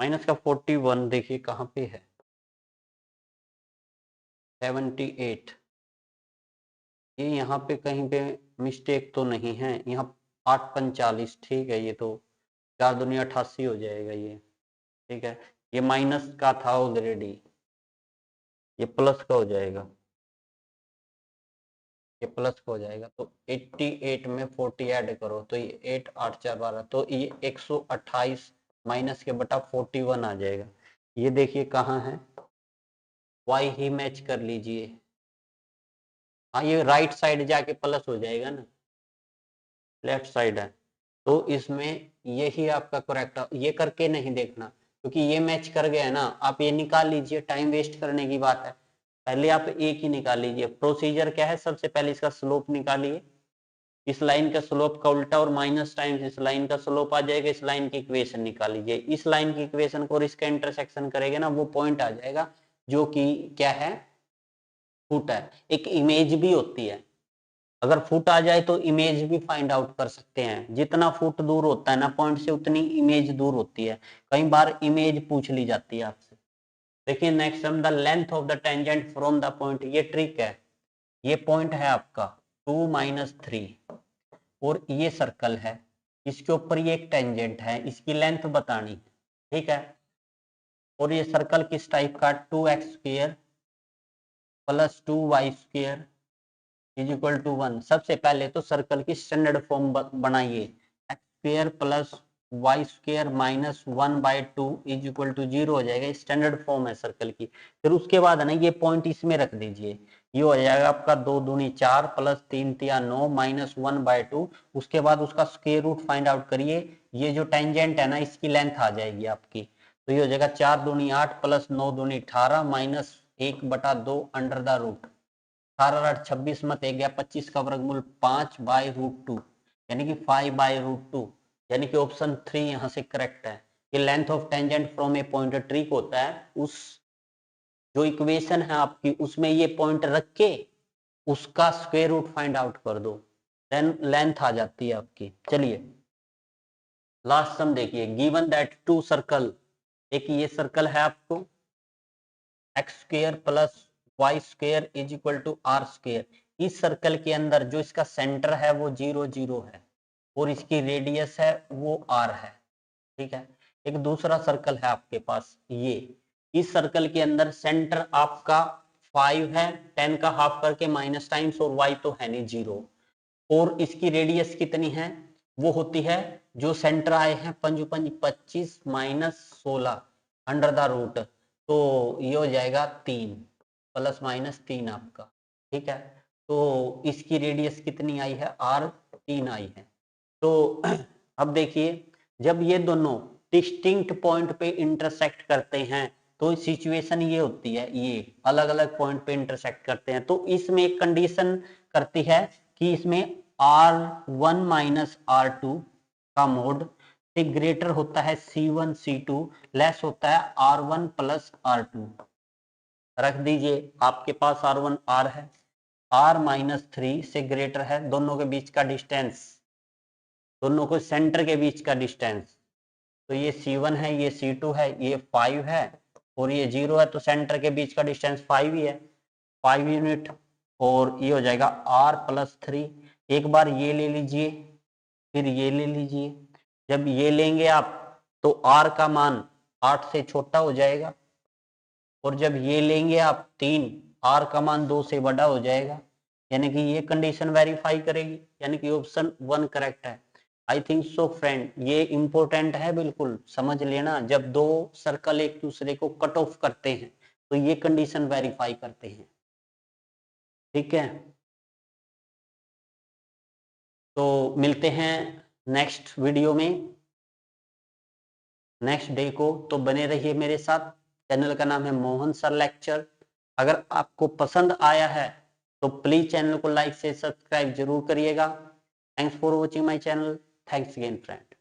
माइनस का 41, देखिए कहाँ पे है 78, ये यहाँ पे कहीं पे मिस्टेक तो नहीं है, यहाँ 8 पंज 40, ठीक है, ये तो 4 दूनी 88 हो जाएगा ये। ठीक है, ये माइनस का था ऑलरेडी, ये प्लस का हो जाएगा, ये प्लस का हो जाएगा, तो 88 में 40 ऐड करो तो ये 8 8 4 12, तो ये 128 माइनस के बटा 41 आ जाएगा। ये देखिए कहाँ है, वाई ही मैच कर लीजिए। हाँ ये राइट साइड जाके प्लस हो जाएगा ना, लेफ्ट साइड है, तो इसमें यही आपका करेक्ट, ये करके नहीं देखना क्योंकि ये मैच कर गया है ना, आप ये निकाल लीजिए, टाइम वेस्ट करने की बात है। पहले आप एक ही निकाल लीजिए। प्रोसीजर क्या है, सबसे पहले इसका स्लोप निकालिए, इस लाइन का स्लोप का उल्टा और माइनस टाइम्स इस लाइन का स्लोप आ जाएगा, इस लाइन की इक्वेशन निकाल लीजिए, इस लाइन की इक्वेशन को और इसका इंटरसेक्शन करेंगे ना, वो पॉइंट आ जाएगा जो कि क्या है, फुट है। एक इमेज भी होती है, अगर फुट आ जाए तो इमेज भी फाइंड आउट कर सकते हैं। जितना फुट दूर होता है ना पॉइंट से उतनी इमेज दूर होती है। कई बार इमेज पूछ ली जाती है आपसे। देखिए next some, the length of the tangent from the point. ये ट्रिक है, ये पॉइंट है आपका 2-3 और ये सर्कल है, इसके ऊपर ये एक टेंजेंट है, इसकी लेंथ बतानी है, ठीक है। और ये सर्कल किस टाइप का, 2x² plus 2y² is equal to 1। सबसे पहले तो सर्कल की स्टैंडर्ड फॉर्म बनाइए, x² plus y² minus 1/2 is equal to 0 हो जाएगा। स्टैंडर्ड फॉर्म है सर्कल की। फिर उसके बाद है ना ये पॉइंट इसमें रख दीजिए, ये हो जाएगा आपका 2 दूनी 4 प्लस 3 तिया 9 माइनस 1/2। उसके बाद उसका स्क्वायर रूट फाइंड आउट करिए, ये जो टेंजेंट है ना इसकी लेंथ आ जाएगी आपकी। तो ये हो जाएगा 4 दूनी 8 प्लस 9 दूनी 18 माइनस 1/2 अंडर द रूट। 18 8 26 मत एक गया 25 का वर्गमूल 5/√2 यानी कि 5/√2, यानी कि ऑप्शन 3 यहां से करेक्ट है। ये length of tangent from A point trick होता है। उस जो इक्वेशन है आपकी उसमें ये पॉइंट रख के उसका स्क्वायर रूट फाइंड आउट कर दो, देन लेंथ आ जाती है आपकी। चलिए लास्ट सम देखिए, गिवन दैट टू सर्कल, एक ये सर्कल है आपको x² plus y² is equal to r²। इस सर्कल के अंदर जो इसका सेंटर है वो 0 0 है और इसकी रेडियस है वो r है, ठीक है। एक दूसरा सर्कल है आपके पास ये, इस सर्कल के अंदर सेंटर आपका 5 है, 10 का हाफ करके माइनस टाइम्स और y तो है नहीं 0, और इसकी रेडियस कितनी है, वो होती है जो सेंटर आए हैं 5 5 25 माइनस 16 अंडर द रूट, तो ये हो जाएगा 3 प्लस माइनस 3 आपका, ठीक है। तो इसकी रेडियस कितनी आई है, r 3 आई है। तो अब देखिए जब ये दोनों डिस्टिंक्ट पॉइंट पे इंटरसेक्ट करते हैं तो सिचुएशन ये होती है, ये अलग अलग पॉइंट पे इंटरसेक्ट करते हैं तो इसमें एक कंडीशन करती है कि इसमें r1 माइनस r2 का मोड से ग्रेटर होता है c1 c2, लेस होता है r1 प्लस r2। रख दीजिए आपके पास r1 r है, r माइनस 3 से ग्रेटर है, दोनों के बीच का डिस्टेंस, दोनों को सेंटर के बीच का डिस्टेंस, तो ये c1 है, ये c2 है, ये 5 है और ये 0 है, तो सेंटर के बीच का डिस्टेंस 5 ही है, 5 यूनिट। और ये हो जाएगा r प्लस 3। एक बार ये ले लीजिए फिर ये ले लीजिए, जब ये लेंगे आप तो r का मान 8 से छोटा हो जाएगा, और जब ये लेंगे आप 3, r का मान 2 से बड़ा हो जाएगा, यानी कि ये कंडीशन वेरीफाई करेगी, यानी कि ऑप्शन 1 करेक्ट है। आई थिंक सो फ्रेंड, ये इंपॉर्टेंट है, बिल्कुल समझ लेना। जब दो सर्कल एक दूसरे को कट ऑफ करते हैं तो ये कंडीशन वेरीफाई करते हैं, ठीक है। तो मिलते हैं नेक्स्ट वीडियो में, नेक्स्ट डे को। तो बने रहिए मेरे साथ, चैनल का नाम है मोहन सर लेक्चर। अगर आपको पसंद आया है तो प्लीज चैनल को लाइक से सब्सक्राइब जरूर करिएगा। Thanks for watching my channel, thanks again friend.